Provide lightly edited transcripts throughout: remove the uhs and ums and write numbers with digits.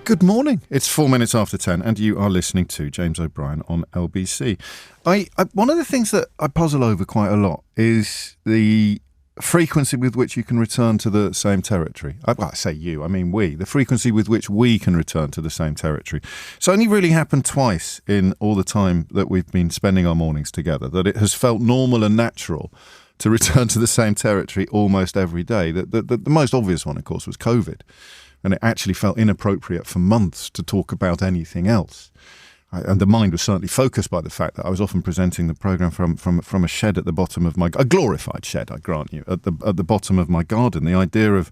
Good morning. It's 4 minutes after 10 and you are listening to James O'Brien on LBC. One of the things that I puzzle over quite a lot is the frequency with which you can return to the same territory. I say you, I mean we. The frequency with which we can return to the same territory. It's only really happened twice in all the time that we've been spending our mornings together, that it has felt normal and natural to return to the same territory almost every day. The most obvious one, of course, was COVID. And it actually felt inappropriate for months to talk about anything else. And the mind was certainly focused by the fact that I was often presenting the programme from a shed at the bottom of a glorified shed, I grant you, at the bottom of my garden. The idea of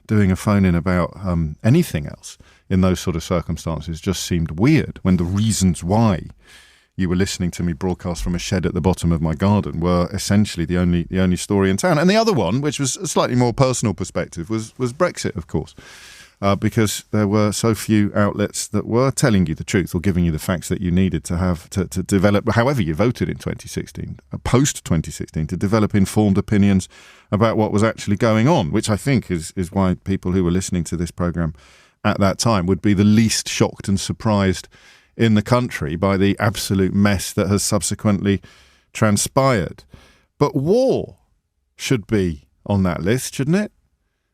doing a phone-in about anything else in those sort of circumstances just seemed weird, when the reasons why you were listening to me broadcast from a shed at the bottom of my garden were essentially the only story in town. And the other one, which was a slightly more personal perspective, was Brexit, of course. Because there were so few outlets that were telling you the truth or giving you the facts that you needed to have to develop, however you voted in 2016, post-2016, to develop informed opinions about what was actually going on, which I think is why people who were listening to this programme at that time would be the least shocked and surprised in the country by the absolute mess that has subsequently transpired. But war should be on that list, shouldn't it?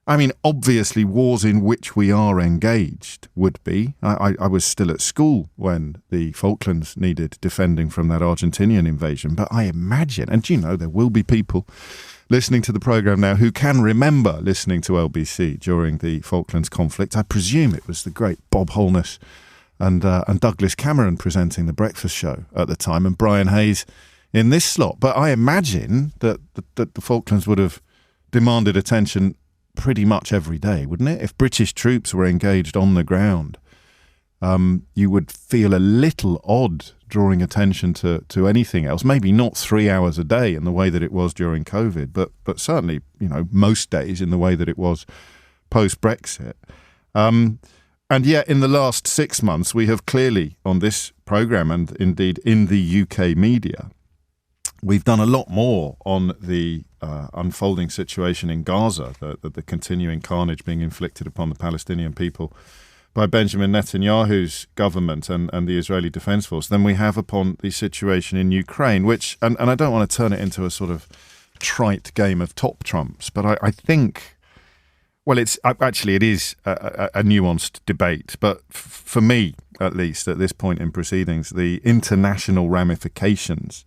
I mean, obviously, wars in which we are engaged would be. I was still at school when the Falklands needed defending from that Argentinian invasion. But I imagine, and you know, there will be people listening to the programme now who can remember listening to LBC during the Falklands conflict. I presume it was the great Bob Holness and Douglas Cameron presenting the breakfast show at the time, and Brian Hayes in this slot. But I imagine that the Falklands would have demanded attention pretty much every day, wouldn't it? If British troops were engaged on the ground, you would feel a little odd drawing attention to anything else. Maybe not 3 hours a day in the way that it was during COVID, but certainly, you know, most days in the way that it was post-Brexit. And yet in the last 6 months, we have clearly on this programme and indeed in the UK media, we've done a lot more on the unfolding situation in Gaza, the continuing carnage being inflicted upon the Palestinian people by Benjamin Netanyahu's government and the Israeli Defense Force than we have upon the situation in Ukraine, which, and I don't want to turn it into a sort of trite game of top trumps, but I think, well, it is a nuanced debate, but for me, at least at this point in proceedings, the international ramifications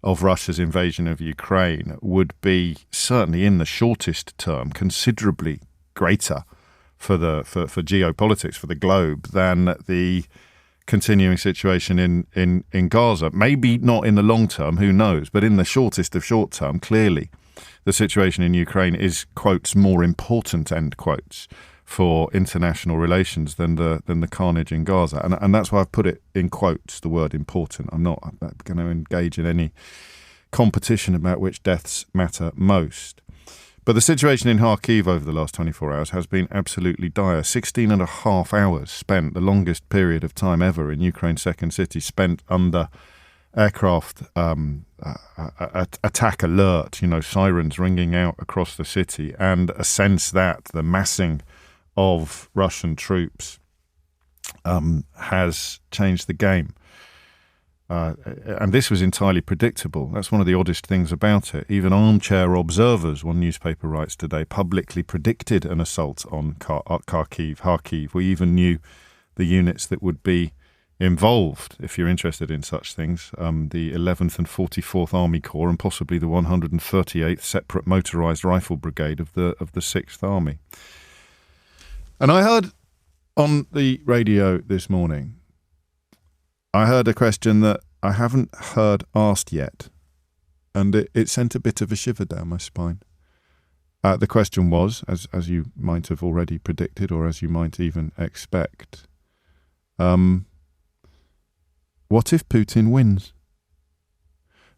of Russia's invasion of Ukraine would be, certainly in the shortest term, considerably greater for geopolitics, for the globe, than the continuing situation in Gaza. Maybe not in the long term, who knows, but in the shortest of short term, clearly the situation in Ukraine is, quotes, more important, end quotes, for international relations than the carnage in Gaza. And that's why I've put it in quotes, the word important. I'm not going to engage in any competition about which deaths matter most. But the situation in Kharkiv over the last 24 hours has been absolutely dire. 16 and a half hours spent, the longest period of time ever in Ukraine's second city, spent under aircraft attack alert, you know, sirens ringing out across the city, and a sense that the massing of Russian troops has changed the game. And this was entirely predictable. That's one of the oddest things about it. Even armchair observers, one newspaper writes today, publicly predicted an assault on Kharkiv. We even knew the units that would be involved, if you're interested in such things, the 11th and 44th Army Corps and possibly the 138th Separate Motorised Rifle Brigade of the 6th Army. And I heard on the radio this morning, I heard a question that I haven't heard asked yet, and it sent a bit of a shiver down my spine. The question was, as you might have already predicted, or as you might even expect, what if Putin wins?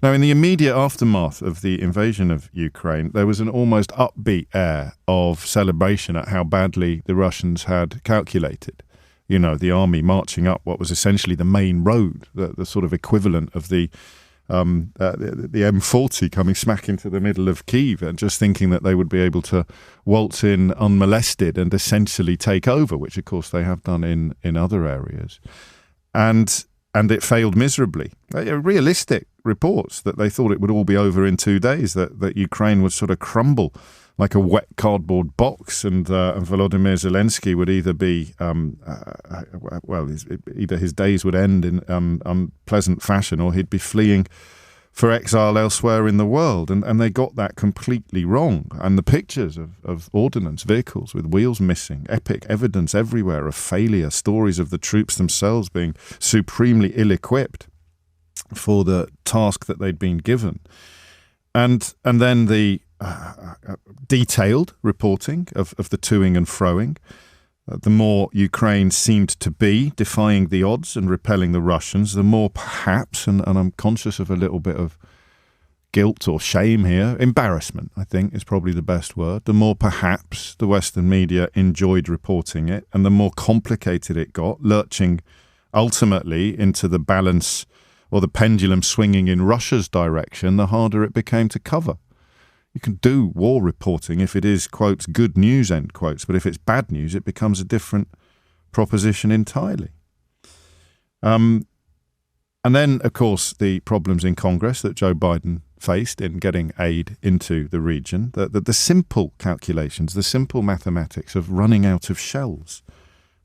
Now, in the immediate aftermath of the invasion of Ukraine, there was an almost upbeat air of celebration at how badly the Russians had calculated. You know, the army marching up what was essentially the main road, the sort of equivalent of the the M40 coming smack into the middle of Kyiv, and just thinking that they would be able to waltz in unmolested and essentially take over, which of course they have done in other areas. And it failed miserably. Realistic reports that they thought it would all be over in 2 days, that Ukraine would sort of crumble like a wet cardboard box, and Volodymyr Zelensky would either be, either his days would end in unpleasant fashion, or he'd be fleeing for exile elsewhere in the world. And they got that completely wrong. And the pictures of ordnance vehicles with wheels missing, epic evidence everywhere of failure, stories of the troops themselves being supremely ill-equipped for the task that they'd been given. And then the detailed reporting of the toing and froing. The more Ukraine seemed to be defying the odds and repelling the Russians, the more perhaps, and I'm conscious of a little bit of guilt or shame here, embarrassment, I think is probably the best word, the more perhaps the Western media enjoyed reporting it, and the more complicated it got, lurching ultimately into the balance or the pendulum swinging in Russia's direction, the harder it became to cover. You can do war reporting if it is, quotes, good news, end quotes, but if it's bad news, it becomes a different proposition entirely. And then, of course, the problems in Congress that Joe Biden faced in getting aid into the region, the simple calculations, the simple mathematics of running out of shells.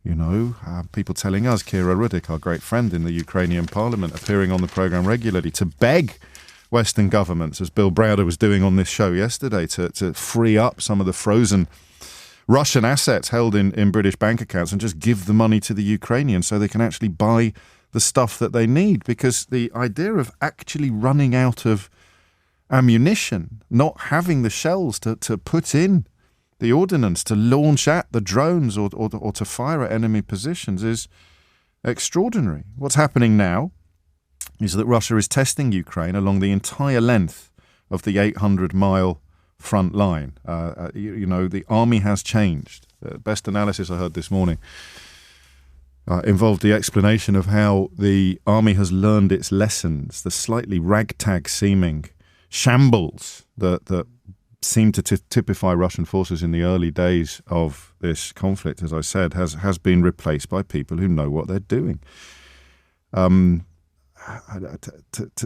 You know, people telling us, Kira Rudik, our great friend in the Ukrainian parliament, appearing on the programme regularly, to beg Western governments, as Bill Browder was doing on this show yesterday, to free up some of the frozen Russian assets held in British bank accounts and just give the money to the Ukrainians so they can actually buy the stuff that they need. Because the idea of actually running out of ammunition, not having the shells to put in the ordnance, to launch at the drones or to fire at enemy positions is extraordinary. What's happening now is that Russia is testing Ukraine along the entire length of the 800-mile front line. The army has changed. The best analysis I heard this morning involved the explanation of how the army has learned its lessons, the slightly ragtag-seeming shambles that seemed to typify Russian forces in the early days of this conflict, as I said, has been replaced by people who know what they're doing.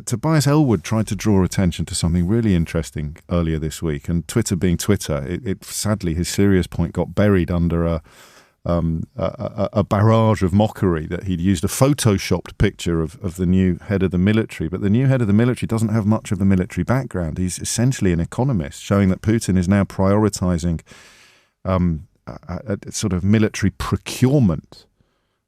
Tobias Ellwood tried to draw attention to something really interesting earlier this week, and Twitter being Twitter, it sadly his serious point got buried under a barrage of mockery that he'd used a photoshopped picture of the new head of the military. But the new head of the military doesn't have much of a military background. He's essentially an economist, showing that Putin is now prioritizing a sort of military procurement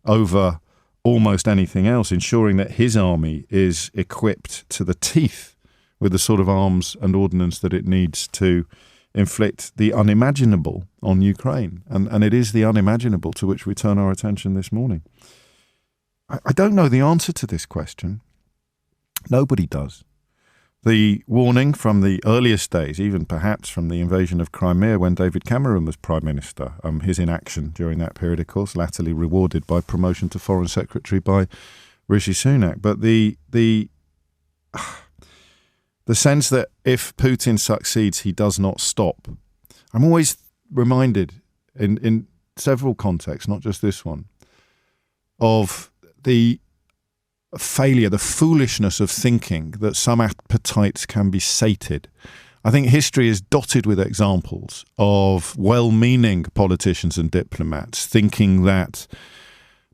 over almost anything else, ensuring that his army is equipped to the teeth with the sort of arms and ordnance that it needs to inflict the unimaginable on Ukraine. And it is the unimaginable to which we turn our attention this morning. I don't know the answer to this question. Nobody does. The warning from the earliest days, even perhaps from the invasion of Crimea when David Cameron was Prime Minister, his inaction during that period, of course, latterly rewarded by promotion to Foreign Secretary by Rishi Sunak. But the sense that if Putin succeeds, he does not stop. I'm always reminded in several contexts, not just this one, of the failure, the foolishness of thinking that some appetites can be sated. I think history is dotted with examples of well-meaning politicians and diplomats thinking that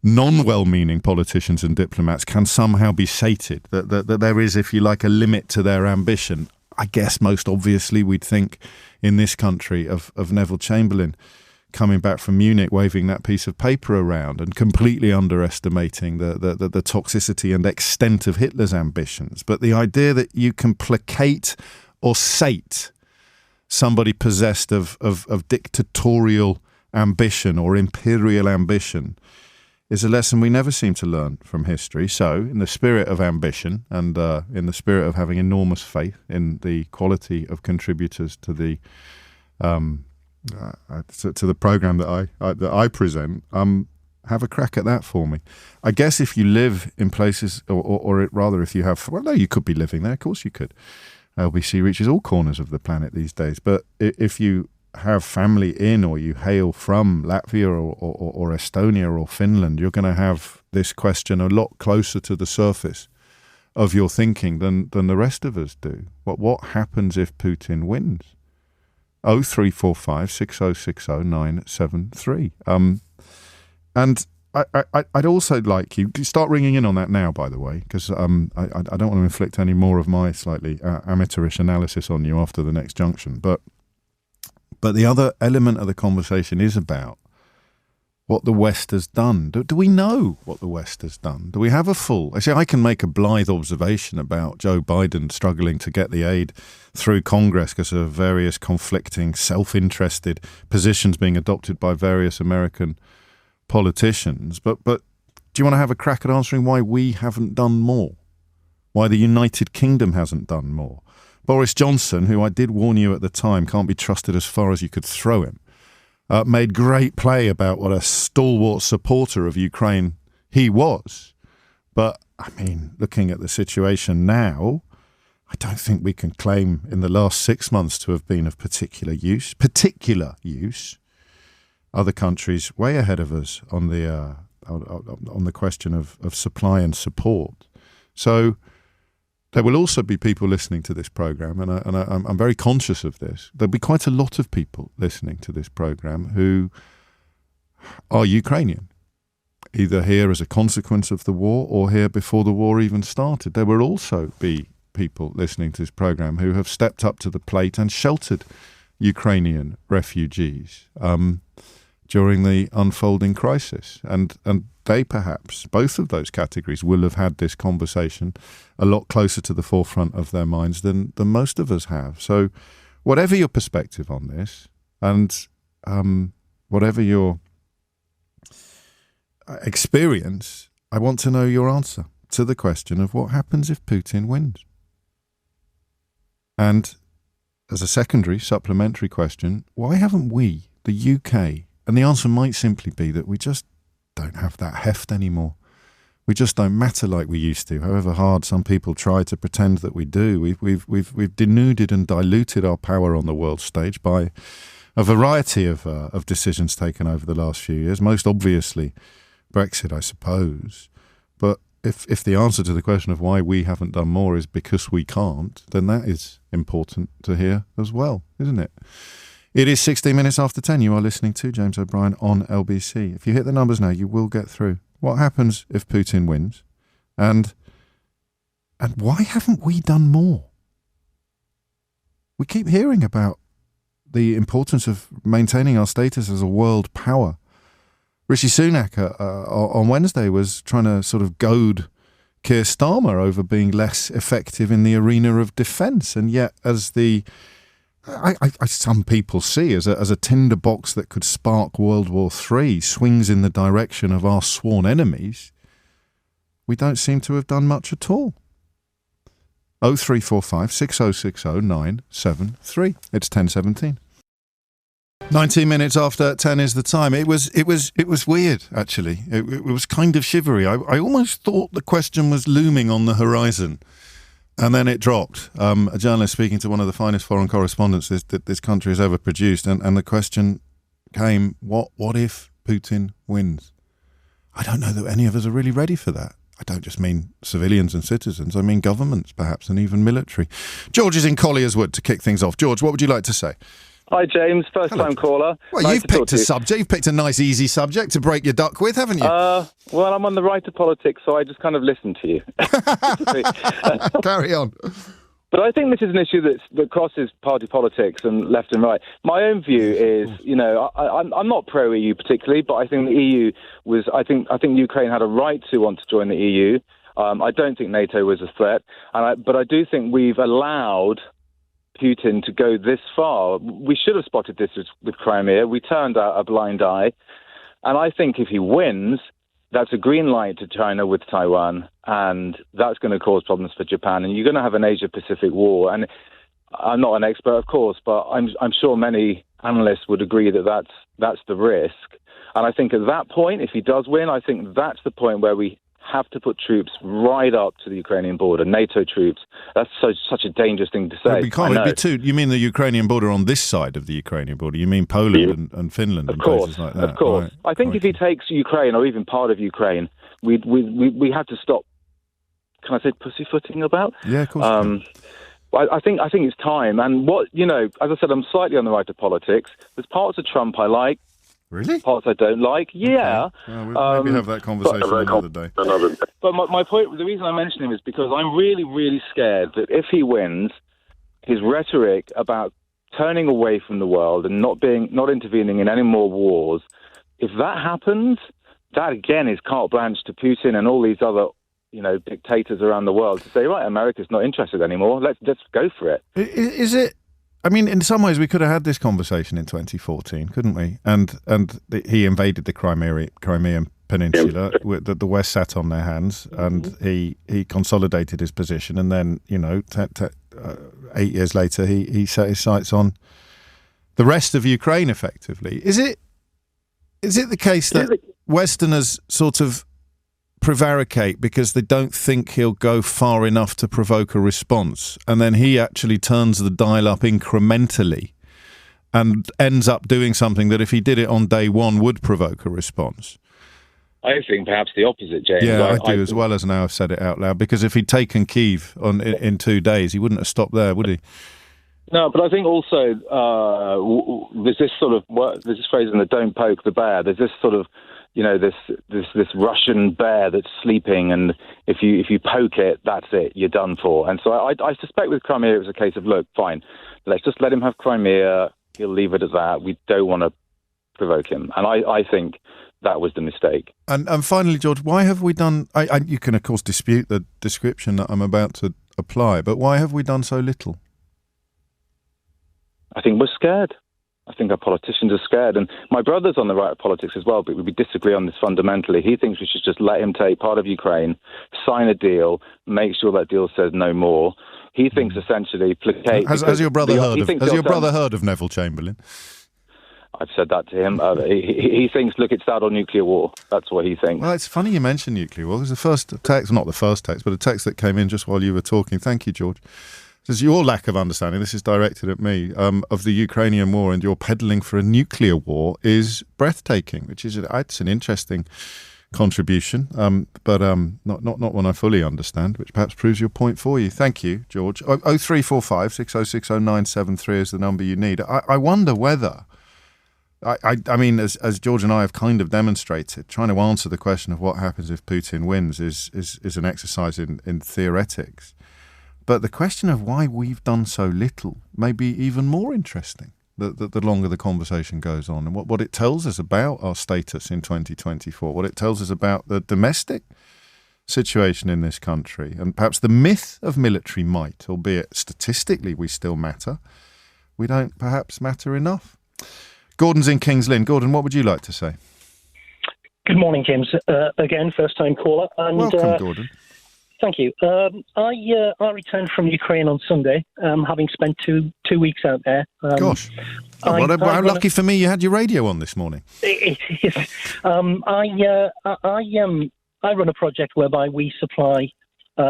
non-well-meaning politicians and diplomats can somehow be sated, that there is, if you like, a limit to their ambition. I guess most obviously we'd think in this country of Neville Chamberlain coming back from Munich, waving that piece of paper around and completely underestimating the toxicity and extent of Hitler's ambitions. But the idea that you can placate or sate somebody possessed of dictatorial ambition or imperial ambition is a lesson we never seem to learn from history. So, in the spirit of ambition and in the spirit of having enormous faith in the quality of contributors to the program that I present, Have a crack at that for me. I guess if you live in places, or rather if you have, well, no, you could be living there. Of course you could. LBC reaches all corners of the planet these days. But if you have family in, or you hail from Latvia or Estonia or Finland, you're going to have this question a lot closer to the surface of your thinking than the rest of us do. What happens if Putin wins? 0345 6060 973. And I'd also like you to start ringing in on that now, by the way, because I don't want to inflict any more of my slightly amateurish analysis on you after the next junction. But the other element of the conversation is about what the West has done. Do we know what the West has done? Do we have a full... Actually, I can make a blithe observation about Joe Biden struggling to get the aid through Congress because of various conflicting, self-interested positions being adopted by various American politicians. But do you want to have a crack at answering why we haven't done more? Why the United Kingdom hasn't done more? Boris Johnson, who I did warn you at the time can't be trusted as far as you could throw him, made great play about what a stalwart supporter of Ukraine he was. But, I mean, looking at the situation now, I don't think we can claim in the last 6 months to have been of particular use. Other countries way ahead of us on the question of supply and support. So there will also be people listening to this program, and I'm very conscious of this. There'll be quite a lot of people listening to this program who are Ukrainian, either here as a consequence of the war or here before the war even started. There will also be people listening to this program who have stepped up to the plate and sheltered Ukrainian refugees during the unfolding crisis. And they perhaps, both of those categories, will have had this conversation a lot closer to the forefront of their minds than most of us have. So whatever your perspective on this, and whatever your experience, I want to know your answer to the question of what happens if Putin wins. And as a secondary, supplementary question, why haven't we, the UK, and the answer might simply be that we just don't have that heft anymore. We just don't matter like we used to, however hard some people try to pretend that we do. We've denuded and diluted our power on the world stage by a variety of decisions taken over the last few years, most obviously Brexit, I suppose. But if the answer to the question of why we haven't done more is because we can't, then that is important to hear as well, isn't it? It is 16 minutes after 10. You are listening to James O'Brien on LBC. If you hit the numbers now, you will get through. What happens if Putin wins? And why haven't we done more? We keep hearing about the importance of maintaining our status as a world power. Rishi Sunak on Wednesday was trying to sort of goad Keir Starmer over being less effective in the arena of defence. And yet, as some people see as a tinderbox that could spark World War III swings in the direction of our sworn enemies, we don't seem to have done much at all. 0345 6060 973. It's 10:17. 19 minutes after 10 is the time. It was weird, actually. It was kind of shivery. I almost thought the question was looming on the horizon. And then it dropped. A journalist speaking to one of the finest foreign correspondents that this country has ever produced, and the question came, what if Putin wins? I don't know that any of us are really ready for that. I don't just mean civilians and citizens. I mean governments, perhaps, and even military. George is in Collier's Wood to kick things off. George, what would you like to say? Hi, James. First-time caller. Well, you've picked a subject. You've picked a nice, easy subject to break your duck with, haven't you? Well, I'm on the right of politics, so I just kind of listen to you. Carry on. But I think this is an issue that crosses party politics and left and right. My own view is, I'm not pro-EU particularly, but I think the EU was. I think Ukraine had a right to want to join the EU. I don't think NATO was a threat, but I do think we've allowed Putin to go this far. We should have spotted this with Crimea. We turned a blind eye. And I think if he wins, that's a green light to China with Taiwan, and that's going to cause problems for Japan. And you're going to have an Asia-Pacific war. And I'm not an expert, of course, but I'm sure many analysts would agree that that's the risk. And I think at that point, if he does win, I think that's the point where we have to put troops right up to the Ukrainian border, NATO troops. That's such a dangerous thing to say. We can't. It'd be too. You mean the Ukrainian border on this side of the Ukrainian border? You mean Poland and Finland and places like that? Of course. Right. I think if he takes Ukraine or even part of Ukraine, we have to stop. Can I say pussyfooting about? Yeah, of course. I think it's time. And as I said, I'm slightly on the right of politics. There's parts of Trump I like. Really? Parts I don't like. Yeah. Okay. Well, maybe have that conversation another day. But my point, the reason I mention him is because I'm really, really scared that if he wins, his rhetoric about turning away from the world and not intervening in any more wars, if that happens, that again is carte blanche to Putin and all these other dictators around the world to say, right, America's not interested anymore. Let's go for it. Is it? I mean, in some ways, we could have had this conversation in 2014, couldn't we? And he invaded the Crimean Peninsula. The West sat on their hands, and he consolidated his position. And then, 8 years later, he set his sights on the rest of Ukraine. Effectively, is it the case that Westerners sort of prevaricate because they don't think he'll go far enough to provoke a response, and then he actually turns the dial up incrementally and ends up doing something that if he did it on day one would provoke a response? I think perhaps the opposite, James. Yeah, I do as well as now I've said it out loud, because if he'd taken Kyiv in 2 days, he wouldn't have stopped there, would he? No, but I think also there's this phrase in the "don't poke the bear." There's this sort of this Russian bear that's sleeping, and if you poke it, that's it, you're done for. And so I suspect with Crimea it was a case of, look, fine, let's just let him have Crimea. He'll leave it at that. We don't want to provoke him. And I think that was the mistake. And finally, George, why have we done... you can, of course, dispute the description that I'm about to apply, but why have we done so little? I think we're scared. I think our politicians are scared. And my brother's on the right of politics as well, but we disagree on this fundamentally. He thinks we should just let him take part of Ukraine, sign a deal, make sure that deal says no more. He thinks essentially placate... Has your brother heard of Neville Chamberlain? I've said that to him. He thinks, look, it's start on nuclear war. That's what he thinks. Well, it's funny you mention nuclear war. It was the first text, not the first text, but a text that came in just while you were talking. Thank you, George. Says your lack of understanding, this is directed at me, of the Ukrainian war and your peddling for a nuclear war is breathtaking, which is it's an interesting contribution, but not one I fully understand, which perhaps proves your point for you. Thank you, George. 0345 6060 973 is the number you need. I wonder whether, I mean, as George and I have kind of demonstrated, trying to answer the question of what happens if Putin wins is an exercise in theoretics. But the question of why we've done so little may be even more interesting the longer the conversation goes on, and what it tells us about our status in 2024, what it tells us about the domestic situation in this country, and perhaps the myth of military might, albeit statistically we still matter. We don't perhaps matter enough. Gordon's in Kings Lynn. Gordon, what would you like to say? Good morning, James. Again, first-time caller. And, welcome, Gordon. Thank you. I returned from Ukraine on Sunday, having spent two weeks out there. Gosh. How lucky for me you had your radio on this morning. It is. I run a project whereby we supply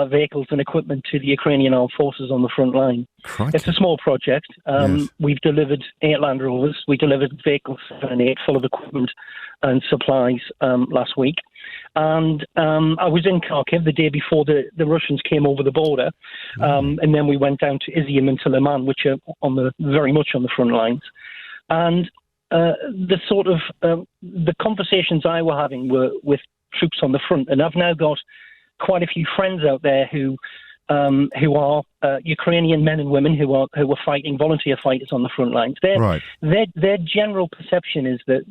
vehicles and equipment to the Ukrainian armed forces on the front line. Crikey. It's a small project. Yes. We've delivered 8 Land Rovers. We delivered vehicles 7 and 8 full of equipment and supplies last week. And I was in Kharkiv the day before the Russians came over the border, and then we went down to Izium and to Liman, which are very much on the front lines. And the conversations I were having were with troops on the front, and I've now got quite a few friends out there who are Ukrainian men and women who are fighting, volunteer fighters on the front lines. Their general perception is that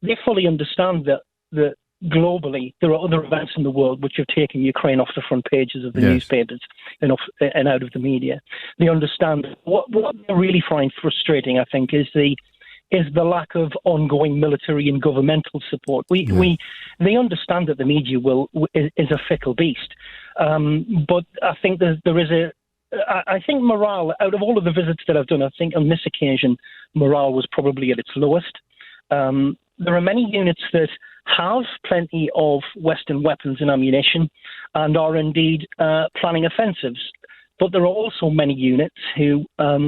they fully understand that globally there are other events in the world which have taken Ukraine off the front pages of the newspapers and out of the media. They understand what they really find frustrating, I think, is the lack of ongoing military and governmental support. They understand that the media is a fickle beast, but I think there is I think morale, out of all of the visits that I've done, I think on this occasion morale was probably at its lowest. there are many units that have plenty of Western weapons and ammunition and are indeed planning offensives. But there are also many units who are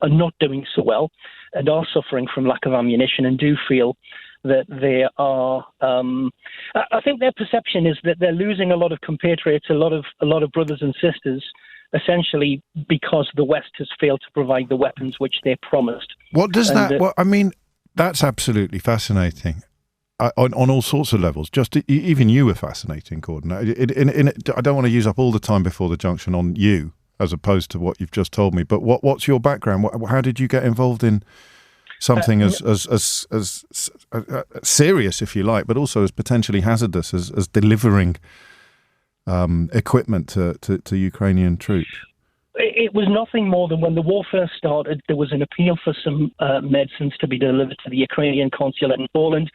not doing so well and are suffering from lack of ammunition and do feel that they are. I think their perception is that they're losing a lot of compatriots, a lot of brothers and sisters, essentially because the West has failed to provide the weapons which they promised. What does that's absolutely fascinating. On all sorts of levels. Just even you were fascinating, Gordon. I don't want to use up all the time before the junction on you, as opposed to what you've just told me. But what's your background? How did you get involved in something as serious, if you like, but also as potentially hazardous as delivering equipment to Ukrainian troops? It was nothing more than when the war first started, there was an appeal for some medicines to be delivered to the Ukrainian consulate in Poland.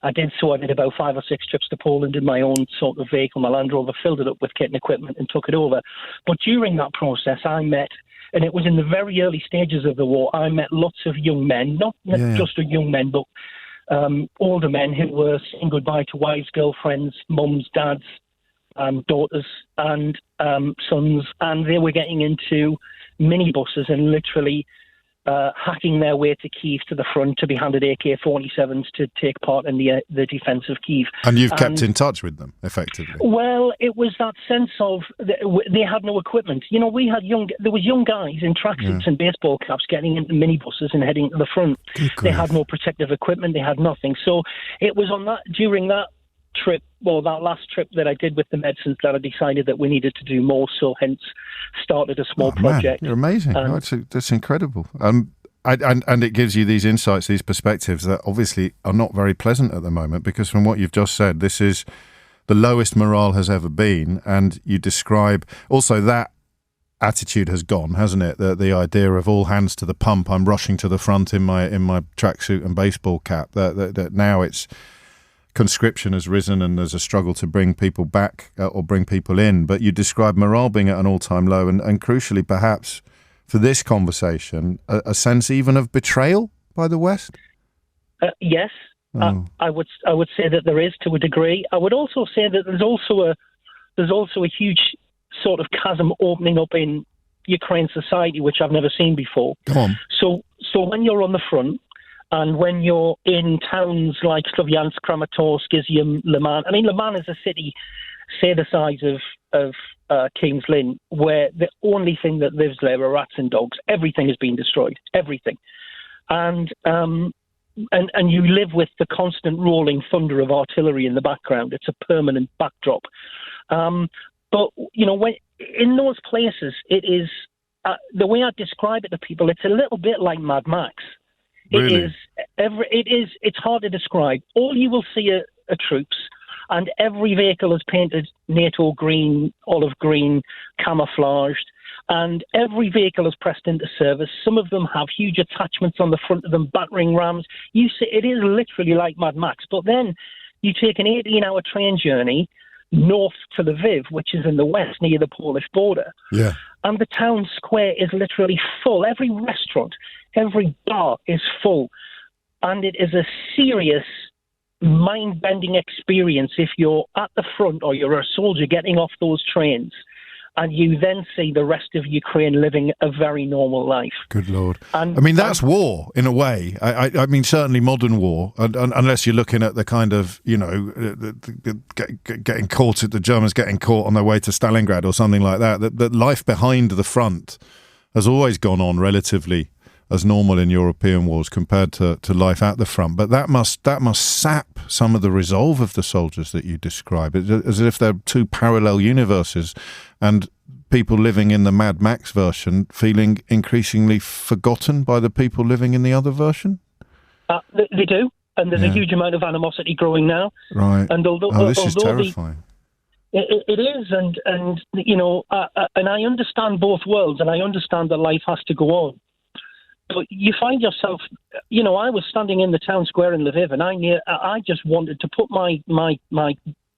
I did about 5 or 6 trips to Poland in my own sort of vehicle, my Land Rover, filled it up with kit and equipment and took it over. But during that process, I met, and it was in the very early stages of the war, I met lots of young men, not just young men, but older men who were saying goodbye to wives, girlfriends, mums, dads, daughters and sons, and they were getting into minibuses and literally hacking their way to Kyiv to the front to be handed AK-47s to take part in the defence of Kyiv. And you've kept in touch with them, effectively? Well, it was that sense of they had no equipment. You know, there was young guys in tracksuits and baseball caps getting into minibuses and heading to the front. They had no protective equipment. They had nothing. So it was during that trip, well, that last trip that I did with the medicines, that I decided that we needed to do more, so hence started a small project. Man, you're amazing. That's incredible. And it gives you these insights, these perspectives that obviously are not very pleasant at the moment, because from what you've just said, this is the lowest morale has ever been, and you describe also that attitude has gone, hasn't it? The idea of all hands to the pump, I'm rushing to the front in my tracksuit and baseball cap, that now it's conscription has risen and there's a struggle to bring people back or bring people in. But you describe morale being at an all-time low and crucially, perhaps, for this conversation, a sense even of betrayal by the West? Yes. I would say that there is, to a degree. I would also say that there's also a huge sort of chasm opening up in Ukraine society, which I've never seen before. Go on. So when you're on the front, and when you're in towns like Slovyansk, Kramatorsk, Izium, Liman, I mean, Liman is a city, say the size of King's Lynn, where the only thing that lives there are rats and dogs. Everything has been destroyed. Everything. And you live with the constant rolling thunder of artillery in the background. It's a permanent backdrop. But, you know, when in those places, it is, the way I describe it to people, it's a little bit like Mad Max. Really? It's hard to describe. All you will see are troops, and every vehicle is painted NATO green, olive green, camouflaged, and every vehicle is pressed into service. Some of them have huge attachments on the front of them, battering rams. You see, it is literally like Mad Max. But then you take an 18-hour train journey north to Lviv, which is in the west near the Polish border. Yeah. And the town square is literally full. Every restaurant, every bar is full. And it is a serious, mind-bending experience if you're at the front or you're a soldier getting off those trains and you then see the rest of Ukraine living a very normal life. Good Lord. And, I mean, that's war, in a way. I mean, certainly modern war, unless you're looking at the kind of, you know, getting caught, the Germans getting caught on their way to Stalingrad or something like that. That life behind the front has always gone on relatively as normal in European wars compared to life at the front. But that must sap some of the resolve of the soldiers that you describe. It's as if they're two parallel universes, and people living in the Mad Max version feeling increasingly forgotten by the people living in the other version? They do, and there's a huge amount of animosity growing now. Right. And this is terrifying. It is, and you know, and I understand both worlds, and I understand that life has to go on. But you find yourself, you know, I was standing in the town square in Lviv, and I just wanted to put my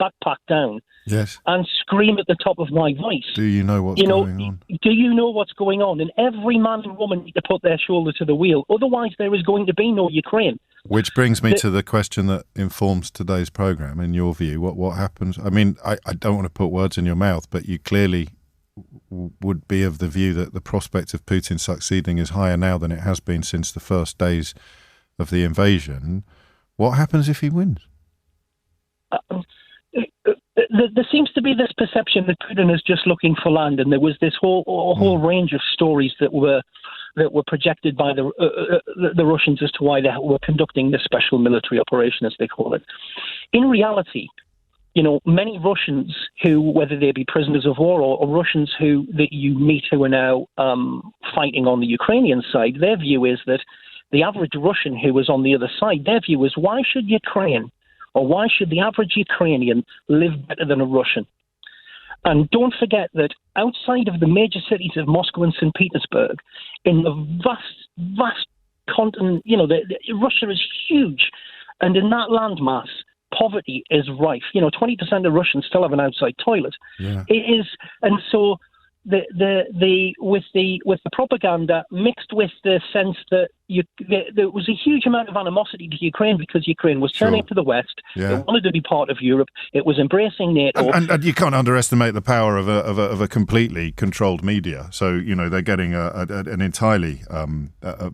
backpack down yes, and scream at the top of my voice. do you know what's going on? Do you know what's going on? And every man and woman need to put their shoulder to the wheel. Otherwise, there is going to be no Ukraine. Which brings me to the question that informs today's programme. In your view, what happens? I mean, I don't want to put words in your mouth, but you clearly would be of the view that the prospect of Putin succeeding is higher now than it has been since the first days of the invasion. What happens if he wins? There seems to be this perception that Putin is just looking for land, and there was this whole range of stories that were projected by the Russians as to why they were conducting this special military operation, as they call it. In reality, many Russians who, whether they be prisoners of war or Russians that you meet who are now fighting on the Ukrainian side, their view is that the average Russian who was on the other side, their view is, why should Ukraine, or why should the average Ukrainian live better than a Russian? And don't forget that outside of the major cities of Moscow and St. Petersburg, in the vast continent, Russia is huge. And in that landmass, poverty is rife. 20% of Russians still have an outside toilet. Yeah. It is, and so with the propaganda mixed with the sense that there was a huge amount of animosity to Ukraine because Ukraine was turning to the West. Yeah. It wanted to be part of Europe. It was embracing NATO. And you can't underestimate the power of a completely controlled media. So they're getting an entirely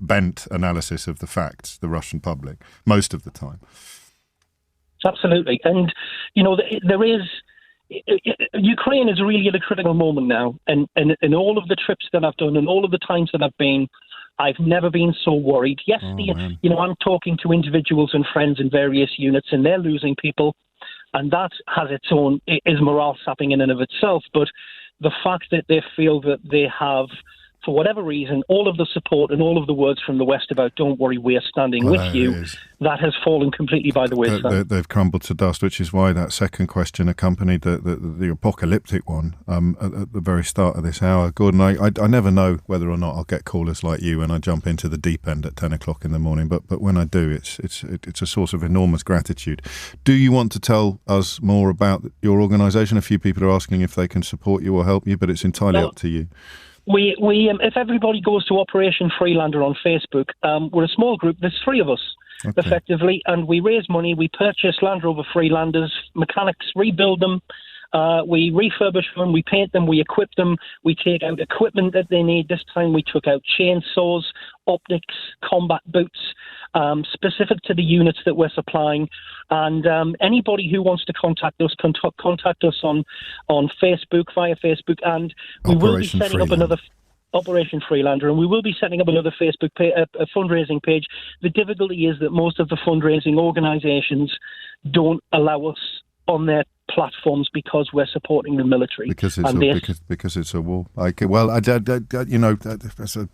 bent analysis of the facts. The Russian public, most of the time. Absolutely, and there is. Ukraine is really at a critical moment now, and all of the trips that I've done and all of the times that I've been, I've never been so worried. Yes, I'm talking to individuals and friends in various units, and they're losing people, and that has its own, is morale sapping in and of itself. But the fact that they feel that they have, for whatever reason, all of the support and all of the words from the West about "don't worry, we're standing with you," that has fallen completely by the wayside. They've crumbled to dust, which is why that second question accompanied the apocalyptic one at the very start of this hour. Gordon, I never know whether or not I'll get callers like you when I jump into the deep end at 10 o'clock in the morning, but when I do, it's a source of enormous gratitude. Do you want to tell us more about your organisation? A few people are asking if they can support you or help you, but it's entirely up to you. We if everybody goes to Operation Freelander on Facebook, we're a small group. There's 3 of us, effectively, and we raise money. We purchase Land Rover Freelanders, mechanics rebuild them, we refurbish them, we paint them, we equip them, we take out equipment that they need. This time we took out chainsaws, optics, combat boots, specific to the units that we're supplying. And anybody who wants to contact us, contact us on Facebook, via Facebook, and we will be setting up another Operation Freelander, and we will be setting up another Facebook a fundraising page. The difficulty is that most of the fundraising organisations don't allow us on their platforms because we're supporting the military. Because it's a war. As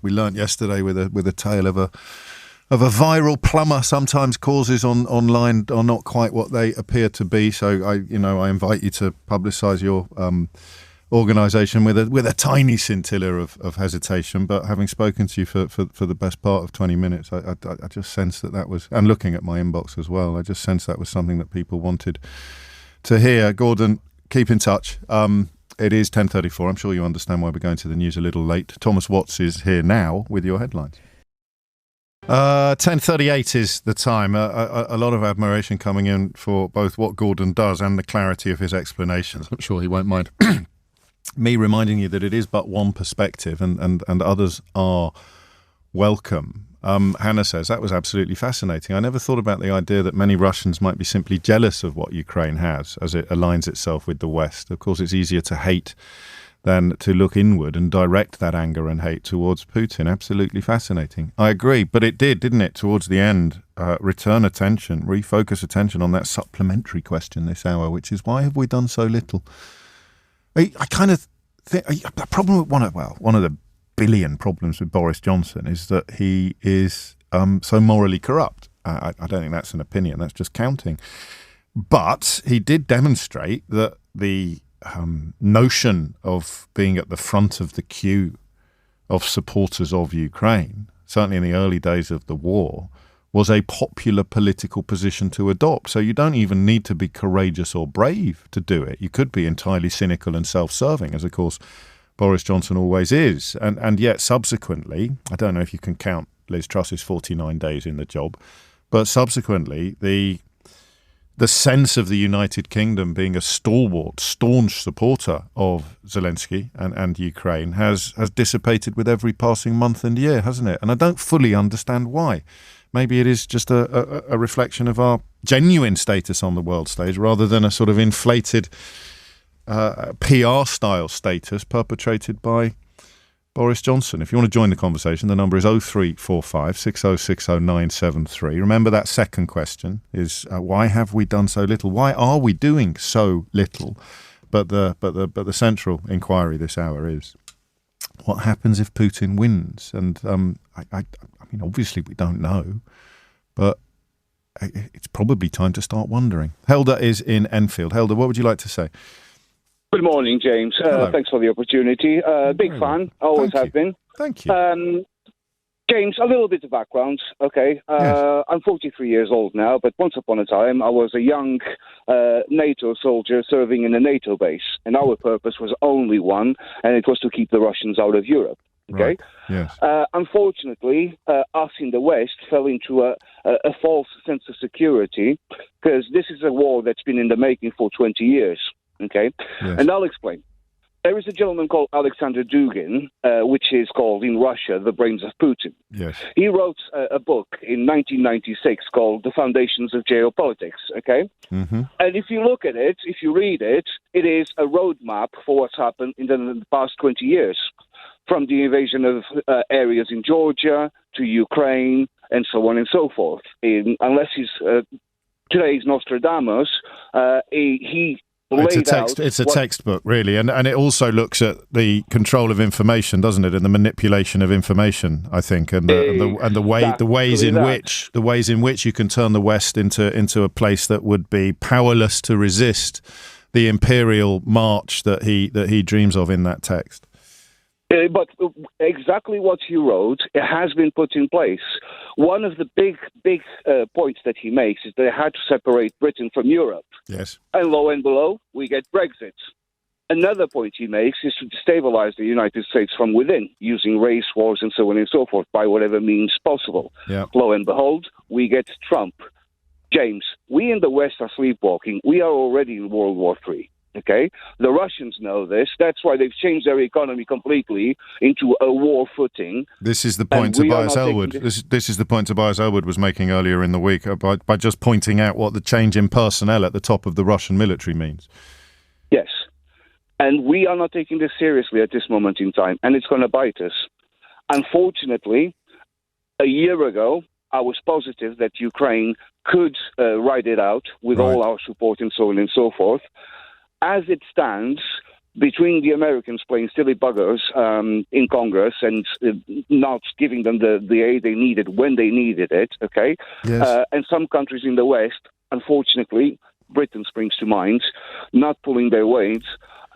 we learnt yesterday with a tale of a viral plumber, sometimes causes online are not quite what they appear to be. So I invite you to publicise your organisation with a tiny scintilla of hesitation. But having spoken to you for the best part of 20 minutes, I just sense that was, and looking at my inbox as well, I just sense that was something that people wanted to hear. Gordon, keep in touch. It is 10:34. I'm sure you understand why we're going to the news a little late. Thomas Watts is here now with your headlines. 10:38 is the time. A lot of admiration coming in for both what Gordon does and the clarity of his explanations. I'm sure he won't mind me reminding you that it is but one perspective, and others are welcome. Hannah says, that was absolutely fascinating. I never thought about the idea that many Russians might be simply jealous of what Ukraine has as it aligns itself with the West. Of course, it's easier to hate than to look inward and direct that anger and hate towards Putin. Absolutely fascinating. I agree, but it didn't it, towards the end, refocus attention on that supplementary question this hour, which is, why have we done so little? I kind of think the problem with one of the billion problems with Boris Johnson is that he is so morally corrupt. I don't think that's an opinion, that's just counting. But he did demonstrate that the notion of being at the front of the queue of supporters of Ukraine, certainly in the early days of the war, was a popular political position to adopt. So you don't even need to be courageous or brave to do it. You could be entirely cynical and self-serving, as of course Boris Johnson always is. And yet subsequently, I don't know if you can count Liz Truss's 49 days in the job, but subsequently the sense of the United Kingdom being a stalwart, staunch supporter of Zelensky and Ukraine has dissipated with every passing month and year, hasn't it? And I don't fully understand why. Maybe it is just a reflection of our genuine status on the world stage rather than a sort of inflated PR-style status perpetrated by Boris Johnson. If you want to join the conversation, the number is 0345 6060973. Remember that second question is why have we done so little? Why are we doing so little? But the central inquiry this hour is what happens if Putin wins? And I mean, obviously we don't know, but it's probably time to start wondering. Helder is in Enfield. Helder, what would you like to say? Good morning, James. Thanks for the opportunity. Big fan, always have been. Thank you. James, a little bit of background, okay? Yes. I'm 43 years old now, but once upon a time, I was a young NATO soldier serving in a NATO base, and our purpose was only one, and it was to keep the Russians out of Europe, okay? Right. Yes. Unfortunately, us in the West fell into a false sense of security, because this is a war that's been in the making for 20 years. Okay, yes. And I'll explain. There is a gentleman called Alexander Dugin, which is called in Russia the brains of Putin. Yes. He wrote a book in 1996 called The Foundations of Geopolitics. Okay, Mm-hmm. and if you look at it, if you read it, it is a roadmap for what's happened in the past 20 years, from the invasion of areas in Georgia to Ukraine and so on and so forth. Unless he's today's Nostradamus, he It's a textbook, really, and it also looks at the control of information, doesn't it, and the manipulation of information, I think, and the ways in which you can turn the West into a place that would be powerless to resist the imperial march that he dreams of in that text. But exactly what he wrote has been put in place. One of the big points that he makes is they had to separate Britain from Europe. Yes. And lo and below, we get Brexit. Another point he makes is to destabilize the United States from within, using race wars and so on and so forth, by whatever means possible. Yeah. Lo and behold, we get Trump. James, we in the West are sleepwalking. We are already in World War III. Okay, the Russians know this. That's why they've changed their economy completely into a war footing. This is the point Tobias Ellwood. This is the point Tobias Ellwood was making earlier in the week by just pointing out what the change in personnel at the top of the Russian military means. Yes, and we are not taking this seriously at this moment in time, and it's going to bite us. Unfortunately, a year ago, I was positive that Ukraine could ride it out with all our support and so on and so forth. As it stands, between the Americans playing silly buggers in Congress and not giving them the aid they needed when they needed it, okay? Yes. And some countries in the West, unfortunately, Britain springs to mind, not pulling their weight.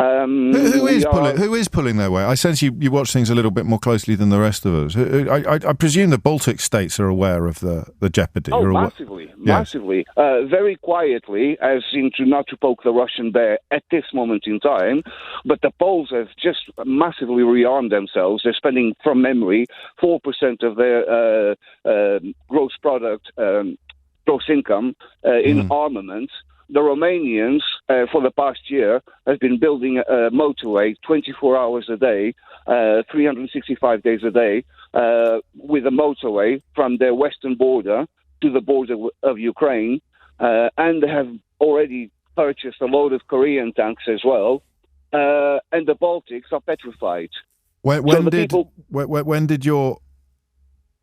Who is pulling their weight? I sense you watch things a little bit more closely than the rest of us. I presume the Baltic states are aware of the jeopardy. Oh, massively. Very quietly, as into not to poke the Russian bear at this moment in time, but the Poles have just massively rearmed themselves. They're spending, from memory, 4% of their gross product, gross income in armaments. The Romanians, for the past year, have been building a motorway 24 hours a day, 365 days a day, with a motorway from their western border to the border of Ukraine, and they have already purchased a load of Korean tanks as well, and the Baltics are petrified. When did your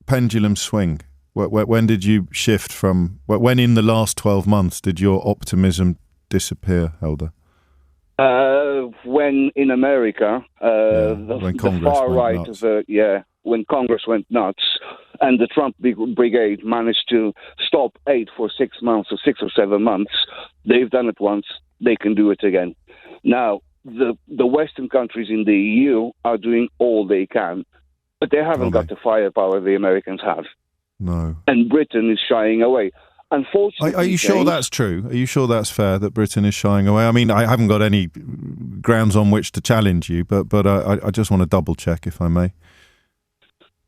pendulum swing? When did you shift from... When in the last 12 months did your optimism disappear, Helder? When in America, the far right when Congress went nuts, and the Trump brigade managed to stop aid for 6 months or 6 or 7 months. They've done it once; they can do it again. Now, the Western countries in the EU are doing all they can, but they haven't got the firepower the Americans have. No. And Britain is shying away. Unfortunately, are you sure that's true? Are you sure that's fair that Britain is shying away? I mean, I haven't got any grounds on which to challenge you, but I just want to double check, if I may.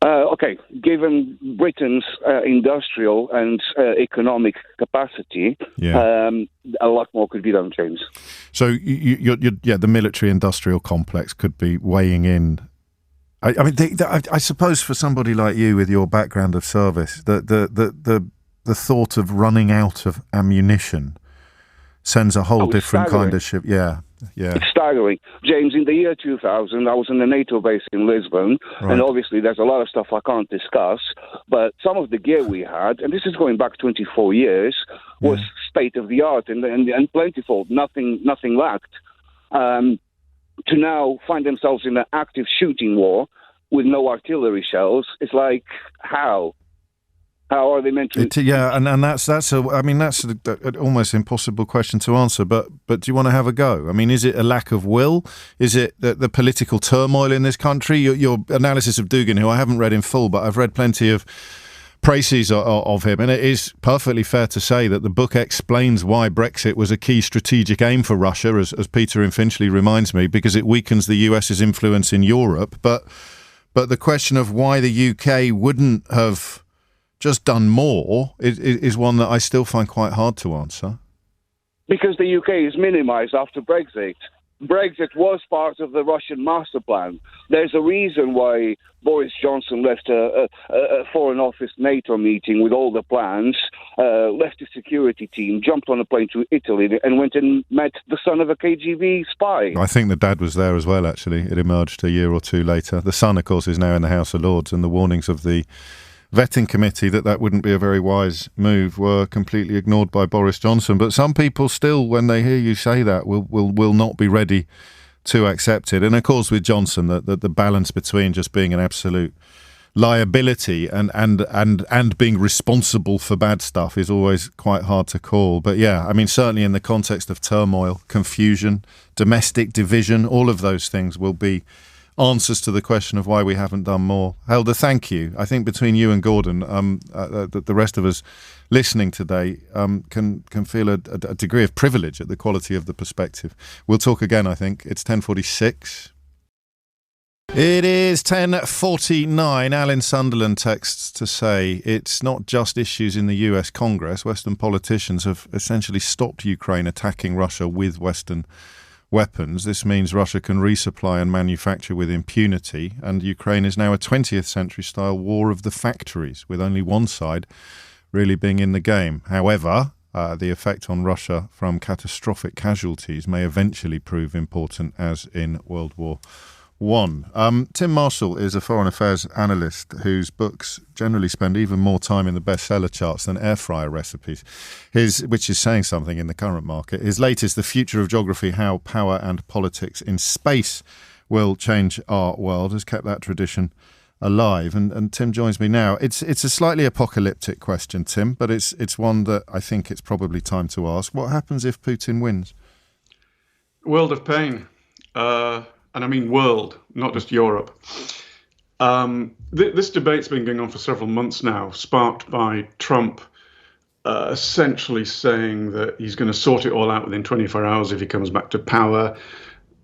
Okay, given Britain's industrial and economic capacity, a lot more could be done, James. So, the military-industrial complex could be weighing in. I mean, I suppose for somebody like you with your background of service, the thought of running out of ammunition sends a whole different kind of ship. Yeah. It's staggering. James, in the year 2000, I was in the NATO base in Lisbon, and obviously there's a lot of stuff I can't discuss, but some of the gear we had, and this is going back 24 years, was state-of-the-art and plentiful. Nothing lacked. To now find themselves in an active shooting war with no artillery shells, it's like, how? How are they meant to? And that's an almost impossible question to answer. But do you want to have a go? I mean, is it a lack of will? Is it the political turmoil in this country? Your analysis of Dugin, who I haven't read in full, but I've read plenty of praises of him, and it is perfectly fair to say that the book explains why Brexit was a key strategic aim for Russia, as Peter in Finchley reminds me, because it weakens the US's influence in Europe. But the question of why the UK wouldn't have just done more is one that I still find quite hard to answer. Because the UK is minimised after Brexit. Brexit was part of the Russian master plan. There's a reason why Boris Johnson left a Foreign Office NATO meeting with all the plans, left a security team, jumped on a plane to Italy and went and met the son of a KGB spy. I think the dad was there as well, actually. It emerged a year or two later. The son, of course, is now in the House of Lords, and the warnings of the vetting committee that wouldn't be a very wise move were completely ignored by Boris Johnson. But some people still, when they hear you say that, will not be ready to accept it. And of course, with Johnson, the balance between just being an absolute liability and being responsible for bad stuff is always quite hard to call. But yeah, I mean, certainly in the context of turmoil, confusion, domestic division, all of those things will be answers to the question of why we haven't done more. Helder, thank you. I think between you and Gordon, the rest of us listening today can feel a degree of privilege at the quality of the perspective. We'll talk again, I think. It's 10:46. It is 10:49. Alan Sunderland texts to say it's not just issues in the US Congress. Western politicians have essentially stopped Ukraine attacking Russia with Western weapons. This means Russia can resupply and manufacture with impunity, and Ukraine is now a 20th century style war of the factories, with only one side really being in the game. However, the effect on Russia from catastrophic casualties may eventually prove important, as in World War I. Tim Marshall is a foreign affairs analyst whose books generally spend even more time in the bestseller charts than air fryer recipes, which is saying something in the current market. His latest, The Future of Geography, How Power and Politics in Space Will Change Our World, has kept that tradition alive. And Tim joins me now. It's a slightly apocalyptic question, Tim, but it's one that I think it's probably time to ask. What happens if Putin wins? World of pain. And I mean world, not just Europe. This debate's been going on for several months now, sparked by Trump essentially saying that he's going to sort it all out within 24 hours if he comes back to power.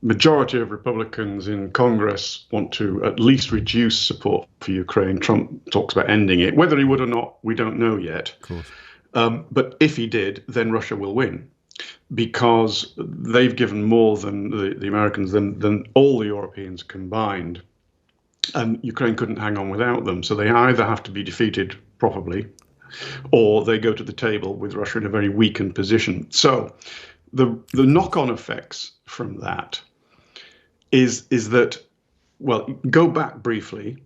Majority of Republicans in Congress want to at least reduce support for Ukraine. Trump talks about ending it. Whether he would or not, we don't know yet. Of course. But if he did, then Russia will win, because they've given more than the Americans, than all the Europeans combined. And Ukraine couldn't hang on without them. So they either have to be defeated properly, or they go to the table with Russia in a very weakened position. So the knock-on effects from that is that, well, go back briefly.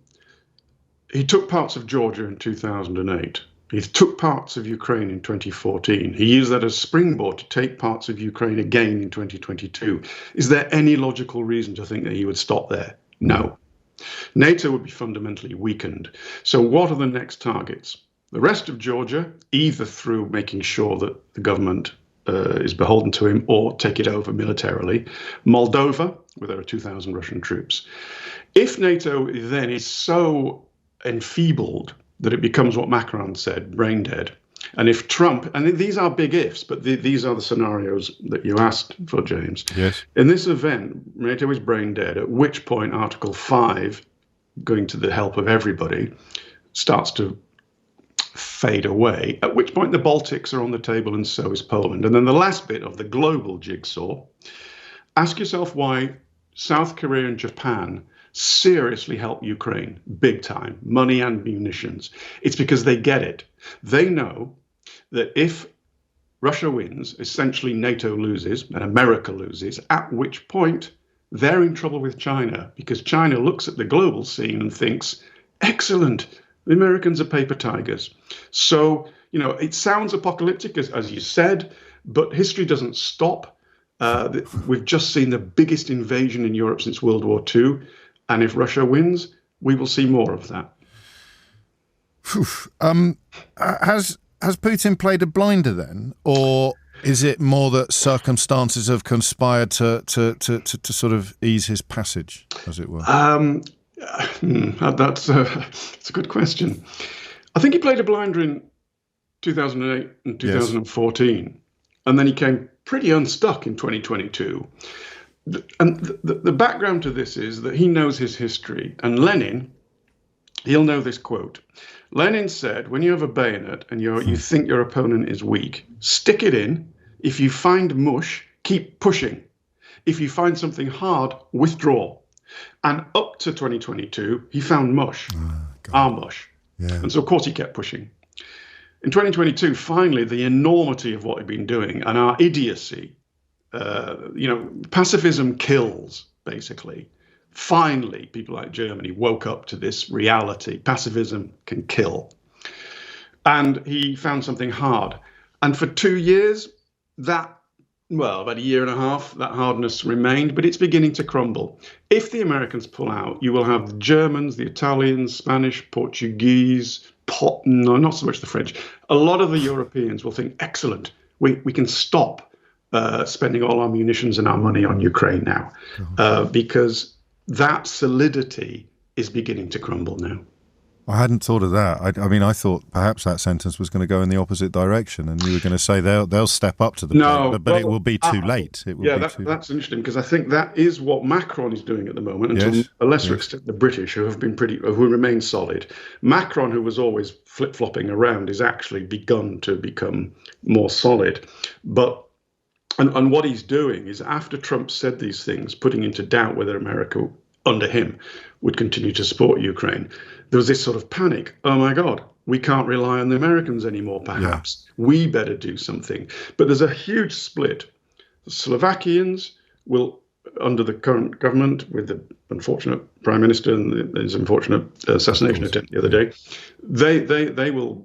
He took parts of Georgia in 2008. He took parts of Ukraine in 2014. He used that as springboard to take parts of Ukraine again in 2022. Is there any logical reason to think that he would stop there? No. NATO would be fundamentally weakened. So what are the next targets? The rest of Georgia, either through making sure that the government is beholden to him or take it over militarily. Moldova, where there are 2,000 Russian troops. If NATO then is so enfeebled that it becomes what Macron said, brain dead. And if Trump, and these are big ifs, but these are the scenarios that you asked for, James. Yes. In this event, NATO is brain dead, at which point Article 5, going to the help of everybody, starts to fade away, at which point the Baltics are on the table and so is Poland. And then the last bit of the global jigsaw, ask yourself why South Korea and Japan seriously help Ukraine, big time, money and munitions. It's because they get it. They know that if Russia wins, essentially NATO loses and America loses, at which point they're in trouble with China, because China looks at the global scene and thinks, excellent, the Americans are paper tigers. So, it sounds apocalyptic, as you said, but history doesn't stop. We've just seen the biggest invasion in Europe since World War II. And if Russia wins, we will see more of that. Has Putin played a blinder then, or is it more that circumstances have conspired to sort of ease his passage, as it were? That's a good question. I think he played a blinder in 2008 and 2014, yes. And then he came pretty unstuck in 2022. And the background to this is that he knows his history. And Lenin, he'll know this quote. Lenin said, when you have a bayonet and you think your opponent is weak, stick it in. If you find mush, keep pushing. If you find something hard, withdraw. And up to 2022, he found mush, our mush. Yeah. And so, of course, he kept pushing. In 2022, finally, the enormity of what he'd been doing and our idiocy, pacifism kills, basically. Finally, people like Germany woke up to this reality. Pacifism can kill. And he found something hard. And for 2 years, about a year and a half, that hardness remained, but it's beginning to crumble. If the Americans pull out, you will have the Germans, the Italians, Spanish, Portuguese, not so much the French. A lot of the Europeans will think, excellent, we can stop spending all our munitions and our money on Ukraine now, because that solidity is beginning to crumble now. I hadn't thought of that. I mean, I thought perhaps that sentence was going to go in the opposite direction, and you were going to say they'll step up to the plate, but it will be too late. That's interesting, because I think that is what Macron is doing at the moment, and to a lesser extent the British, who remain solid. Macron, who was always flip-flopping around, is actually begun to become more solid. But and what he's doing is, after Trump said these things, putting into doubt whether America under him would continue to support Ukraine, there was this sort of panic. Oh my God, we can't rely on the Americans anymore, perhaps. Yeah. We better do something. But there's a huge split. The Slovakians will, under the current government, with the unfortunate prime minister and his unfortunate assassination attempt the other day, they will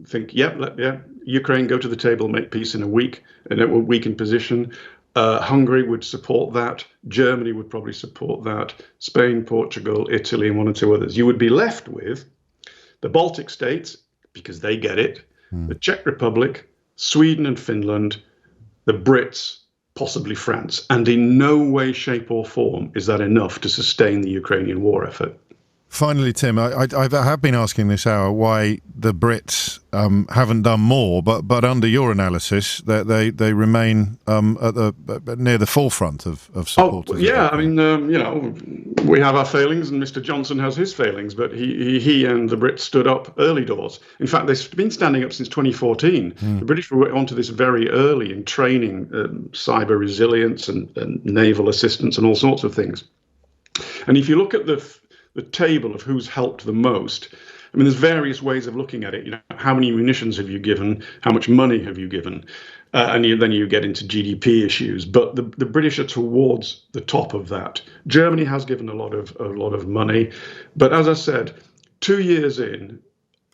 think, Ukraine, go to the table, make peace in a week, and it will weaken position. Hungary would support that. Germany would probably support that. Spain, Portugal, Italy, and one or two others. You would be left with the Baltic states, because they get it, the Czech Republic, Sweden and Finland, the Brits, possibly France. And in no way, shape or form is that enough to sustain the Ukrainian war effort. Finally, Tim, I have been asking this hour why the Brits haven't done more, but under your analysis, they remain near the forefront of support. I mean, we have our failings, and Mr. Johnson has his failings, but he and the Brits stood up early doors. In fact, they've been standing up since 2014. The British were onto this very early in training cyber resilience and naval assistance and all sorts of things. And if you look at the table of who's helped the most, I mean, there's various ways of looking at it. How many munitions have you given? How much money have you given? And then you get into GDP issues. But the British are towards the top of that. Germany has given a lot of money, but as I said, 2 years in,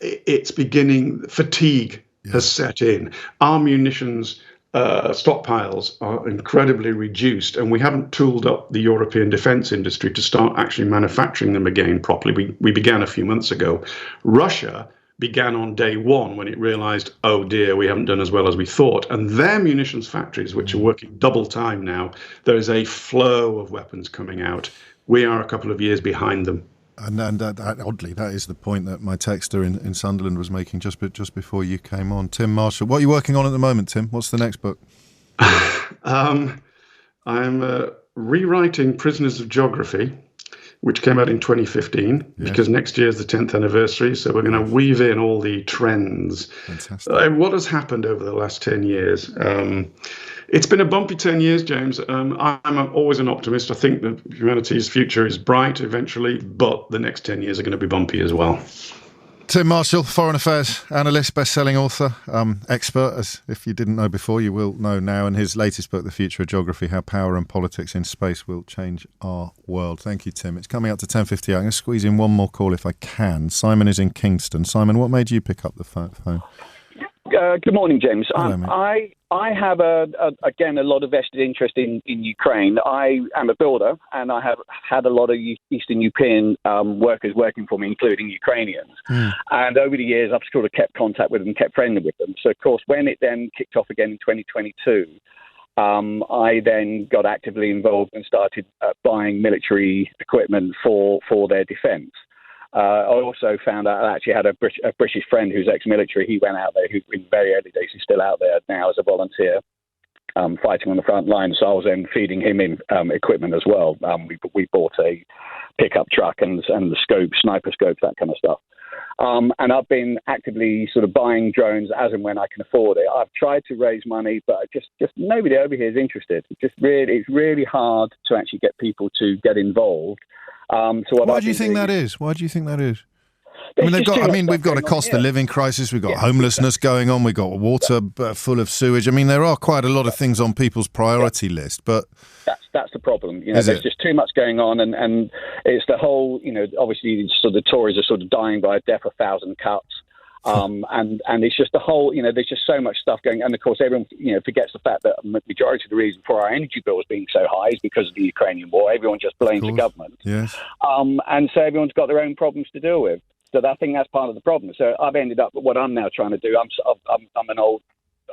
it's beginning. Fatigue has set in. Our munitions stockpiles are incredibly reduced, and we haven't tooled up the European defence industry to start actually manufacturing them again properly. We began a few months ago. Russia began on day one when it realised, oh dear, we haven't done as well as we thought. And their munitions factories, which are working double time now, there is a flow of weapons coming out. We are a couple of years behind them. And oddly, that is the point that my texter in Sunderland was making just before you came on. Tim Marshall, what are you working on at the moment, Tim? What's the next book? I'm rewriting Prisoners of Geography, which came out in 2015, because next year is the 10th anniversary. So we're going to weave in all the trends. Fantastic. What has happened over the last 10 years? It's been a bumpy 10 years, James. I'm always an optimist. I think that humanity's future is bright eventually, but the next 10 years are going to be bumpy as well. Tim Marshall, foreign affairs analyst, best-selling author, expert, as if you didn't know before, you will know now, in his latest book, The Future of Geography, How Power and Politics in Space Will Change Our World. Thank you, Tim. It's coming up to 10:58. I'm going to squeeze in one more call if I can. Simon is in Kingston. Simon, what made you pick up the phone? Good morning, James. Hello, I have, again, a lot of vested interest in Ukraine. I am a builder, and I have had a lot of Eastern European workers working for me, including Ukrainians. And over the years, I've sort of kept contact with them, kept friendly with them. So, of course, when it then kicked off again in 2022, I then got actively involved and started buying military equipment for their defence. I also found out I actually had a British friend who's ex-military. He went out there, who in very early days, he's still out there now as a volunteer, fighting on the front line. So I was then feeding him in equipment as well. We bought a pickup truck and the scope, sniper scopes, that kind of stuff. And I've been actively sort of buying drones as and when I can afford it. I've tried to raise money, but just nobody over here is interested. It's really hard to actually get people to get involved. Why do you think that is? I mean, we've got a cost of living crisis. We've got homelessness going on. We've got water full of sewage. I mean, there are quite a lot of things on people's priority list, but that's the problem. There's just too much going on, and it's the whole. Obviously, sort of the Tories are sort of dying by a death of 1,000 cuts. And it's just the whole, there's just so much stuff going. And of course, everyone, forgets the fact that the majority of the reason for our energy bills being so high is because of the Ukrainian war. Everyone just blames the government. Yes. And so everyone's got their own problems to deal with. So I think that's part of the problem. So I've ended up, what I'm now trying to do, I'm an old,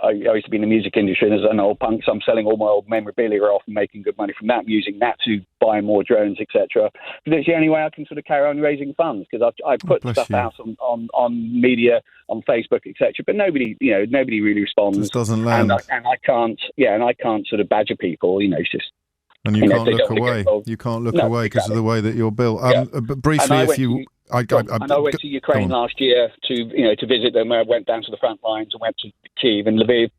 I used to be in the music industry as an old punk, so I'm selling all my old memorabilia off and making good money from that, I'm using that to buy more drones, etc. Because it's the only way I can sort of carry on raising funds, because I put stuff out on media, on Facebook, etc. But nobody really responds. Just doesn't land. And I can't sort of badger people. It's just. And you can't look away. You can't look away because of the way that you're built. But briefly, if you. I went to Ukraine last year to visit them. I went down to the front lines and went to Kyiv and Lviv.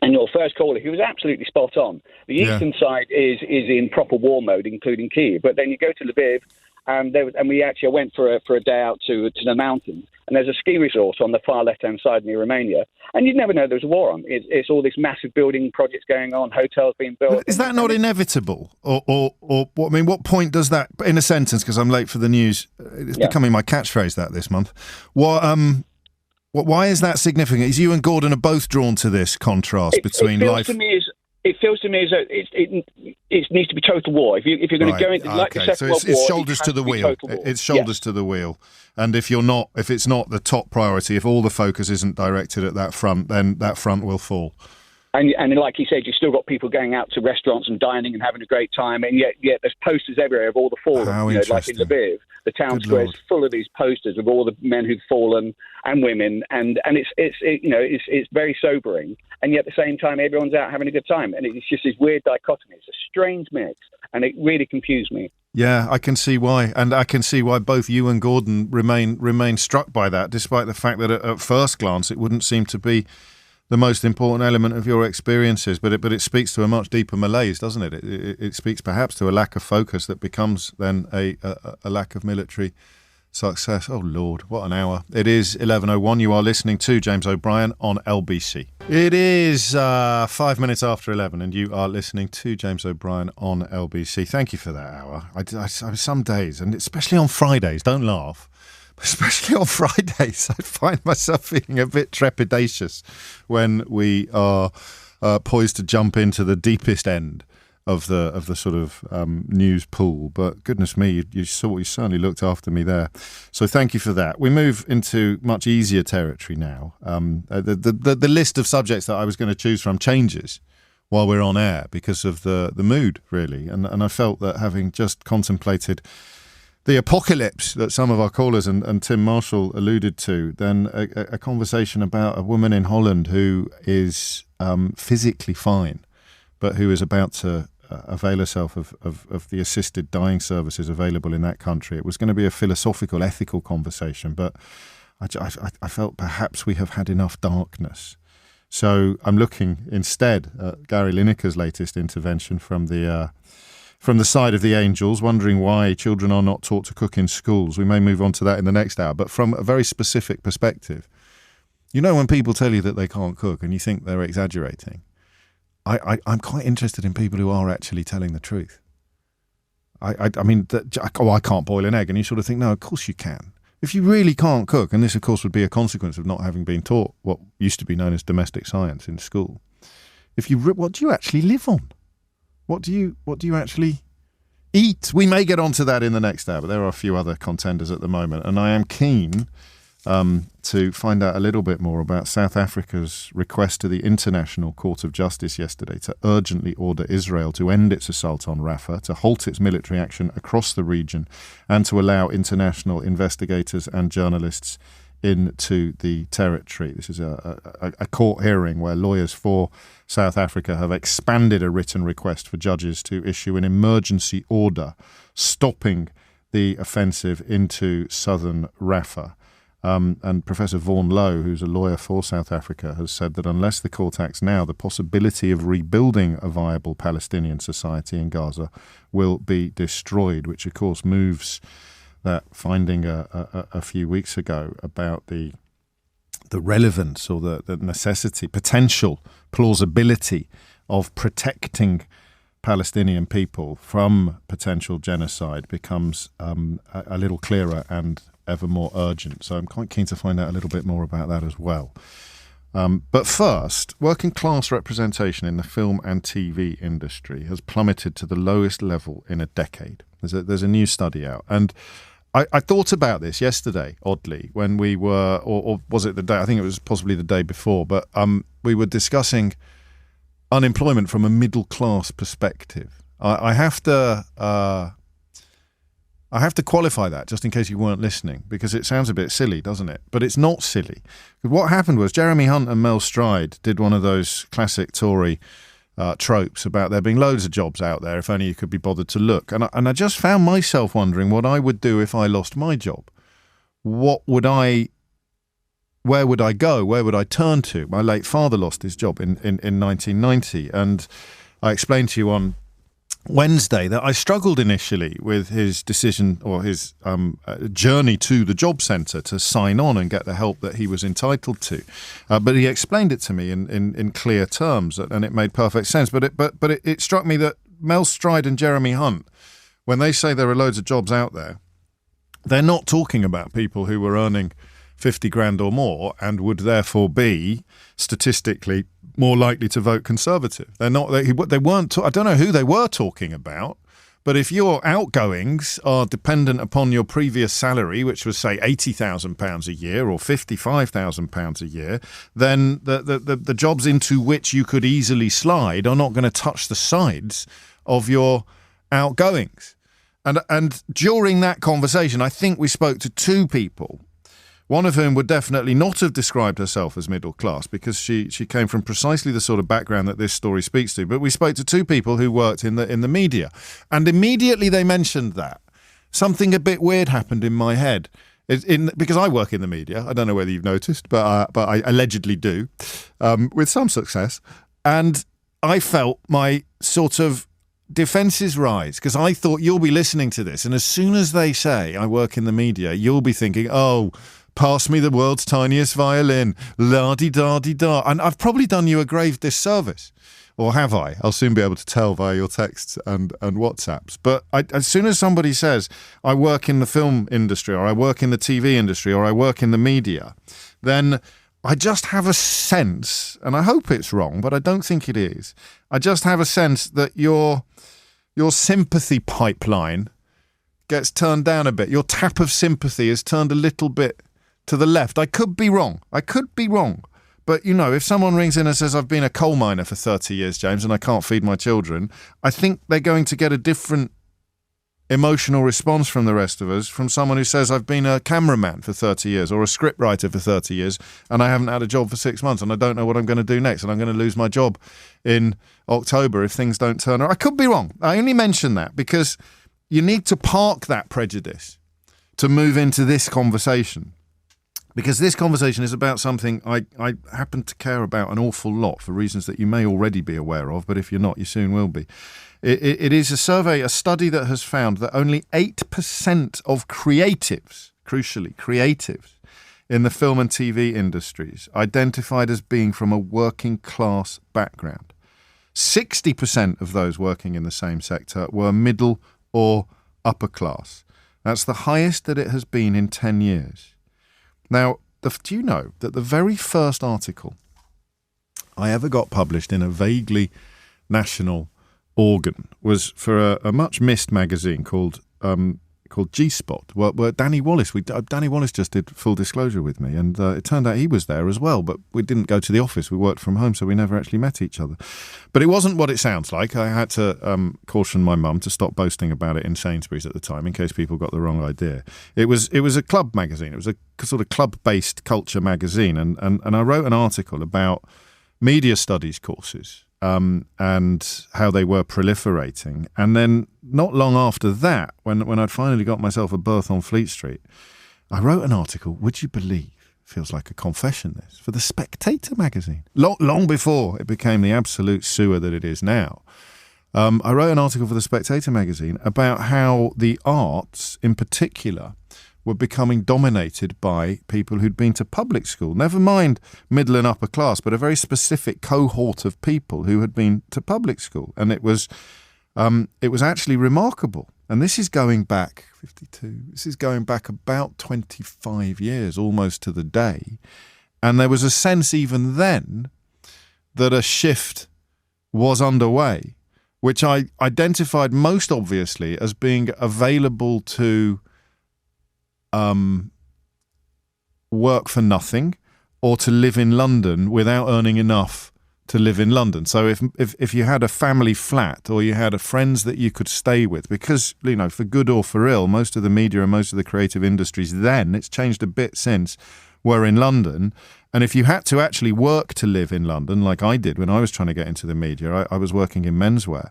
And your first caller, he was absolutely spot on. The eastern side is in proper war mode, including Kyiv. But then you go to Lviv, and I went for a day out to the mountains. And there's a ski resort on the far left-hand side near Romania. And you'd never know there was a war on. It's all this massive building projects going on, hotels being built. Is that not inevitable? Or what point does that, in a sentence, because I'm late for the news, it's becoming my catchphrase this month. Why is that significant? Is you and Gordon are both drawn to this contrast between life... It feels to me as though it needs to be total war. If you're going to go into the Second World War, it's shoulders to the wheel. It's shoulders to the wheel. And if it's not the top priority, if all the focus isn't directed at that front, then that front will fall. And like you said, you've still got people going out to restaurants and dining and having a great time, and yet there's posters everywhere of all the fallen. Like in Lviv, the town square is full of these posters of all the men who've fallen and women, and it's very sobering. And yet at the same time, everyone's out having a good time, and it's just this weird dichotomy. It's a strange mix, and it really confused me. Yeah, I can see why, and I can see why both you and Gordon remain struck by that, despite the fact that at first glance it wouldn't seem to be the most important element of your experiences, but it speaks to a much deeper malaise, doesn't it? It speaks perhaps to a lack of focus that becomes then a lack of military success. Oh, Lord, what an hour. It is 11:01. You are listening to James O'Brien on LBC. It is 5 minutes after 11, and you are listening to James O'Brien on LBC. Thank you for that hour. I some days, and especially on Fridays, don't laugh, especially on Fridays, I find myself feeling a bit trepidatious when we are poised to jump into the deepest end of the sort of news pool. But goodness me, you certainly looked after me there. So thank you for that. We move into much easier territory now. The list of subjects that I was going to choose from changes while we're on air because of the mood, really. And I felt that having just contemplated the apocalypse that some of our callers and Tim Marshall alluded to, then a conversation about a woman in Holland who is physically fine, but who is about to avail herself of the assisted dying services available in that country. It was going to be a philosophical, ethical conversation, but I felt perhaps we have had enough darkness. So I'm looking instead at Gary Lineker's latest intervention from the side of the angels, wondering why children are not taught to cook in schools. We may move on to that in the next hour, but from a very specific perspective. You know, when people tell you that they can't cook and you think they're exaggerating, I'm quite interested in people who are actually telling the truth. I mean, I can't boil an egg, and you sort of think, no, of course you can. If you really can't cook, and this, of course, would be a consequence of not having been taught what used to be known as domestic science in school. What do you actually live on? What do you actually eat? We may get onto that in the next hour, but there are a few other contenders at the moment, and I am keen to find out a little bit more about South Africa's request to the International Court of Justice yesterday to urgently order Israel to end its assault on Rafah, to halt its military action across the region, and to allow international investigators and journalists into the territory. This is a court hearing where lawyers for South Africa have expanded a written request for judges to issue an emergency order stopping the offensive into southern Rafah. And Professor Vaughan Lowe, who's a lawyer for South Africa, has said that unless the court acts now, the possibility of rebuilding a viable Palestinian society in Gaza will be destroyed, which of course moves that finding a few weeks ago about the relevance or the necessity, potential plausibility of protecting Palestinian people from potential genocide becomes a little clearer and ever more urgent. So I'm quite keen to find out a little bit more about that as well. But first, working class representation in the film and TV industry has plummeted to the lowest level in a decade. There's a new study out. And I thought about this yesterday, oddly, when we were, or was it the day, I think it was possibly the day before, but we were discussing unemployment from a middle class perspective. I have to qualify that just in case you weren't listening, because it sounds a bit silly, doesn't it? But it's not silly. What happened was Jeremy Hunt and Mel Stride did one of those classic Tory tropes about there being loads of jobs out there if only you could be bothered to look. And I just found myself wondering what I would do if I lost my job. Where would I go? Where would I turn to? My late father lost his job in 1990, and I explained to you on Wednesday that I struggled initially with his decision or his journey to the job centre to sign on and get the help that he was entitled to. But he explained it to me in clear terms, and it made perfect sense. But it struck me that Mel Stride and Jeremy Hunt, when they say there are loads of jobs out there, they're not talking about people who were earning 50 grand or more and would therefore be statistically more likely to vote Conservative. They're not. They weren't. I don't know who they were talking about. But if your outgoings are dependent upon your previous salary, which was say £80,000 a year or £55,000 a year, then the jobs into which you could easily slide are not going to touch the sides of your outgoings. And during that conversation, I think we spoke to two people. One of whom would definitely not have described herself as middle class because she came from precisely the sort of background that this story speaks to. But we spoke to two people who worked in the media, and immediately they mentioned that. Something a bit weird happened in my head. Because I work in the media. I don't know whether you've noticed, but I allegedly do, with some success. And I felt my sort of defences rise because I thought you'll be listening to this, and as soon as they say I work in the media, you'll be thinking, oh, pass me the world's tiniest violin, la-di-da-di-da. And I've probably done you a grave disservice. Or have I? I'll soon be able to tell via your texts and WhatsApps. But as soon as somebody says, I work in the film industry, or I work in the TV industry, or I work in the media, then I just have a sense, and I hope it's wrong, but I don't think it is. I just have a sense that your sympathy pipeline gets turned down a bit. Your tap of sympathy is turned a little bit to the left. I could be wrong. But, you know, if someone rings in and says, I've been a coal miner for 30 years, James, and I can't feed my children, I think they're going to get a different emotional response from the rest of us from someone who says, I've been a cameraman for 30 years or a scriptwriter for 30 years and I haven't had a job for 6 months and I don't know what I'm going to do next and I'm going to lose my job in October if things don't turn around. I could be wrong. I only mention that because you need to park that prejudice to move into this conversation, because this conversation is about something I happen to care about an awful lot for reasons that you may already be aware of, but if you're not, you soon will be. It is a study that has found that only 8% of creatives, crucially creatives, in the film and TV industries identified as being from a working class background. 60% of those working in the same sector were middle or upper class. That's the highest that it has been in 10 years. Now, do you know that the very first article I ever got published in a vaguely national organ was for a much missed magazine called G-Spot, where Danny Wallace just did Full Disclosure with me, and it turned out he was there as well, but we didn't go to the office. We worked from home, so we never actually met each other. But it wasn't what it sounds like. I had to caution my mum to stop boasting about it in Sainsbury's at the time, in case people got the wrong idea. It was a club magazine. It was a sort of club-based culture magazine, and I wrote an article about media studies courses, and how they were proliferating. And then not long after that, when I'd finally got myself a berth on Fleet Street, I wrote an article, would you believe, feels like a confession this, for The Spectator magazine. Long before it became the absolute sewer that it is now. I wrote an article for The Spectator magazine about how the arts, in particular, were becoming dominated by people who'd been to public school. Never mind middle and upper class, but a very specific cohort of people who had been to public school. And it was actually remarkable. And this is going back, 52, this is going back about 25 years, almost to the day. And there was a sense even then that a shift was underway, which I identified most obviously as being available to work for nothing or to live in London without earning enough to live in London. So if you had a family flat or you had friends that you could stay with, because, you know, for good or for ill, most of the media and most of the creative industries then, it's changed a bit since, were in London. And if you had to actually work to live in London, like I did when I was trying to get into the media, I was working in menswear,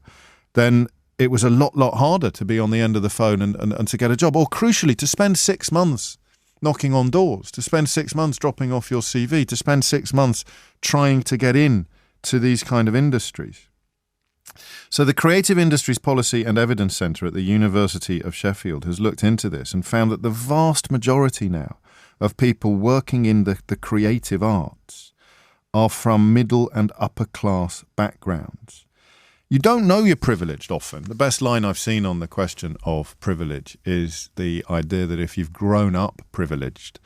then it was a lot harder to be on the end of the phone and to get a job, or crucially, to spend 6 months knocking on doors, to spend 6 months dropping off your CV, to spend 6 months trying to get in to these kind of industries. So the Creative Industries Policy and Evidence Centre at the University of Sheffield has looked into this and found that the vast majority now of people working in the creative arts are from middle and upper class backgrounds. You don't know you're privileged often. The best line I've seen on the question of privilege is the idea that if you've grown up privileged,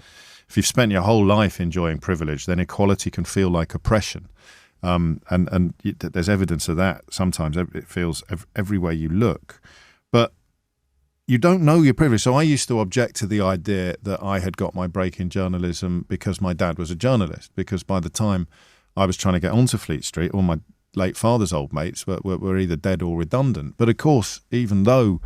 if you've spent your whole life enjoying privilege, then equality can feel like oppression. And there's evidence of that sometimes. It feels everywhere you look. But you don't know you're privileged. So I used to object to the idea that I had got my break in journalism because my dad was a journalist, because by the time I was trying to get onto Fleet Street, all my late father's old mates were either dead or redundant. But of course, even though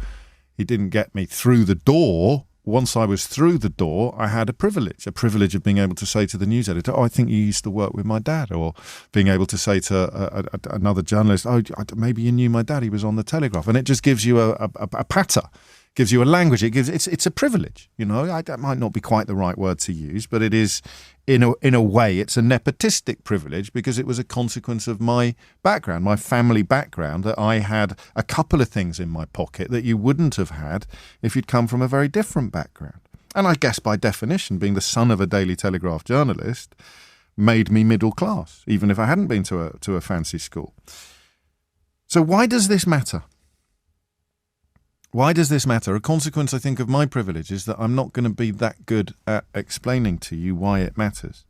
he didn't get me through the door, once I was through the door, I had a privilege of being able to say to the news editor, oh, I think you used to work with my dad, or being able to say to another journalist, oh, maybe you knew my dad, he was on the Telegraph. And it just gives you a patter, gives you a language. It's a privilege, you know. That might not be quite the right word to use, but it is, in a way, it's a nepotistic privilege because it was a consequence of my background, my family background, that I had a couple of things in my pocket that you wouldn't have had if you'd come from a very different background. And I guess by definition, being the son of a Daily Telegraph journalist made me middle class, even if I hadn't been to a fancy school. So why does this matter? Why does this matter? A consequence, I think, of my privilege is that I'm not going to be that good at explaining to you why it matters.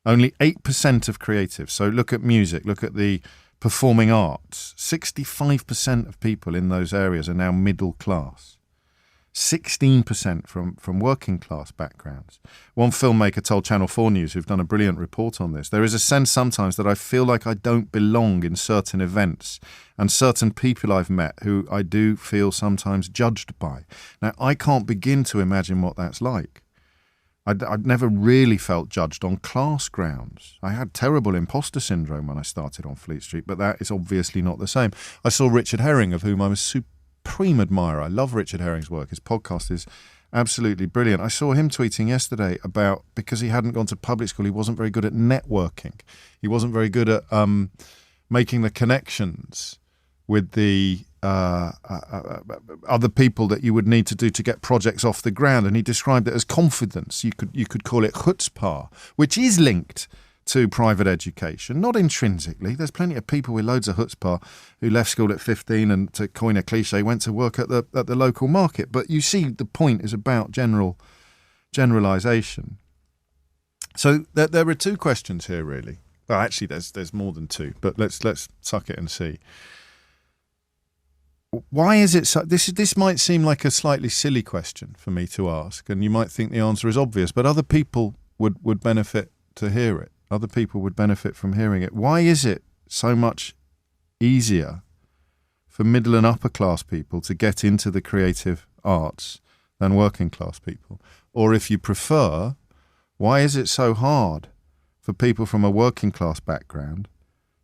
Only 8% of creatives, so look at music, look at the performing arts, 65% of people in those areas are now middle class. 16% from working class backgrounds. One filmmaker told Channel 4 News, who've done a brilliant report on this, there is a sense sometimes that I feel like I don't belong in certain events and certain people I've met who I do feel sometimes judged by. Now, I can't begin to imagine what that's like. I'd never really felt judged on class grounds. I had terrible imposter syndrome when I started on Fleet Street, but that is obviously not the same. I saw Richard Herring, of whom I'm a supreme admirer. I love Richard Herring's work. His podcast is absolutely brilliant. I saw him tweeting yesterday about, because he hadn't gone to public school, he wasn't very good at networking. He wasn't very good at making the connections with the other people that you would need to do to get projects off the ground. And he described it as confidence. You could call it chutzpah, which is linked to private education, not intrinsically. There's plenty of people with loads of chutzpah who left school at 15 and, to coin a cliche, went to work at the local market. But you see, the point is about generalization. So there are two questions here, really. Well, actually, there's more than two, but let's suck it and see. Why is it so? This might seem like a slightly silly question for me to ask, and you might think the answer is obvious, but other people would benefit to hear it. Other people would benefit from hearing it. Why is it so much easier for middle and upper class people to get into the creative arts than working class people? Or if you prefer, why is it so hard for people from a working class background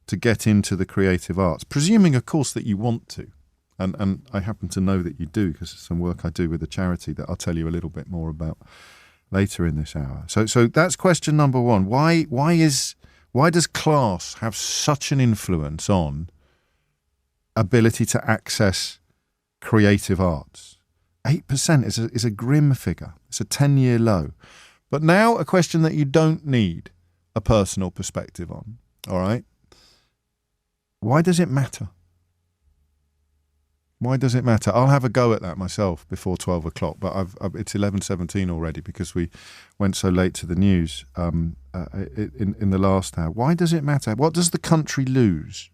to get into the creative arts? Presuming, of course, that you want to. And I happen to know that you do, because it's some work I do with a charity that I'll tell you a little bit more about later in this hour. So that's question number one. Why does class have such an influence on ability to access creative arts? 8% is a grim figure. It's a 10-year low. But now a question that you don't need a personal perspective on, all right? Why does it matter? Why does it matter? I'll have a go at that myself before 12 o'clock, but it's 11:17 already because we went so late to the news in the last hour. Why does it matter? What does the country lose,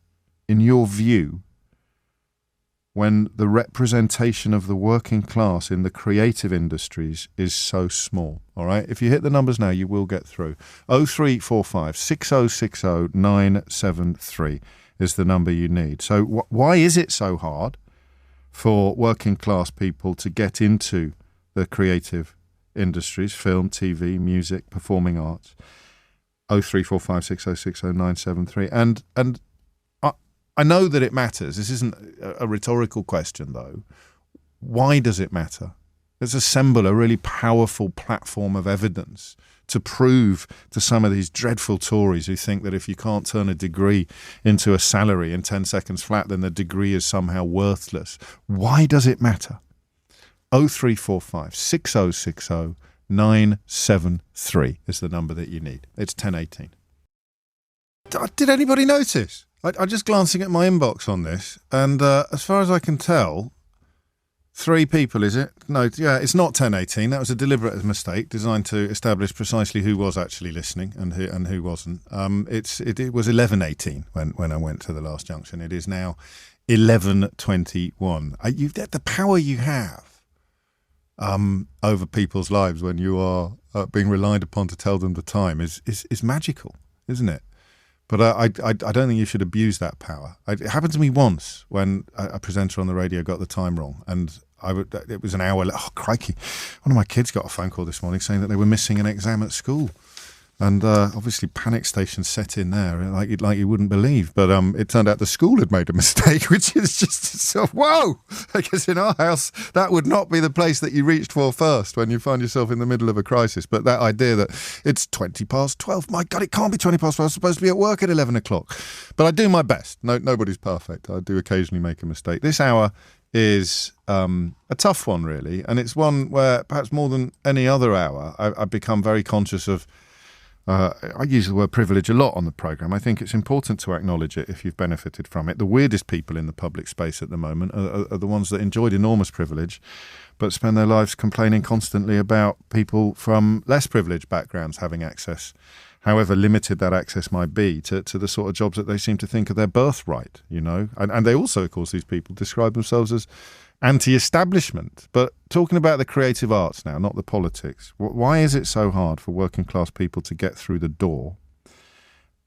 in your view, when the representation of the working class in the creative industries is so small? All right? If you hit the numbers now, you will get through. 0345 6060 973 is the number you need. So why is it so hard for working class people to get into the creative industries, film, TV, music, performing arts? 0345 6060 973. And I know that it matters. This isn't a rhetorical question, though. Why does it matter? Let's assemble a really powerful platform of evidence to prove to some of these dreadful Tories who think that if you can't turn a degree into a salary in 10 seconds flat, then the degree is somehow worthless. Why does it matter? 0345 6060 973 is the number that you need. It's 10:18. Did anybody notice? I'm just glancing at my inbox on this, and as far as I can tell, 3 people, is it? No, yeah, it's not 10:18. That was a deliberate mistake designed to establish precisely who was actually listening and who wasn't. It was 11:18 when I went to the last junction. It is now 11:21. The power you have over people's lives when you are being relied upon to tell them the time is magical, isn't it? But I don't think you should abuse that power. It happened to me once when a presenter on the radio got the time wrong, and it was an hour. Oh, crikey. One of my kids got a phone call this morning saying that they were missing an exam at school. And obviously panic stations set in there, like you wouldn't believe. But it turned out the school had made a mistake, which is just so, whoa! I guess in our house, that would not be the place that you reached for first when you find yourself in the middle of a crisis. But that idea that it's 12, my God, it can't be 12. I'm supposed to be at work at 11 o'clock. But I do my best. Nobody's perfect. I do occasionally make a mistake. This hour is a tough one, really. And it's one where perhaps more than any other hour, I've become very conscious of. I use the word privilege a lot on the programme. I think it's important to acknowledge it if you've benefited from it. The weirdest people in the public space at the moment are the ones that enjoyed enormous privilege but spend their lives complaining constantly about people from less privileged backgrounds having access, however limited that access might be, to the sort of jobs that they seem to think are their birthright, you know. And they also, of course, these people describe themselves as anti-establishment. But talking about the creative arts now, not the politics, why is it so hard for working class people to get through the door?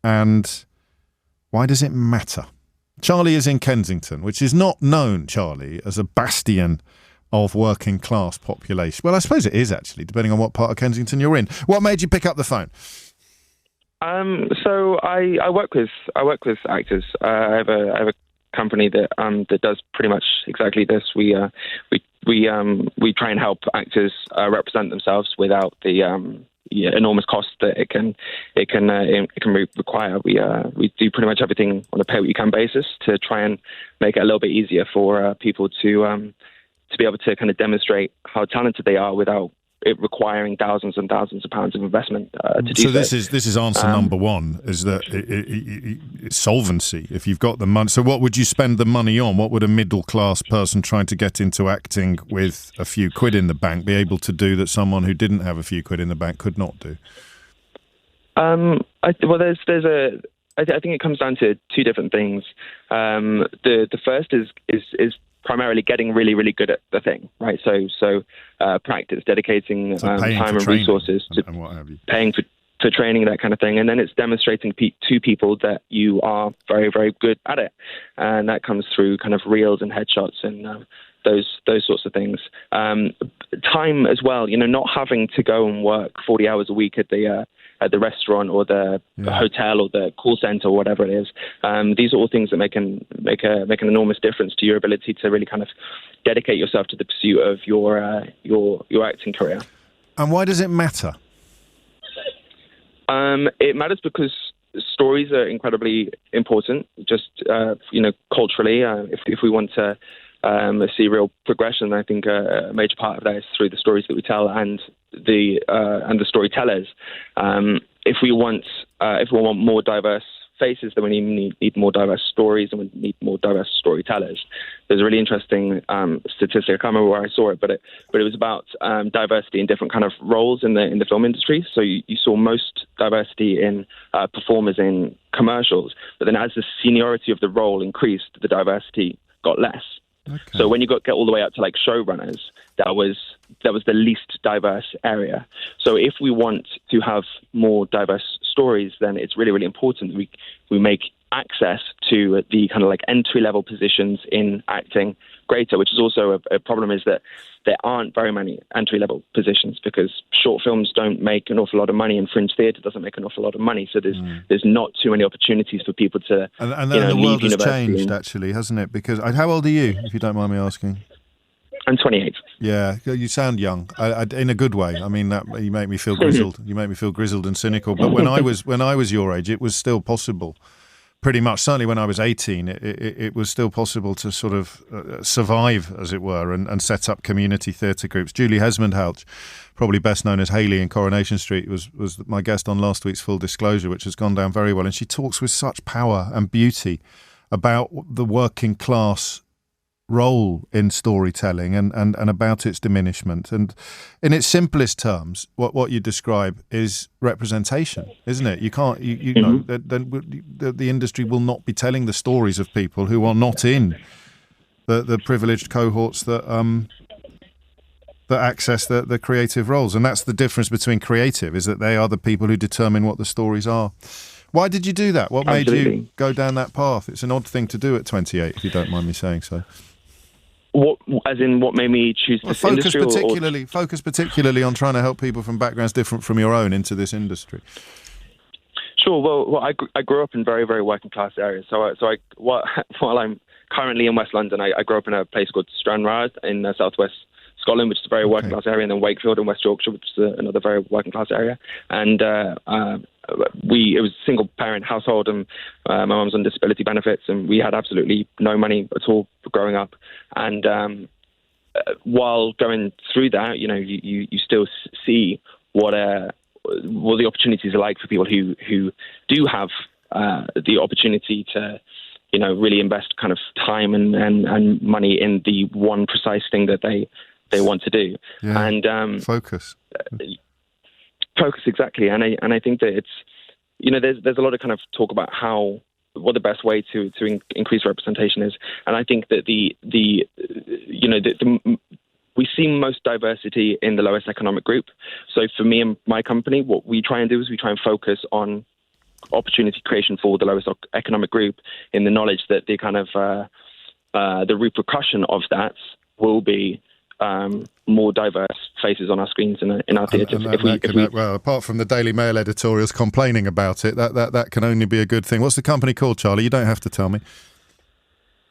And why does it matter? Charlie is in Kensington, which is not known, Charlie, as a bastion of working class population. Well, I suppose it is actually, depending on what part of Kensington you're in. What made you pick up the phone? So I work with actors. I have a company that does pretty much exactly this. We try and help actors represent themselves without the enormous cost that it can require. We do pretty much everything on a pay what you can basis to try and make it a little bit easier for people to be able to kind of demonstrate how talented they are without it requiring thousands and thousands of pounds of investment to do so. So this is answer number one, is that it's solvency. If you've got the money, so what would you spend the money on? What would a middle class person trying to get into acting with a few quid in the bank be able to do that someone who didn't have a few quid in the bank could not do? I think it comes down to two different things. The first is primarily getting really, really good at the thing, right? So practice, dedicating time and resources to and what have you. Paying for training, that kind of thing. And then it's demonstrating to people that you are very, very good at it. And that comes through kind of reels and headshots and those sorts of things. Time as well, not having to go and work 40 hours a week at the restaurant or the hotel or the call center or whatever it is. These are all things that make an enormous difference to your ability to really kind of dedicate yourself to the pursuit of your acting career. And why does it matter? It matters because stories are incredibly important. Just culturally, if we want to see real progression, I think a major part of that is through the stories that we tell and the storytellers. If we want more diverse faces, then we need more diverse stories, and we need more diverse storytellers. There's a really interesting statistic. I can't remember where I saw it, but it was about diversity in different kind of roles in the film industry. So you saw most diversity in performers in commercials, but then as the seniority of the role increased, the diversity got less. Okay. So when you get all the way up to like showrunners, that was the least diverse area. So if we want to have more diverse stories, then it's really, really important that we make access to the kind of like entry-level positions in acting greater, which is also a problem, is that there aren't very many entry-level positions because short films don't make an awful lot of money and fringe theatre doesn't make an awful lot of money. So there's not too many opportunities for people to and the world has changed, actually, hasn't it? Because how old are you, if you don't mind me asking? I'm 28. Yeah, you sound young, in a good way. I mean, that you make me feel grizzled. You make me feel grizzled and cynical. But when I was your age, it was still possible. Pretty much, certainly when I was 18, it was still possible to sort of survive, as it were, and set up community theatre groups. Julie Hesmondhalgh, probably best known as Hayley in Coronation Street, was my guest on last week's Full Disclosure, which has gone down very well. And she talks with such power and beauty about the working class role in storytelling and about its diminishment. And in its simplest terms, what you describe is representation, isn't it? You can't, know, the industry will not be telling the stories of people who are not in the privileged cohorts that access the creative roles. And that's the difference between creative, is that they are the people who determine what the stories are. Why did you do that? What made you go down that path? It's an odd thing to do at 28, if you don't mind me saying so. What made me choose this industry? Focus particularly on trying to help people from backgrounds different from your own into this industry. Sure. Well, I grew up in very, very working class areas. While I'm currently in West London, I grew up in a place called Stranraer in southwest Scotland, which is a very working class area, and then Wakefield in West Yorkshire, which is another very working class area. And it was a single parent household, and my mum's on disability benefits, and we had absolutely no money at all for growing up. And while going through that, you still see what the opportunities are like for people who do have the opportunity to really invest kind of time and money in the one precise thing that they want to do. Yeah. And focus exactly. And I think that it's, there's a lot of kind of talk about how the best way to increase representation is. And I think that we see most diversity in the lowest economic group. So for me and my company, what we try and do is we try and focus on opportunity creation for the lowest economic group, in the knowledge that the kind of the repercussion of that will be more diverse faces on our screens in our theatres. Well, apart from the Daily Mail editorials complaining about it, that can only be a good thing. What's the company called, Charlie? You don't have to tell me.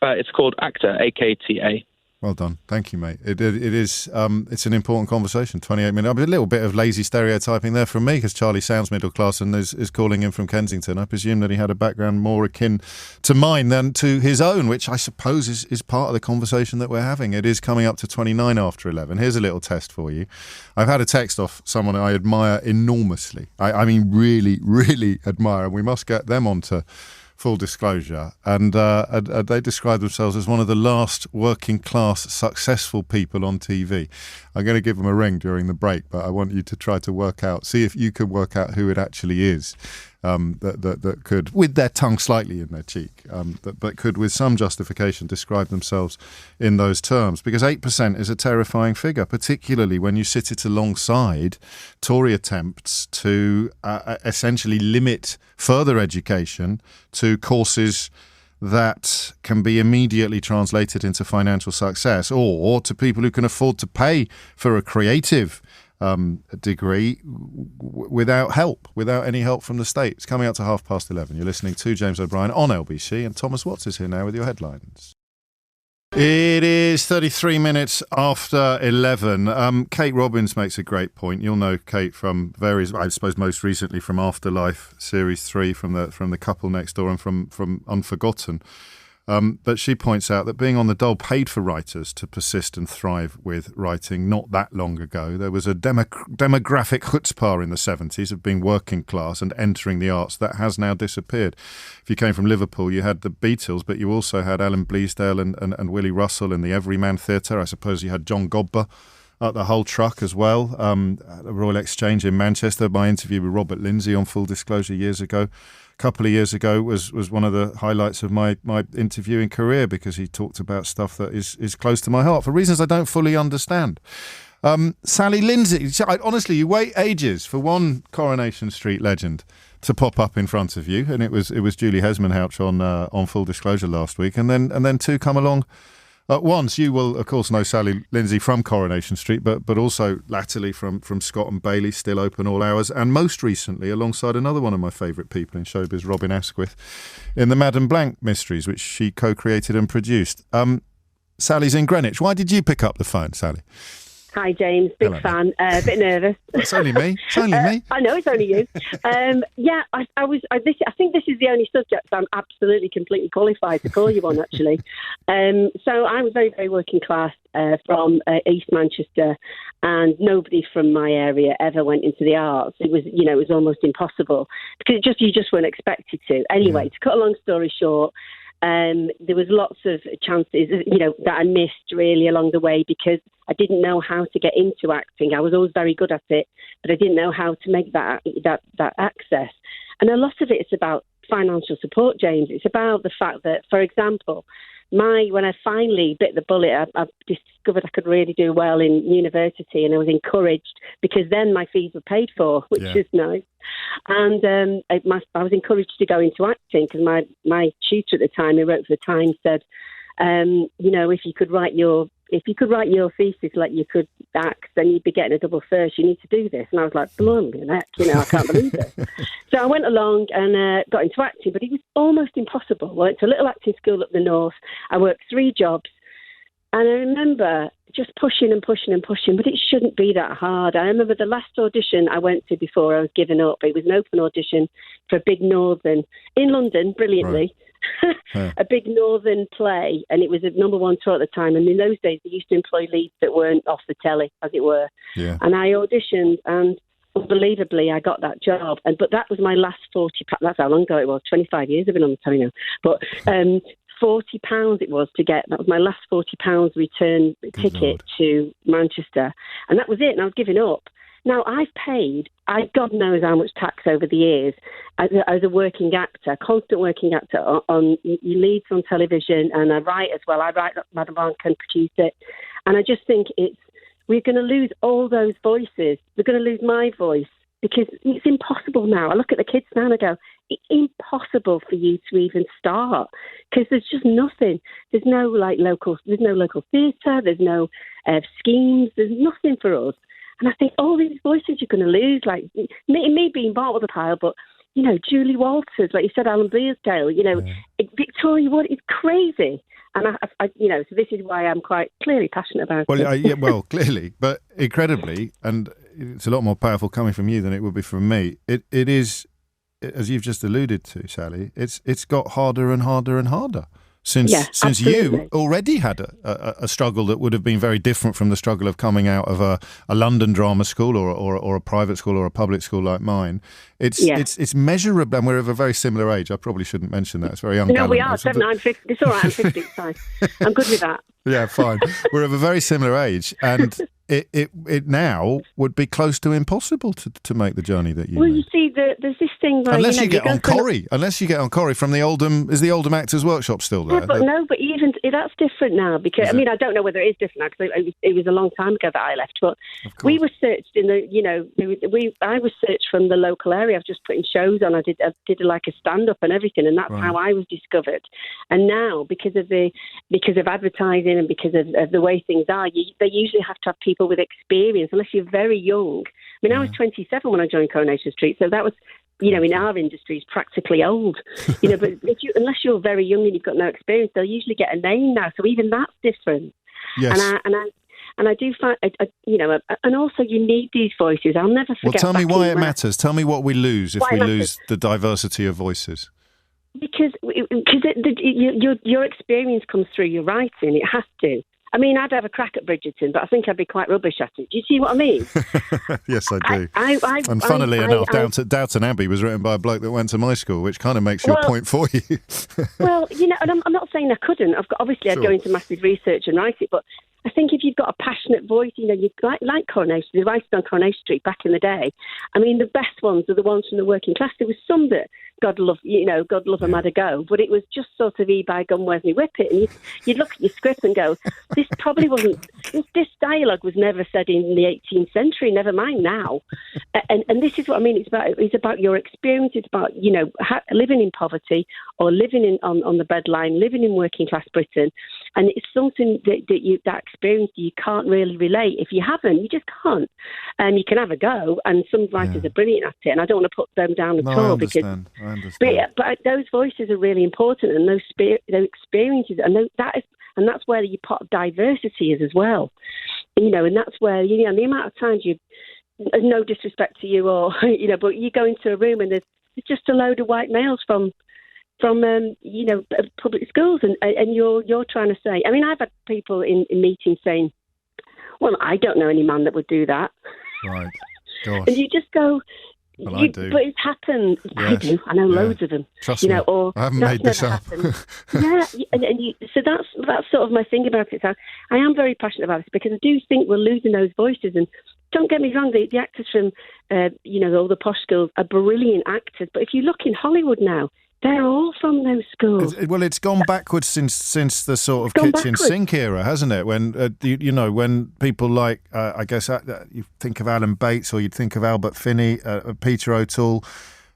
It's called ACTA, AKTA. Well done. Thank you, mate. It is, it's an important conversation, 28 minutes. A little bit of lazy stereotyping there from me, because Charlie sounds middle class and is calling in from Kensington. I presume that he had a background more akin to mine than to his own, which I suppose is part of the conversation that we're having. It is coming up to 29 after 11. Here's a little test for you. I've had a text off someone I admire enormously. I mean, really, really admire. And we must get them onto full disclosure, and they describe themselves as one of the last working class successful people on TV. I'm going to give them a ring during the break, but I want you to try to see if you can work out who it actually is, that could, with their tongue slightly in their cheek, but could with some justification describe themselves in those terms. Because 8% is a terrifying figure, particularly when you sit it alongside Tory attempts to essentially limit further education to courses that can be immediately translated into financial success, or to people who can afford to pay for a creative degree without any help from the state. It's coming up to 11:30. You're listening to James O'Brien on LBC, and Thomas Watts is here now with your headlines. It is 33 minutes after 11. Kate Robbins makes a great point. You'll know Kate from various, I suppose most recently from Afterlife Series 3, from the Couple Next Door, and from Unforgotten. But she points out that being on the dole paid for writers to persist and thrive with writing not that long ago. There was a demographic chutzpah in the 70s of being working class and entering the arts that has now disappeared. If you came from Liverpool, you had the Beatles, but you also had Alan Bleasdale and Willie Russell in the Everyman Theatre. I suppose you had John Godber at the Whole Truck as well. The Royal Exchange in Manchester. My interview with Robert Lindsay on Full Disclosure years ago. Couple of years ago was one of the highlights of my interviewing career, because he talked about stuff that is close to my heart for reasons I don't fully understand. Sally Lindsay, honestly, you wait ages for one Coronation Street legend to pop up in front of you, and it was Julie Hesmanhouch on Full Disclosure last week, and then two come along at once. You will, of course, know Sally Lindsay from Coronation Street, but also latterly from Scott and Bailey, Still Open All Hours, and most recently alongside another one of my favourite people in showbiz, Robin Asquith, in the Madame Blanc Mysteries, which she co-created and produced. Sally's in Greenwich. Why did you pick up the phone, Sally? Hi, James. Big Hello. fan. A bit nervous. It's only me. It's only me. I know, it's only you. I think this is the only subject I'm absolutely, completely qualified to call you on, actually. So I was very, very working class from East Manchester, and nobody from my area ever went into the arts. It was almost impossible, because you just weren't expected to. Anyway, to cut a long story short, there was lots of chances, that I missed really along the way, because I didn't know how to get into acting. I was always very good at it, but I didn't know how to make that access. And a lot of it is about financial support, James. It's about the fact that, for example, when I finally bit the bullet, I discovered I could really do well in university, and I was encouraged, because then my fees were paid for, which is nice. And I was encouraged to go into acting, because my tutor at the time, who wrote for the Times, said, if you could write your thesis like you could act, then you'd be getting a double first. You need to do this. And I was like, blimey, heck, I can't believe it. So I went along and got into acting, but it was almost impossible. I went to a little acting school up the north. I worked 3 jobs. And I remember just pushing and pushing and pushing, but it shouldn't be that hard. I remember the last audition I went to before I was giving up. It was an open audition for a big Northern, in London, brilliantly. Right. A big Northern play, and it was a #1 tour at the time. And in those days, they used to employ leads that weren't off the telly, as it were. Yeah. And I auditioned, and unbelievably, I got that job. But that was my last £40. That's how long ago it was. 25 years I've been on the telly now. But £40 it was to get. That was my last £40 return ticket to Manchester, and that was it. And I was giving up. Now, I've paid, God knows how much tax over the years as a working actor, constant working actor on leads on television, and I write as well. I write, Madam Barn can produce it. And I just think we're going to lose all those voices. We're going to lose my voice because it's impossible now. I look at the kids now and I go, it's impossible for you to even start because there's just nothing. There's no local theatre. There's no schemes. There's nothing for us. And I think all these voices you're going to lose, like me being part of the pile, but, Julie Walters, like you said, Alan Bleasdale, Victoria Wood, it's crazy. And so this is why I'm quite clearly passionate about it. Well, clearly, but incredibly, and it's a lot more powerful coming from you than it would be from me. It is, as you've just alluded to, Sally, it's got harder and harder and harder. Since you already had a struggle that would have been very different from the struggle of coming out of a London drama school or a private school or a public school like mine. It's measurable, and we're of a very similar age. I probably shouldn't mention that. It's very ungallant. No, we are. 7, 9, 50. It's all right. I'm 50. It's fine. I'm good with that. Yeah, fine. We're of a very similar age, and it now would be close to impossible to make the journey that you made. You see, there's this thing where unless you get on Corrie from the Oldham. Is the Oldham Actors Workshop still there? Yeah, but even that's different now because I don't know whether it is different now because it was a long time ago that I left. But we were searched in the I was searched from the local area. I've just putting shows on. I did like a stand up and everything, and that's how I was discovered. And now because of advertising and because of the way things are, they usually have to have people with experience unless you're very young. I mean, I was 27 when I joined Coronation Street, so that was, in our industry, is practically old. But unless you're very young and you've got no experience, they'll usually get a name now. So even that's different. Yes. And I do find, and also you need these voices. I'll never forget. Well, tell me why it matters. Tell me what we lose if we lose the diversity of voices. Because your experience comes through your writing. It has to. I mean, I'd have a crack at Bridgerton, but I think I'd be quite rubbish at it. Do you see what I mean? Yes, I do. And funnily enough, Downton Abbey was written by a bloke that went to my school, which kind of makes your point for you. Well, and I'm not saying I couldn't. I'd go into massive research and write it, but I think if you've got a passionate voice, you like Coronation, the writers on Coronation Street back in the day. I mean, the best ones are the ones from the working class. There was some that God love them had a go, but it was just sort of by gum where's me whippet, and you'd look at your script and go, this probably wasn't. This dialogue was never said in the 18th century. Never mind now. And this is what I mean. It's about your experience. It's about living in poverty or living on the breadline, living in working class Britain, and it's something that experience you can't really relate. If you haven't, you just can't. You can have a go, and some writers are brilliant at it, and I don't want to put them down at all because. I understand. But those voices are really important, and those experiences, and that's where your pot of diversity is as well. And that's where the amount of times no disrespect to you, or but you go into a room and there's just a load of white males from public schools, and you're trying to say. I mean, I've had people in meetings saying, "Well, I don't know any man that would do that." Right. Gosh. And you just go. Well, I do. But it's happened. Yes. I do. I know loads of them. Trust me. Or I haven't made this up. So that's sort of my thing about it. So I am very passionate about this because I do think we're losing those voices. And don't get me wrong, the actors from all the posh schools are brilliant actors. But if you look in Hollywood now, they're all from those schools. Well, it's gone backwards since the sort of kitchen sink era, hasn't it? When when people like I guess you think of Alan Bates, or you'd think of Albert Finney, Peter O'Toole,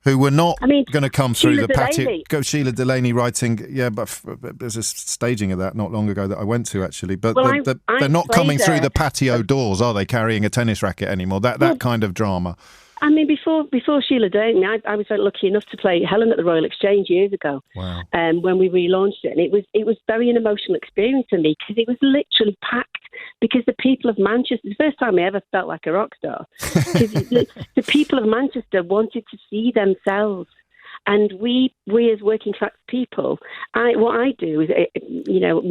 who were not going to come through the patio. Sheila Delaney writing, but there's a staging of that not long ago that I went to actually. But they're not coming through the patio doors, are they? Carrying a tennis racket anymore? That kind of drama. I mean, before Sheila Delaney, I was very lucky enough to play Helen at the Royal Exchange years ago. Wow. When we relaunched it, and it was very an emotional experience for me because it was literally packed. Because the people of Manchester, the first time I ever felt like a rock star, because the people of Manchester wanted to see themselves. And we as working class people, what I do is,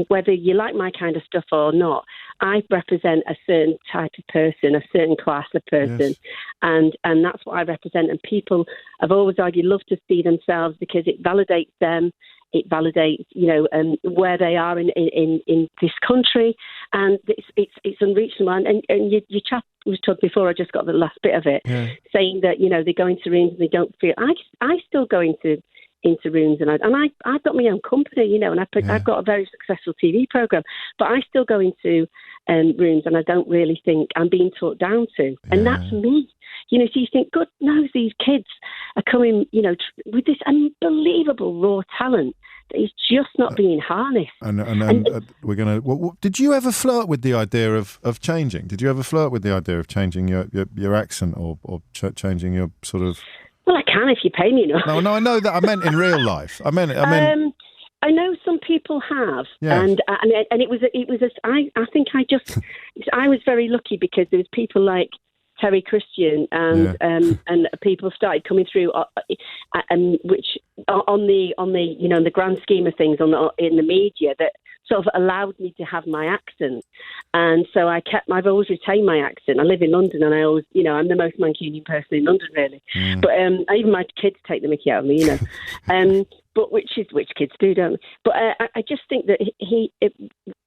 whether you like my kind of stuff or not, I represent a certain type of person, a certain class of person, yes. and that's what I represent. And people have always argued love to see themselves because it validates them. It validates, where they are in this country, and it's unreachable. And your chap was talking before. I just got the last bit of it, saying that they go into rooms and they don't feel. I still go into rooms, and I've got my own company, and I've got a very successful TV program, but I still go into rooms, and I don't really think I'm being talked down to, and that's me. So you think, God knows these kids are coming, with this unbelievable raw talent that is just not being harnessed. And we're going to... did you ever flirt with the idea of changing? Did you ever flirt with the idea of changing your accent or changing your sort of... Well, I can if you pay me enough. No, I know that. I meant in real life. I know some people have, and it was. I think I was very lucky because there was people like Terry Christian and people started coming through, and which on the grand scheme of things in the media that sort of allowed me to have my accent, and so I've always retained my accent. I live in London, and I always, I'm the most Mancunian person in London, really. But even my kids take the mickey out of me, but which kids do, don't they? But I just think that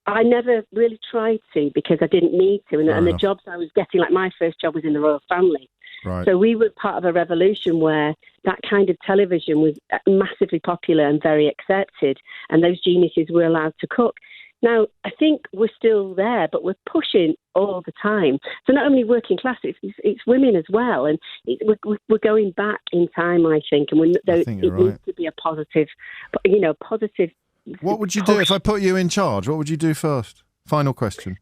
I never really tried to because I didn't need to, and the jobs I was getting, like my first job was in the royal family. Right. So we were part of a revolution where that kind of television was massively popular and very accepted, and those geniuses were allowed to cook. Now, I think we're still there, but we're pushing all the time. So not only working class, it's women as well, and we're going back in time, I think, and it needs to be a positive, positive. What would you do if I put you in charge? What would you do first? Final question.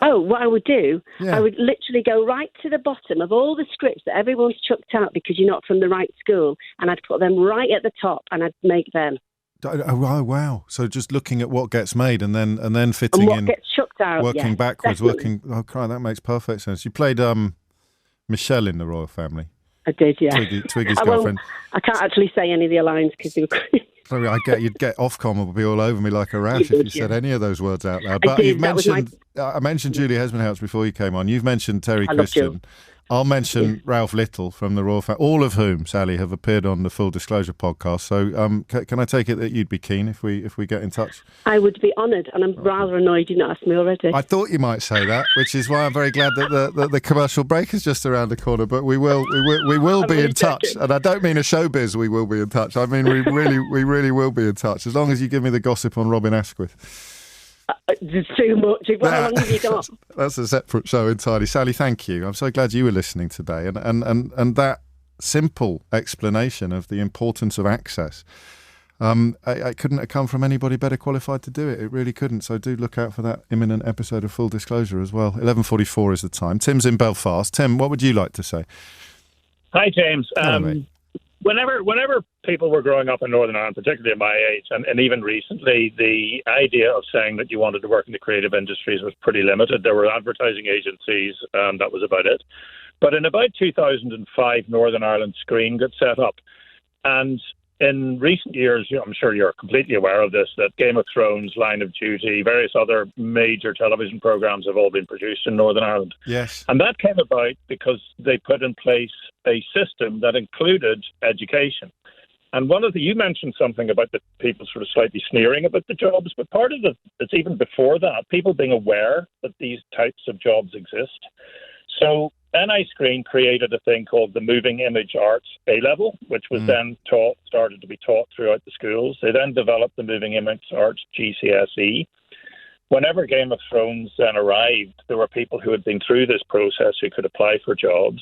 Oh, what I would do, I would literally go right to the bottom of all the scripts that everyone's chucked out because you're not from the right school, and I'd put them right at the top, and I'd make them. Oh, wow. So just looking at what gets made and then fitting what gets chucked out, working backwards, definitely. Oh, cry, that makes perfect sense. You played Michelle in the royal family. I did, yeah. Twiggy's girlfriend. I can't actually say any of the lines because they were... Sorry, you'd get Ofcom would be all over me like a rash if you said any of those words out loud. But I mentioned Julie Hesmondhalgh before you came on. You've mentioned Terry Christian. I'll mention Ralph Little from the Royal Family, all of whom, Sally, have appeared on the Full Disclosure podcast. So can I take it that you'd be keen if we get in touch? I would be honoured, and I'm rather annoyed you not asked me already. I thought you might say that, which is why I'm very glad that the commercial break is just around the corner. But we will be in touch, and I don't mean a showbiz. We will be in touch. I mean we really will be in touch as long as you give me the gossip on Robin Asquith. It's too much. How long have you got? That's a separate show entirely. Sally, thank you. I'm so glad you were listening today. And that simple explanation of the importance of access, I couldn't have come from anybody better qualified to do it. It really couldn't. So do look out for that imminent episode of Full Disclosure as well. 11:44 is the time. Tim's in Belfast. Tim, what would you like to say? Hi, James. Hello, mate. Whenever people were growing up in Northern Ireland, particularly at my age, and even recently, the idea of saying that you wanted to work in the creative industries was pretty limited. There were advertising agencies, and that was about it. But in about 2005, Northern Ireland Screen got set up. And in recent years, I'm sure you're completely aware of this, that Game of Thrones, Line of Duty, various other major television programmes have all been produced in Northern Ireland. Yes. And that came about because they put in place a system that included education. And you mentioned something about the people sort of slightly sneering about the jobs, but part of it's even before that, people being aware that these types of jobs exist. So NI Screen created a thing called the Moving Image Arts A-Level, which was then started to be taught throughout the schools. They then developed the Moving Image Arts GCSE. Whenever Game of Thrones then arrived, there were people who had been through this process who could apply for jobs.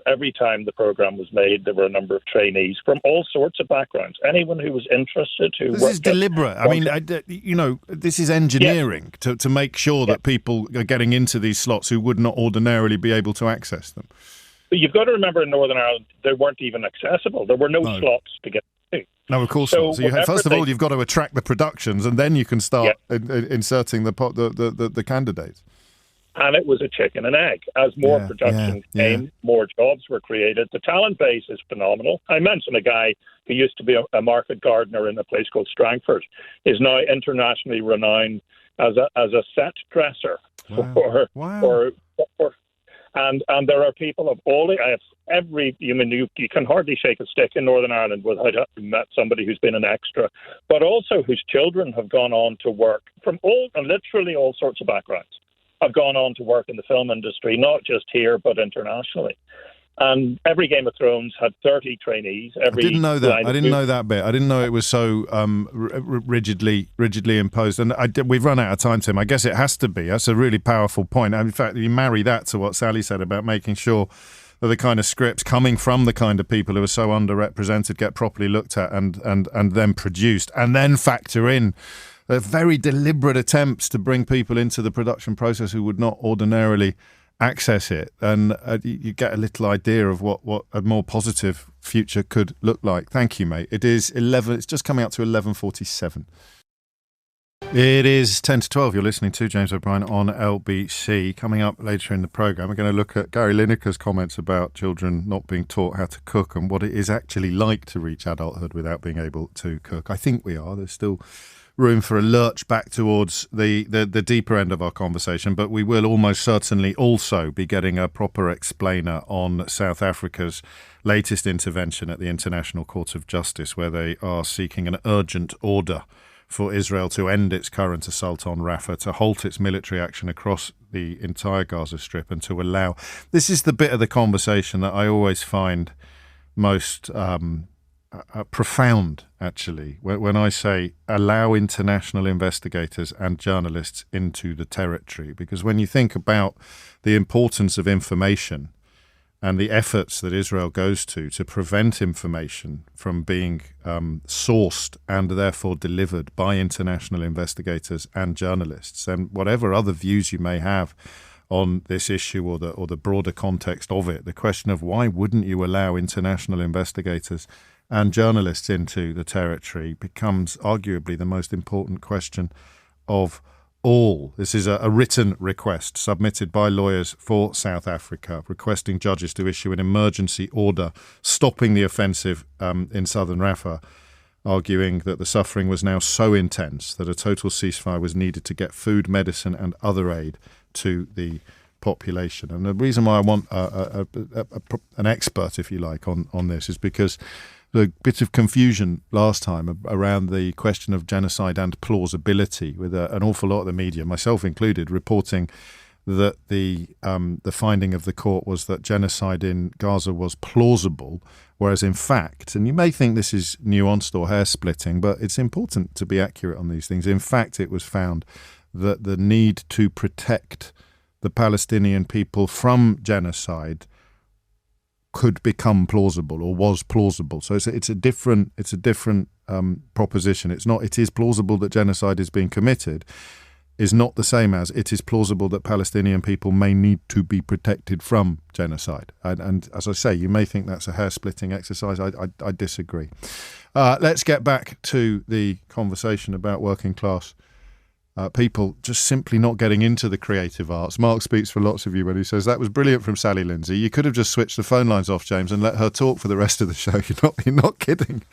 Every time the programme was made, there were a number of trainees from all sorts of backgrounds. Anyone who was interested. This is deliberate. I mean, this is engineering to make sure that people are getting into these slots who would not ordinarily be able to access them. But you've got to remember in Northern Ireland, they weren't even accessible. There were no slots to get to. No, of course not. So first of all, you've got to attract the productions, and then you can start inserting the candidates. And it was a chicken and egg. As more production came, more jobs were created. The talent base is phenomenal. I mentioned a guy who used to be a market gardener in a place called Strangford, is now internationally renowned as a set dresser And there are people of all every human. You can hardly shake a stick in Northern Ireland without having met somebody who's been an extra, but also whose children have gone on to work from literally all sorts of backgrounds, have gone on to work in the film industry, not just here but internationally. And every Game of Thrones had 30 trainees. I didn't know that. I didn't know that bit. I didn't know it was so rigidly imposed. And we've run out of time, Tim. I guess it has to be. That's a really powerful point. In fact, you marry that to what Sally said about making sure that the kind of scripts coming from the kind of people who are so underrepresented get properly looked at and then produced, and then factor in the very deliberate attempts to bring people into the production process who would not ordinarily access it, and you get a little idea of what a more positive future could look like. Thank you, mate. It's just coming up to 11:47. It is 10 to 12. You're listening to James O'Brien on LBC. Coming up later in the programme, we're going to look at Gary Lineker's comments about children not being taught how to cook and what it is actually like to reach adulthood without being able to cook. I think we are. There's still room for a lurch back towards the deeper end of our conversation, but we will almost certainly also be getting a proper explainer on South Africa's latest intervention at the International Court of Justice, where they are seeking an urgent order for Israel to end its current assault on Rafah, to halt its military action across the entire Gaza Strip, and to allow... This is the bit of the conversation that I always find most profound, actually, when I say allow international investigators and journalists into the territory. Because when you think about the importance of information and the efforts that Israel goes to prevent information from being sourced and therefore delivered by international investigators and journalists, and whatever other views you may have on this issue or the broader context of it, the question of why wouldn't you allow international investigators and journalists into the territory becomes arguably the most important question of all. This is a written request submitted by lawyers for South Africa, requesting judges to issue an emergency order stopping the offensive in southern Rafah, arguing that the suffering was now so intense that a total ceasefire was needed to get food, medicine and other aid to the population. And the reason why I want an expert, if you like, on this is because the bit of confusion last time around the question of genocide and plausibility, with an awful lot of the media, myself included, reporting that the finding of the court was that genocide in Gaza was plausible, whereas in fact, and you may think this is nuanced or hair-splitting, but it's important to be accurate on these things. In fact, it was found that the need to protect the Palestinian people from genocide could become plausible or was plausible. So it's a different proposition. It is plausible that genocide is being committed is not the same as it is plausible that Palestinian people may need to be protected from genocide. And as I say, you may think that's a hair-splitting exercise. I disagree. Let's get back to the conversation about working class people just simply not getting into the creative arts. Mark speaks for lots of you when he says, that was brilliant from Sally Lindsay. You could have just switched the phone lines off, James, and let her talk for the rest of the show. You're not kidding.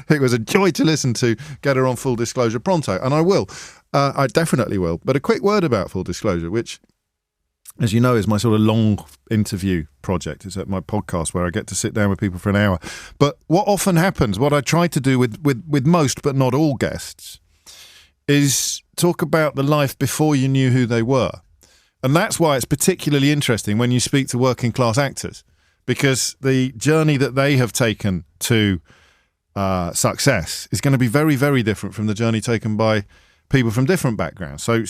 It was a joy to listen to. Get her on Full Disclosure pronto, and I will. I definitely will. But a quick word about Full Disclosure, which, as you know, is my sort of long interview project. It's at my podcast where I get to sit down with people for an hour. But what often happens, what I try to do with most but not all guests, is talk about the life before you knew who they were. And that's why it's particularly interesting when you speak to working class actors, because the journey that they have taken to success is going to be very, very different from the journey taken by people from different backgrounds. So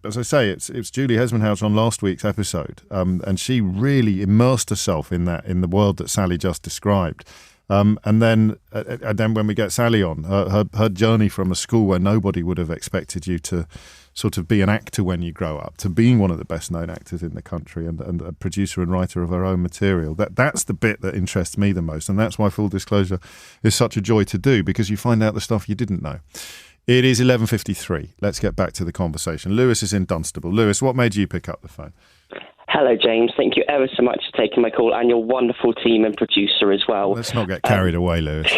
as I say, it's Julie Hesmanhouse on last week's episode, and she really immersed herself in the world that Sally just described. And then when we get Sally on, her journey from a school where nobody would have expected you to sort of be an actor when you grow up, to being one of the best known actors in the country and a producer and writer of her own material. That's the bit that interests me the most. And that's why Full Disclosure is such a joy to do, because you find out the stuff you didn't know. It is 11:53. Let's get back to the conversation. Lewis is in Dunstable. Lewis, what made you pick up the phone? Hello, James. Thank you ever so much for taking my call, and your wonderful team and producer as well. Let's not get carried away, Lewis.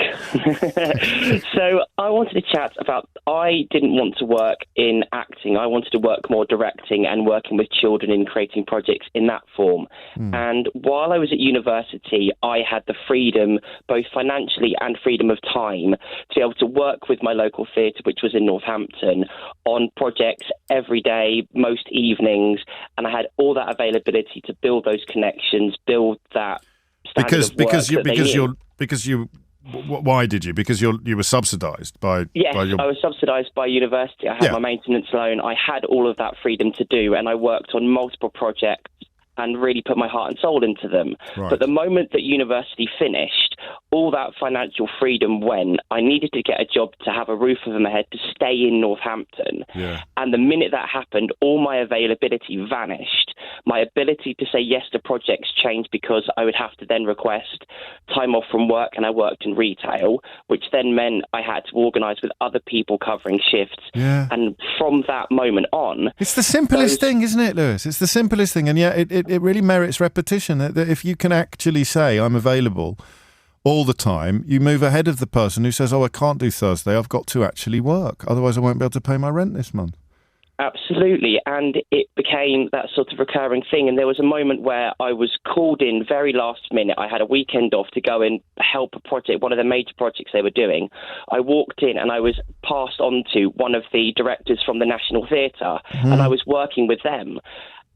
So I wanted to chat about, I didn't want to work in acting. I wanted to work more directing and working with children in creating projects in that form. And while I was at university, I had the freedom, both financially and freedom of time, to be able to work with my local theatre, which was in Northampton, on projects every day, most evenings, and I had all that availability to build those connections, build that standard of work why did you? Because you were subsidised by... Yes, by your... I was subsidised by university. I had my maintenance loan. I had all of that freedom to do, and I worked on multiple projects and really put my heart and soul into them. Right. But the moment that university finished, all that financial freedom went. I needed to get a job to have a roof over my head, to stay in Northampton. Yeah. And the minute that happened, all my availability vanished. My ability to say yes to projects changed because I would have to then request time off from work, and I worked in retail, which then meant I had to organise with other people covering shifts. Yeah. And from that moment on... It's the simplest thing, isn't it, Lewis? It's the simplest thing, and yet it really merits repetition, that if you can actually say, I'm available all the time, you move ahead of the person who says, I can't do Thursday, I've got to actually work, otherwise I won't be able to pay my rent this month. Absolutely, and it became that sort of recurring thing. And there was a moment where I was called in very last minute. I had a weekend off to go and help a project, one of the major projects they were doing. I walked in and I was passed on to one of the directors from the National Theatre, and I was working with them.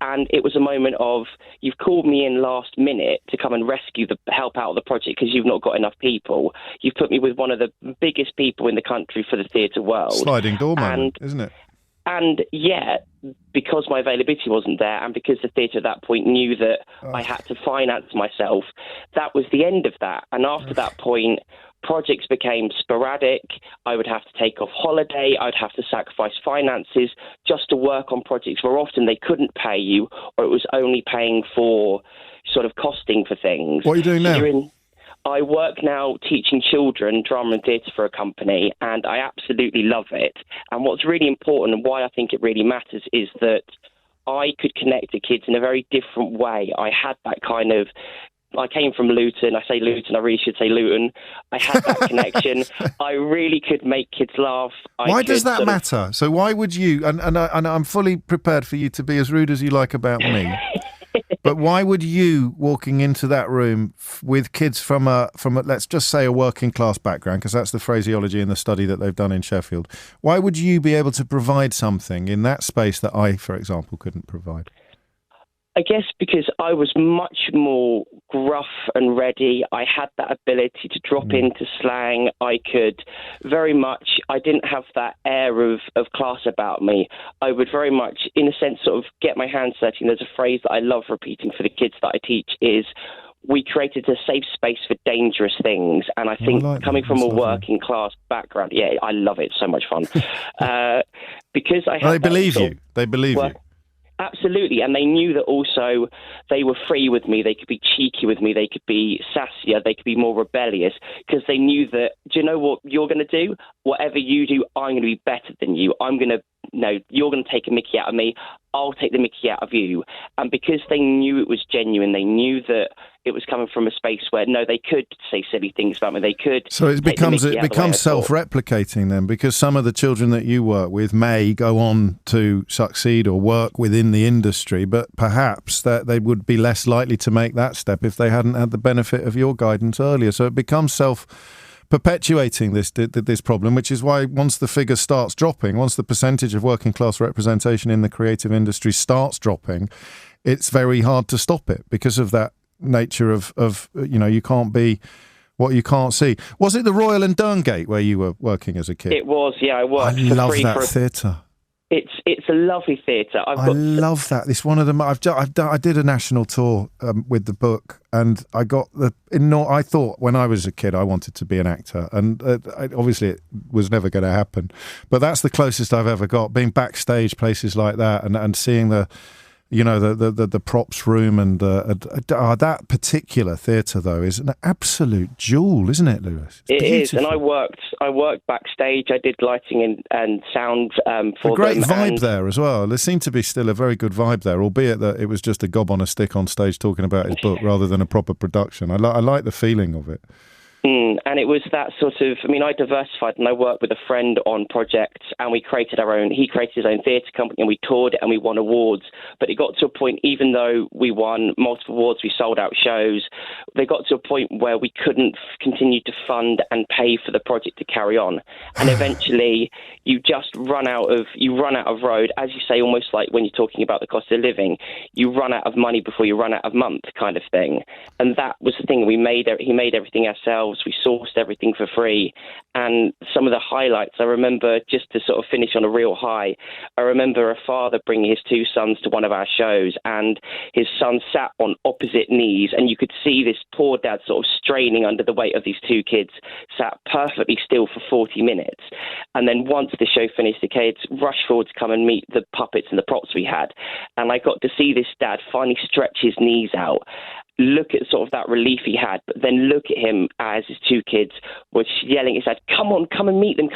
And it was a moment of, you've called me in last minute to come and help out the project because you've not got enough people. You've put me with one of the biggest people in the country for the theatre world. Sliding door moment, isn't it? And yet, because my availability wasn't there, and because the theatre at that point knew that I had to finance myself, that was the end of that. And after that point, projects became sporadic. I would have to take off holiday. I'd have to sacrifice finances just to work on projects where often they couldn't pay you, or it was only paying for sort of costing for things. What are you doing now? I work now teaching children drama and theatre for a company, and I absolutely love it. And what's really important, and why I think it really matters, is that I could connect to kids in a very different way. I had that kind of... I came from Luton. I say Luton, I really should say Luton. I had that connection. I really could make kids laugh. Why does that matter? So why would you, and I'm fully prepared for you to be as rude as you like about me, but why would you, walking into that room with kids from a let's just say a working class background, because that's the phraseology in the study that they've done in Sheffield, why would you be able to provide something in that space that I, for example, couldn't provide? I guess because I was much more gruff and ready. I had that ability to drop into slang. I didn't have that air of class about me. I would very much, in a sense, sort of get my hands dirty. And there's a phrase that I love repeating for the kids that I teach is, we created a safe space for dangerous things. And I think coming from a working class background, I love it. So much fun. Because I had They believe you. Absolutely, and they knew that also they were free with me. They could be cheeky with me. They could be sassier. They could be more rebellious because they knew that, do you know what you're going to do? Whatever you do, I'm going to be better than you. You're going to take a mickey out of me. I'll take the mickey out of you. And because they knew it was genuine, they knew that it was coming from a space where, they could say silly things about me. They could. So it becomes self-replicating then, because some of the children that you work with may go on to succeed or work within the industry, but perhaps that they would be less likely to make that step if they hadn't had the benefit of your guidance earlier. So it becomes perpetuating this problem, which is why once the figure starts dropping, once the percentage of working class representation in the creative industry starts dropping, it's very hard to stop it because of that nature of you can't be what you can't see. Was it the Royal and Derngate where you were working as a kid? It was, yeah. I worked. I love that theatre. It's a lovely theatre. I love that. It's one of them. I did a national tour with the book, and I got I thought when I was a kid I wanted to be an actor, and obviously it was never going to happen. But that's the closest I've ever got, being backstage places like that, and seeing the the props room and that particular theatre, though, is an absolute jewel, isn't it, Lewis? It is, and I worked backstage. I did lighting and sound for a great them. Vibe there as well. There seemed to be still a very good vibe there, albeit that it was just a gob on a stick on stage talking about his book rather than a proper production. I like the feeling of it. And it was that sort of, I diversified and I worked with a friend on projects and we created he created his own theatre company and we toured it and we won awards. But it got to a point, even though we won multiple awards, we sold out shows, they got to a point where we couldn't continue to fund and pay for the project to carry on. And eventually you just run out of road, as you say, almost like when you're talking about the cost of living, you run out of money before you run out of month kind of thing. And that was the thing. He made everything ourselves. We sourced everything for free. And some of the highlights, I remember, just to sort of finish on a real high, I remember a father bringing his two sons to one of our shows and his son sat on opposite knees and you could see this poor dad sort of straining under the weight of these two kids, sat perfectly still for 40 minutes. And then once the show finished, the kids rushed forward to come and meet the puppets and the props we had. And I got to see this dad finally stretch his knees out, look at sort of that relief he had, but then look at him as his two kids were yelling. He said, come and meet them,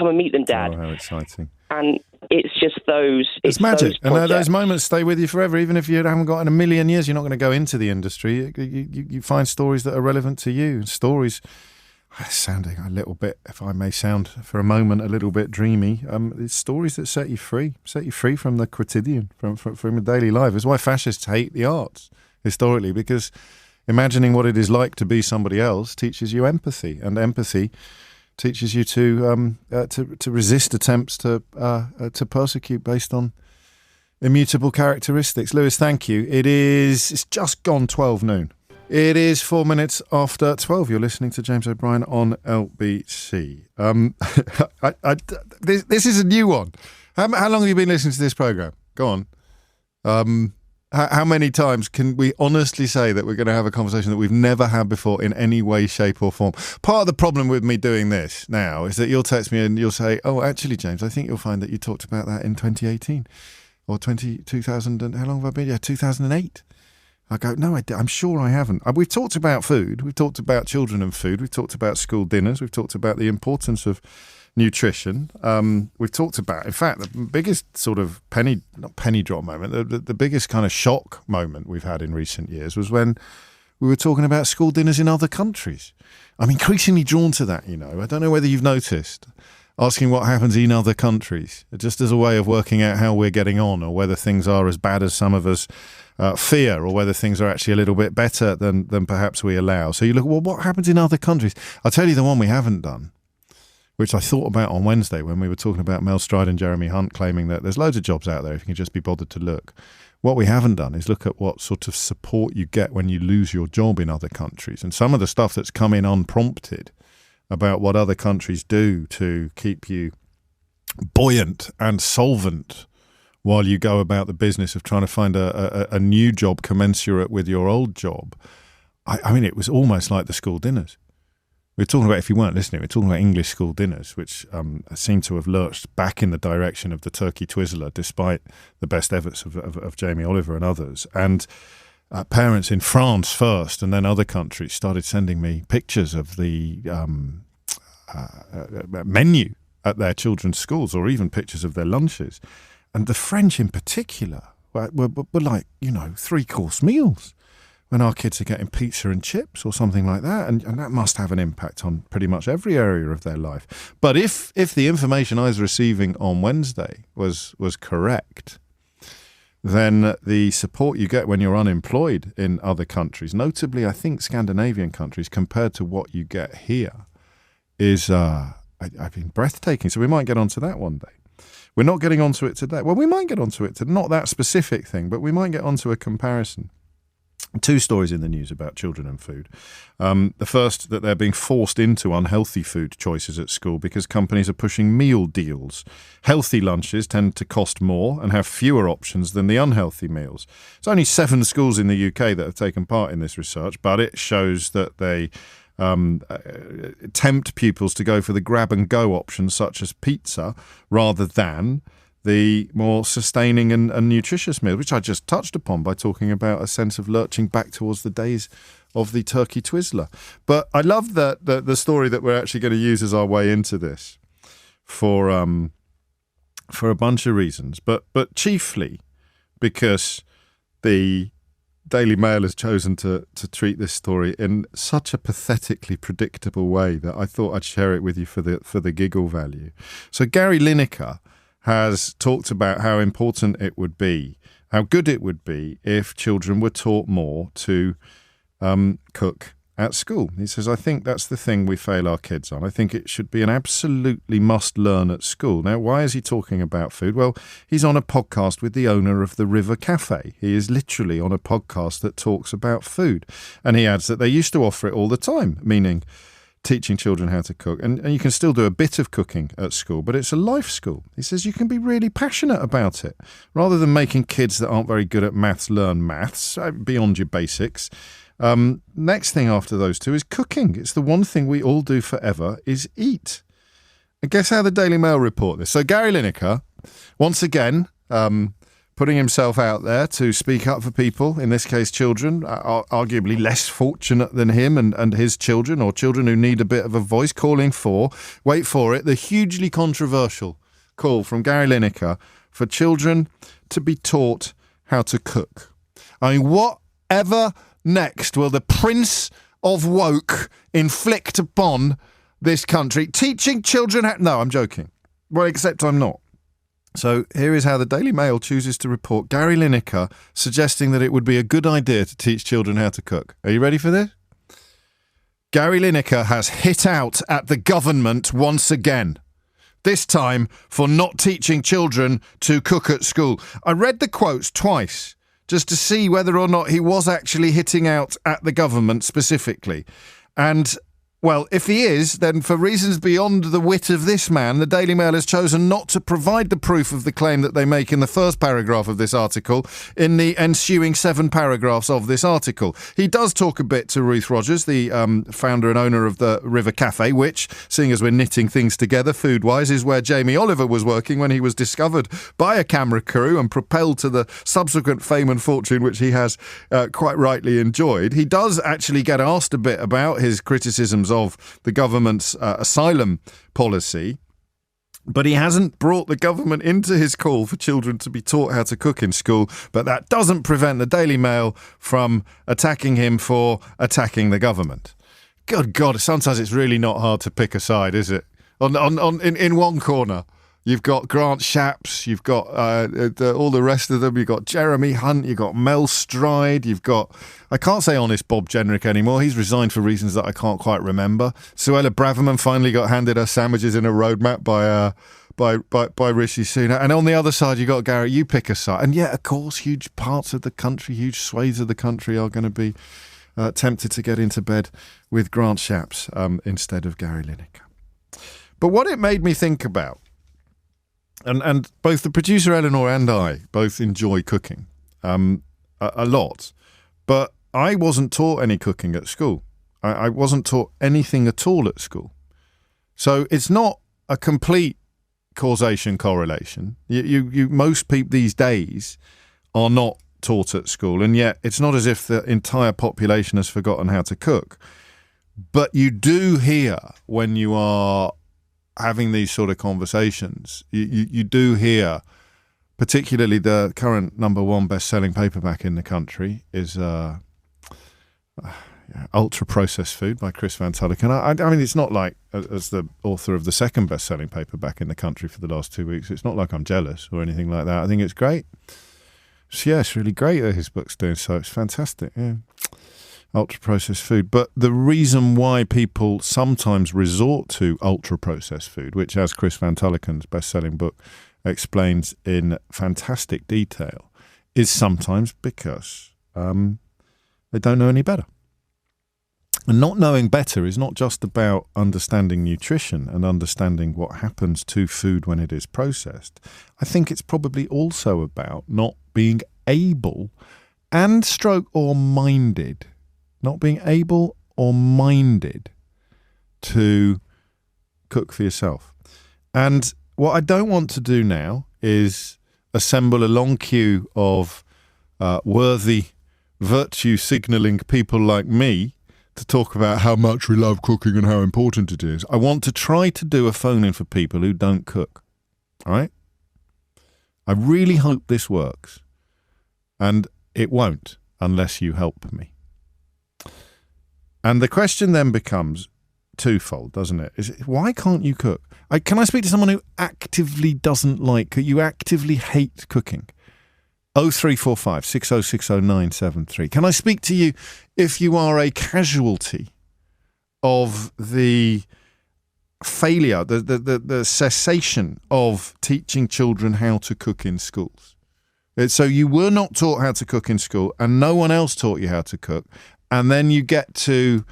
Dad. Oh, how exciting. And it's just those... It's magic. And those moments stay with you forever. Even if you haven't got in a million years, you're not going to go into the industry. You find stories that are relevant to you. Stories... sounding a little bit, if I may sound for a moment, a little bit dreamy. It's stories that set you free from the quotidian, from your daily life. It's why fascists hate the arts, historically, because imagining what it is like to be somebody else teaches you empathy, and empathy teaches you to resist attempts to persecute based on immutable characteristics. Lewis, thank you. It's just gone 12 noon. It is 4 minutes after 12. You're listening to James O'Brien on LBC. This is a new one. How long have you been listening to this programme? Go on. How many times can we honestly say that we're going to have a conversation that we've never had before in any way, shape or form? Part of the problem with me doing this now is that you'll text me and you'll say, oh, actually, James, I think you'll find that you talked about that in 2018 or 2000. And how long have I been? Yeah, 2008. I go, no, I'm sure I haven't. We've talked about food. We've talked about children and food. We've talked about school dinners. We've talked about the importance of nutrition. We've talked about, in fact, the biggest sort of penny drop moment, the biggest kind of shock moment we've had in recent years was when we were talking about school dinners in other countries. I'm increasingly drawn to that, I don't know whether you've noticed. Asking what happens in other countries, just as a way of working out how we're getting on, or whether things are as bad as some of us fear, or whether things are actually a little bit better than perhaps we allow. So you look, well, what happens in other countries? I'll tell you the one we haven't done, which I thought about on Wednesday when we were talking about Mel Stride and Jeremy Hunt claiming that there's loads of jobs out there if you can just be bothered to look. What we haven't done is look at what sort of support you get when you lose your job in other countries. And some of the stuff that's come in unprompted about what other countries do to keep you buoyant and solvent while you go about the business of trying to find a new job commensurate with your old job. I mean, it was almost like the school dinners. We're talking about, if you weren't listening, we're talking about English school dinners, which seem to have lurched back in the direction of the turkey twizzler, despite the best efforts of Jamie Oliver and others. And parents in France first and then other countries started sending me pictures of the menu at their children's schools, or even pictures of their lunches. And the French in particular were like, 3-course meals when our kids are getting pizza and chips or something like that. And that must have an impact on pretty much every area of their life. But if the information I was receiving on Wednesday was correct, then the support you get when you're unemployed in other countries, notably I think Scandinavian countries, compared to what you get here, is breathtaking. So we might get onto that one day. We're not getting onto it today. Well, we might get onto it today. Not that specific thing, but we might get onto a comparison. 2 stories in the news about children and food. The first, that they're being forced into unhealthy food choices at school because companies are pushing meal deals. Healthy lunches tend to cost more and have fewer options than the unhealthy meals. It's only 7 schools in the UK that have taken part in this research, but it shows that they tempt pupils to go for the grab-and-go options such as pizza rather than the more sustaining and nutritious meal, which I just touched upon by talking about a sense of lurching back towards the days of the turkey Twizzler. But I love that the story that we're actually going to use as our way into this for a bunch of reasons, but chiefly because the Daily Mail has chosen to treat this story in such a pathetically predictable way that I thought I'd share it with you for the giggle value. So Gary Lineker has talked about how important it would be, how good it would be if children were taught more to cook at school. He says, I think that's the thing we fail our kids on. I think it should be an absolutely must learn at school. Now, why is he talking about food? Well, he's on a podcast with the owner of the River Cafe. He is literally on a podcast that talks about food. And he adds that they used to offer it all the time, meaning teaching children how to cook. And you can still do a bit of cooking at school, but it's a life school. He says you can be really passionate about it. Rather than making kids that aren't very good at maths learn maths, beyond your basics. Next thing after those two is cooking. It's the one thing we all do forever is eat. And guess how the Daily Mail report this? So Gary Lineker, once again, putting himself out there to speak up for people, in this case children, arguably less fortunate than him and his children, or children who need a bit of a voice, calling for, wait for it, the hugely controversial call from Gary Lineker for children to be taught how to cook. I mean, whatever next will the Prince of Woke inflict upon this country? Teaching children how... No, I'm joking. Well, except I'm not. So here is how the Daily Mail chooses to report Gary Lineker suggesting that it would be a good idea to teach children how to cook. Are you ready for this? Gary Lineker has hit out at the government once again. This time for not teaching children to cook at school. I read the quotes twice, just to see whether or not he was actually hitting out at the government specifically. And, well, if he is, then for reasons beyond the wit of this man, the Daily Mail has chosen not to provide the proof of the claim that they make in the first paragraph of this article in the ensuing 7 paragraphs of this article. He does talk a bit to Ruth Rogers, the founder and owner of the River Cafe, which, seeing as we're knitting things together food-wise, is where Jamie Oliver was working when he was discovered by a camera crew and propelled to the subsequent fame and fortune which he has quite rightly enjoyed. He does actually get asked a bit about his criticisms of the government's asylum policy, but he hasn't brought the government into his call for children to be taught how to cook in school. But that doesn't prevent the Daily Mail from attacking him for attacking the government. Good God, sometimes it's really not hard to pick a side, is it? In one corner, you've got Grant Shapps, you've got all the rest of them, you've got Jeremy Hunt, you've got Mel Stride, you've got, I can't say honest Bob Jenrick anymore, he's resigned for reasons that I can't quite remember. Suella Braverman finally got handed her sandwiches in a roadmap by Rishi Sunak. And on the other side, you've got Gary, you pick a side. And yet, of course, huge parts of the country, huge swathes of the country are going to be tempted to get into bed with Grant Shapps instead of Gary Lineker. But what it made me think about, and both the producer Eleanor and I both enjoy cooking a lot, but I wasn't taught any cooking at school. I wasn't taught anything at all at school. So it's not a complete causation correlation. Most people these days are not taught at school, and yet it's not as if the entire population has forgotten how to cook. But you do hear when you are having these sort of conversations, you do hear, particularly the current #1 best-selling paperback in the country is Ultra-Processed Food by Chris Van Tulleken. I mean, it's not like, as the author of the second best-selling paperback in the country for the last 2 weeks, it's not like I'm jealous or anything like that. I think it's great. So, yeah, it's really great that his book's doing so. It's fantastic, yeah. Ultra-processed food. But the reason why people sometimes resort to ultra-processed food, which, as Chris Van Tulleken's best-selling book explains in fantastic detail, is sometimes because they don't know any better. And not knowing better is not just about understanding nutrition and understanding what happens to food when it is processed. I think it's probably also about not being able and not being able or minded to cook for yourself. And what I don't want to do now is assemble a long queue of worthy, virtue-signalling people like me to talk about how much we love cooking and how important it is. I want to try to do a phone-in for people who don't cook. All right? I really hope this works. And it won't unless you help me. And the question then becomes twofold, doesn't it? Why can't you cook? Can I speak to someone who actively doesn't like, you actively hate cooking? 0345 6060 973. Can I speak to you if you are a casualty of the failure, the cessation of teaching children how to cook in schools? So you were not taught how to cook in school and no one else taught you how to cook. And then you get to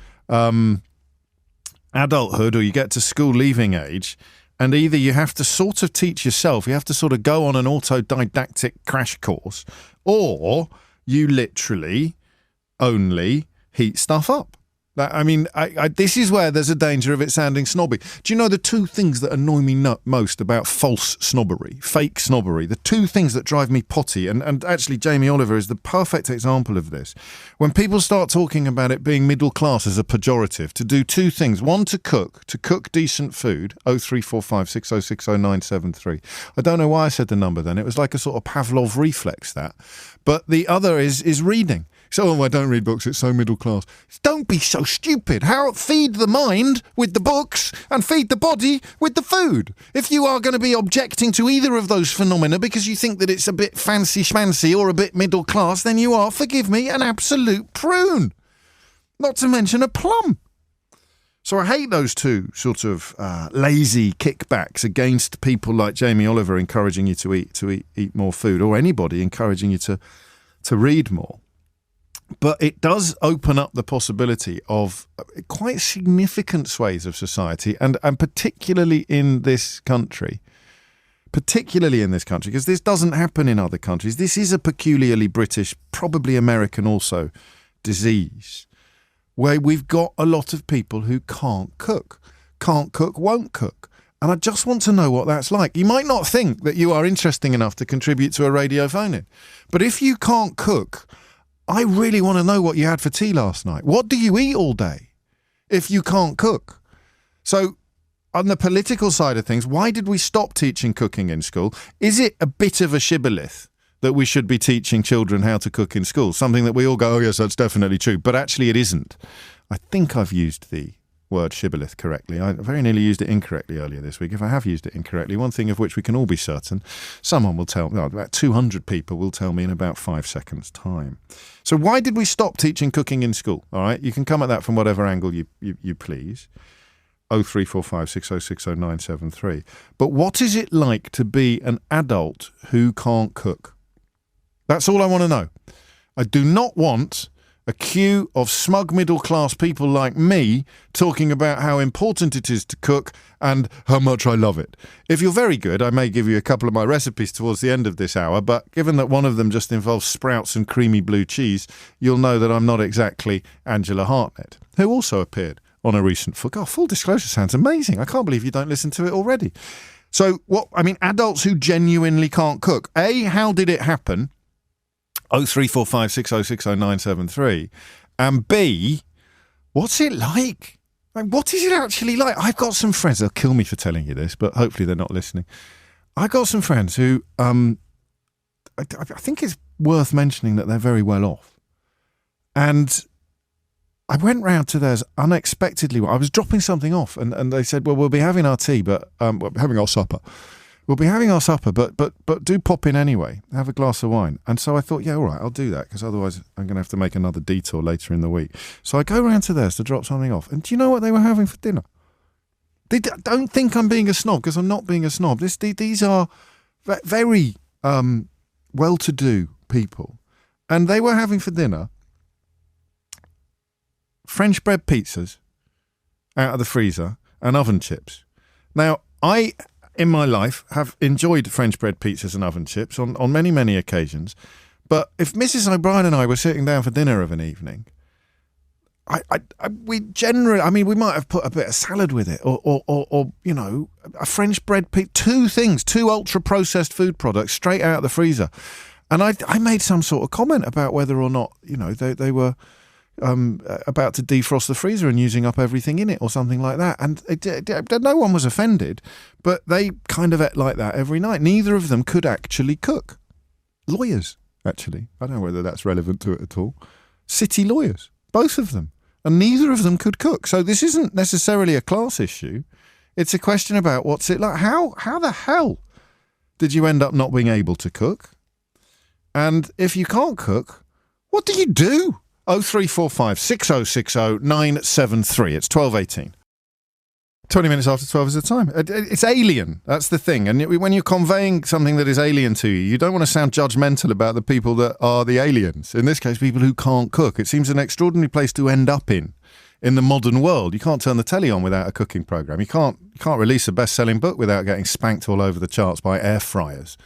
adulthood or you get to school leaving age, and either you have to sort of teach yourself, you have to sort of go on an autodidactic crash course, or you literally only heat stuff up. I mean, this is where there's a danger of it sounding snobby. Do you know the two things that annoy me most about false snobbery, fake snobbery, the two things that drive me potty, and actually Jamie Oliver is the perfect example of this. When people start talking about it being middle class as a pejorative, to do two things. One, to cook decent food, 0345 6060 973. I don't know why I said the number then. It was like a sort of Pavlov reflex, that. But the other is reading. So, I don't read books, it's so middle class. Don't be so stupid. Feed the mind with the books and feed the body with the food. If you are going to be objecting to either of those phenomena because you think that it's a bit fancy-schmancy or a bit middle class, then you are, forgive me, an absolute prune. Not to mention a plum. So I hate those two sort of lazy kickbacks against people like Jamie Oliver encouraging you to eat more food, or anybody encouraging you to read more. But it does open up the possibility of quite significant swathes of society, and particularly in this country, because this doesn't happen in other countries. This is a peculiarly British, probably American also, disease, where we've got a lot of people who can't cook, won't cook. And I just want to know what that's like. You might not think that you are interesting enough to contribute to a radio phone-in, but if you can't cook, I really want to know what you had for tea last night. What do you eat all day if you can't cook? So on the political side of things, why did we stop teaching cooking in school? Is it a bit of a shibboleth that we should be teaching children how to cook in school? Something that we all go, oh yes, that's definitely true. But actually it isn't. I think I've used the word shibboleth correctly. I very nearly used it incorrectly earlier this week. If I have used it incorrectly, one thing of which we can all be certain, someone will tell me, about 200 people will tell me in about 5 seconds' time. So why did we stop teaching cooking in school? All right, you can come at that from whatever angle you please. 0345 6060 973. But what is it like to be an adult who can't cook? That's all I want to know. I do not want a queue of smug middle-class people like me talking about how important it is to cook and how much I love it. If you're very good, I may give you a couple of my recipes towards the end of this hour, but given that one of them just involves sprouts and creamy blue cheese, you'll know that I'm not exactly Angela Hartnett, who also appeared on a recent full disclosure sounds amazing. I can't believe you don't listen to it already. So, adults who genuinely can't cook. A, how did it happen? 0345 6060 973. And B, what's it like? What is it actually like? I've got some friends, they'll kill me for telling you this, but hopefully they're not listening. I've got some friends who, I think it's worth mentioning that they're very well off. And I went round to theirs unexpectedly. I was dropping something off and they said, well, we'll be having our tea, but we're having our supper. We'll be having our supper, but do pop in anyway. Have a glass of wine. And so I thought, yeah, all right, I'll do that, because otherwise I'm going to have to make another detour later in the week. So I go round to theirs to drop something off. And do you know what they were having for dinner? They don't think I'm being a snob, because I'm not being a snob. These are very well-to-do people. And they were having for dinner French bread pizzas out of the freezer and oven chips. Now, I, in my life, have enjoyed French bread pizzas and oven chips on many, many occasions. But if Mrs. O'Brien and I were sitting down for dinner of an evening, we generally, I mean, we might have put a bit of salad with it, or you know, a French bread pizza, two ultra processed food products straight out of the freezer. And I made some sort of comment about whether or not, you know, they were about to defrost the freezer and using up everything in it or something like that. And no one was offended, but they kind of ate like that every night. Neither of them could actually cook. Lawyers, actually. I don't know whether that's relevant to it at all. City lawyers, both of them. And neither of them could cook. So this isn't necessarily a class issue. It's a question about what's it like. How the hell did you end up not being able to cook? And if you can't cook, what do you do? 0345 6060 973. It's 12:18. 20 minutes after 12 is the time. It's alien. That's the thing. And when you're conveying something that is alien to you, you don't want to sound judgmental about the people that are the aliens. In this case, people who can't cook. It seems an extraordinary place to end up in the modern world. You can't turn the telly on without a cooking program. You can't release a best-selling book without getting spanked all over the charts by air fryers.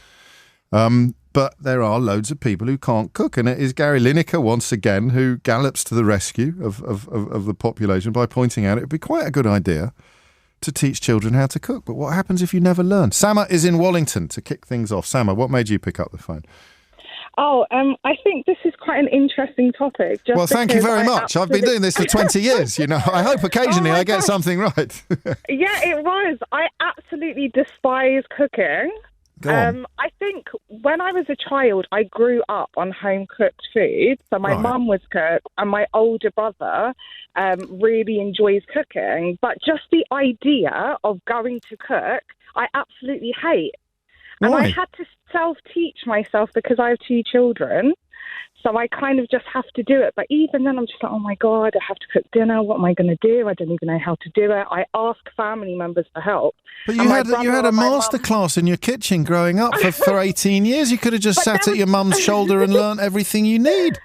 But there are loads of people who can't cook, and it is Gary Lineker once again who gallops to the rescue of the population by pointing out it would be quite a good idea to teach children how to cook. But what happens if you never learn? Sama is in Wallington to kick things off. Sama, what made you pick up the phone? Oh, I think this is quite an interesting topic. Well, thank you very much. I've been doing this for 20 years, you know. I hope occasionally I get something right. Yeah, it was. I absolutely despise cooking. I think when I was a child, I grew up on home-cooked food. So my mum was cook, and my older brother really enjoys cooking. But just the idea of going to cook, I absolutely hate. And I had to self-teach myself because I have two children. So I kind of just have to do it. But even then, I'm just like, oh, my God, I have to cook dinner. What am I going to do? I don't even know how to do it. I ask family members for help. But you had a master class in your kitchen growing up for 18 years. You could have just sat at your mum's shoulder and learnt everything you need.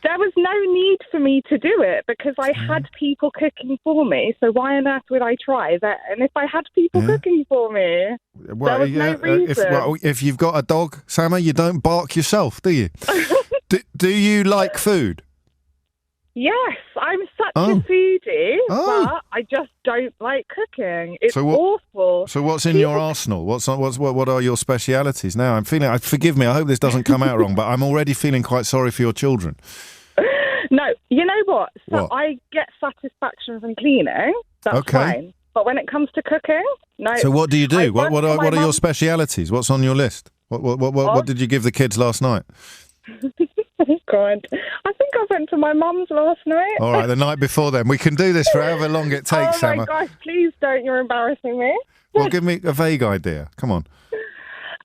There was no need for me to do it because I had people cooking for me. So why on earth would I try that? And if I had people cooking for me, there was no reason. If you've got a dog, Sama, you don't bark yourself, do you? Do you like food? Yes, I'm such a foodie, but I just don't like cooking. It's awful. So what's in your arsenal? What are your specialities now? I'm feeling. Forgive me. I hope this doesn't come out wrong, but I'm already feeling quite sorry for your children. No, you know what? So I get satisfaction from cleaning. That's fine. But when it comes to cooking, no. So what do you do? What are your specialities? What's on your list? What did you give the kids last night? Oh, God. I think I went to my mum's last night. All right, the night before then. We can do this for however long it takes, Sama. Oh, my gosh, please don't. You're embarrassing me. Well, give me a vague idea. Come on.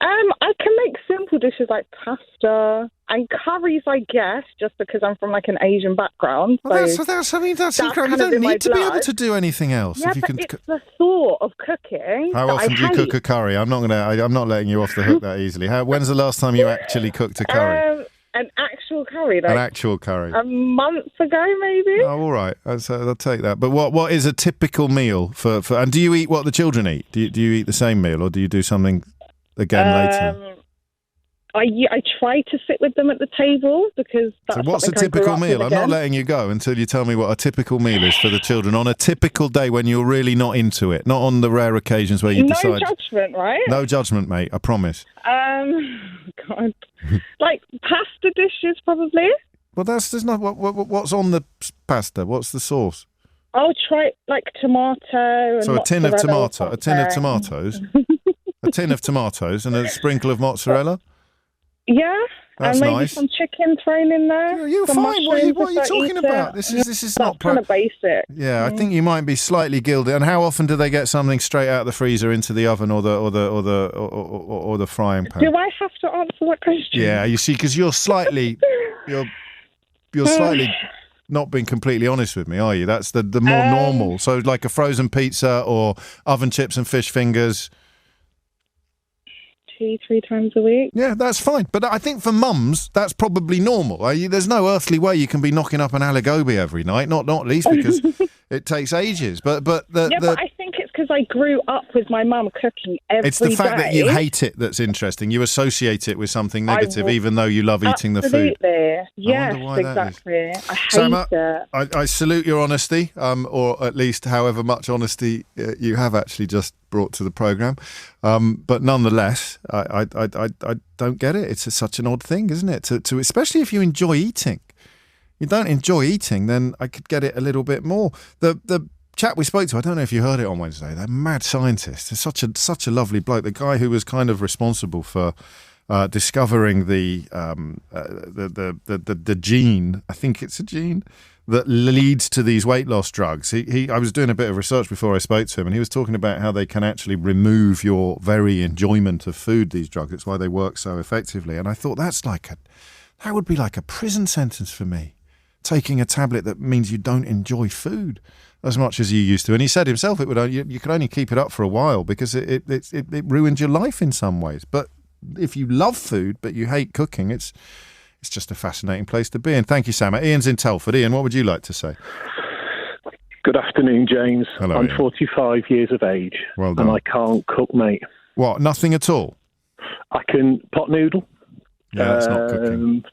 I can make simple dishes like pasta and curries, I guess, just because I'm from like an Asian background. Well, that's incredible. You don't need to be able to do anything else. Yeah, but it's the thought of cooking. How often do you cook a curry? I'm not letting you off the hook that easily. When's the last time you actually cooked a curry? An actual curry. An actual curry. A month ago, maybe. Oh, all right. I'll take that. But what is a typical meal for? And do you eat what the children eat? Do you eat the same meal, or do you do something again later? I try to sit with them at the table because that's so what's a typical meal? I'm not letting you go until you tell me what a typical meal is for the children on a typical day when you're really not into it, not on the rare occasions where you decide. No judgment, right? No judgment, mate. I promise. God, like pasta dishes, probably. Well, there's not. What's on the pasta? What's the sauce? I'll try like tomato. So a tin of tomatoes, a tin of tomatoes, and a sprinkle of mozzarella. Yeah, that's and maybe nice. some chicken thrown in there. You're fine. What are you talking about? This is not kind of basic. Yeah, I think you might be slightly gilded. And how often do they get something straight out of the freezer into the oven or the frying pan? Do I have to answer that question? Yeah, you see, because you're slightly not being completely honest with me, are you? That's the more normal. So like a frozen pizza or oven chips and fish fingers. 2-3 times a week. Yeah, that's fine. But I think for mums, that's probably normal. There's no earthly way you can be knocking up an aligobi every night, not least because it takes ages. But I think it's because because I grew up with my mum cooking every day. It's the fact that you hate it that's interesting. You associate it with something negative, even though you love eating the food. Absolutely. Yes, exactly. I hate it. I salute your honesty, or at least however much honesty you have actually just brought to the programme. But nonetheless, I don't get it. It's such an odd thing, isn't it? To especially if you enjoy eating. You don't enjoy eating, then I could get it a little bit more. The chap we spoke to, I don't know if you heard it on Wednesday, they're mad scientists. They're such a lovely bloke. The guy who was kind of responsible for discovering the gene, I think it's a gene, that leads to these weight loss drugs. I was doing a bit of research before I spoke to him, and he was talking about how they can actually remove your very enjoyment of food, these drugs. It's why they work so effectively. And I thought that would be like a prison sentence for me. Taking a tablet that means you don't enjoy food as much as you used to. And he said himself you could only keep it up for a while because it ruined your life in some ways. But if you love food but you hate cooking, it's just a fascinating place to be. And thank you, Sam. Ian's in Telford. Ian, what would you like to say? Good afternoon, James. Hello, I'm Ian. 45 years of age. Well done. And I can't cook, mate. What, nothing at all? I can pot noodle. Yeah, that's not cooking.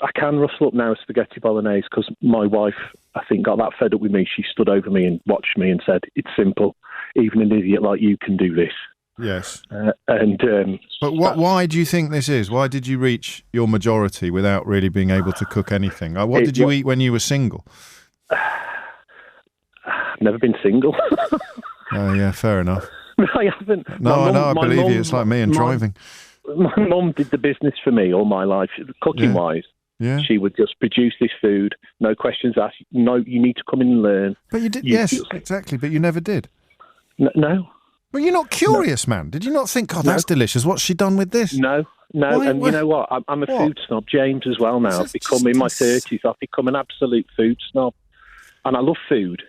I can rustle up now a spaghetti bolognese because my wife, I think, got that fed up with me. She stood over me and watched me and said, "It's simple. Even an idiot like you can do this." Yes. But why do you think this is? Why did you reach your majority without really being able to cook anything? What did you eat when you were single? I've never been single. Oh, yeah, fair enough. I haven't. I believe you. It's like me and driving. My mum did the business for me all my life, cooking-wise. Yeah. She would just produce this food, no questions asked. No, you need to come in and learn. But you did, yes, exactly. But you never did. No. Well, you're not curious, man. Did you not think, God, that's delicious. What's she done with this? No. Why? And you know what? I'm a food snob, James, as well now. I've become, in my 30s, I've become an absolute food snob. And I love food.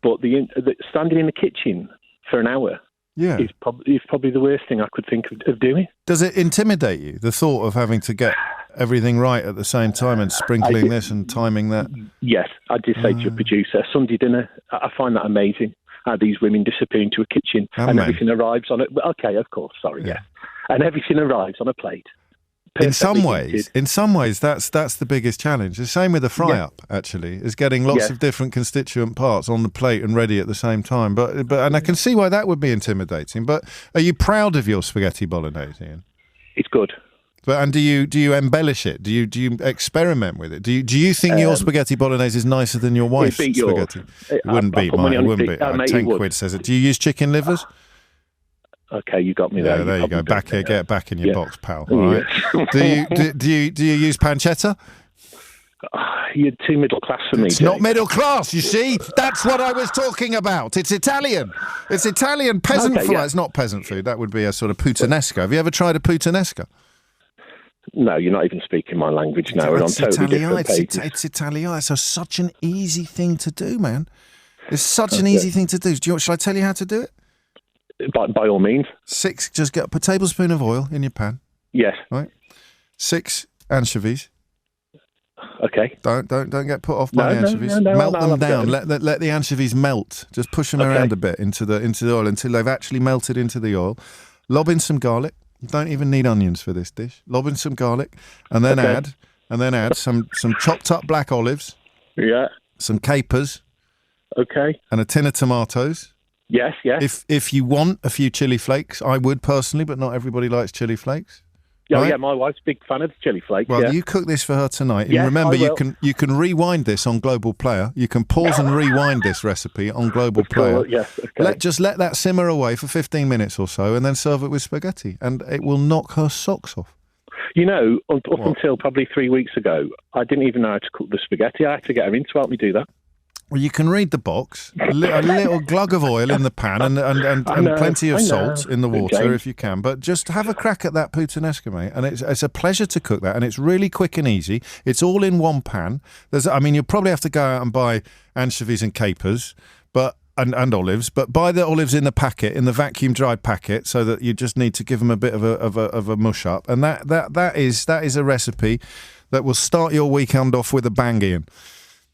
But the standing in the kitchen for an hour is probably the worst thing I could think of doing. Does it intimidate you, the thought of having to get everything right at the same time and sprinkling this and timing that? Yes, I did say to your producer, Sunday dinner, I find that amazing, how these women disappear into a kitchen and everything arrives on it. Okay, of course, sorry, yeah. And everything arrives on a plate. In some ways, that's the biggest challenge. The same with the fry-up, actually, is getting lots of different constituent parts on the plate and ready at the same time. But and I can see why that would be intimidating. But are you proud of your spaghetti bolognese, Ian? It's good. And do you embellish it? Do you experiment with it? Do you think your spaghetti bolognese is nicer than your wife's spaghetti? It wouldn't beat mine. It wouldn't be. 10 quid says it. Do you use chicken livers? Okay, you got me there. Yeah, there you go. Back here, get back in your box, pal. All right. Do you use pancetta? You're too middle class for me. It's not middle class, you see. That's what I was talking about. It's Italian. It's Italian peasant food. It's not peasant food. That would be a sort of puttanesca. Have you ever tried a puttanesca? No, you're not even speaking my language now. We're on totally different pages. It's Italian. It's such an easy thing to do, man. It's such an easy thing to do. Shall I tell you how to do it? By all means. Just get a tablespoon of oil in your pan. Yes. Right. 6 anchovies. Okay. Don't get put off by the anchovies. Melt them down. Let the anchovies melt. Just push them around a bit into the oil until they've actually melted into the oil. Lob in some garlic. You don't even need onions for this dish. Lob in some garlic, and then add some chopped up black olives. Yeah. Some capers. Okay. And a tin of tomatoes. Yes. If you want a few chili flakes, I would personally, but not everybody likes chili flakes. Yeah, my wife's a big fan of chili flakes. Well, you cook this for her tonight. And remember, you can rewind this on Global Player. You can pause and rewind this recipe on Global Player. Yes, okay. Just let that simmer away for 15 minutes or so, and then serve it with spaghetti, and it will knock her socks off. You know, up until probably 3 weeks ago, I didn't even know how to cook the spaghetti. I had to get her in to help me do that. Well, you can read the box. A little glug of oil in the pan and plenty of salt in the water if you can. But just have a crack at that puttanesca, mate. And it's a pleasure to cook that. And it's really quick and easy. It's all in one pan. You'll probably have to go out and buy anchovies and capers, and olives. But buy the olives in the packet, in the vacuum dried packet, so that you just need to give them a bit of a mush up. And that is a recipe that will start your weekend off with a bang, Ian.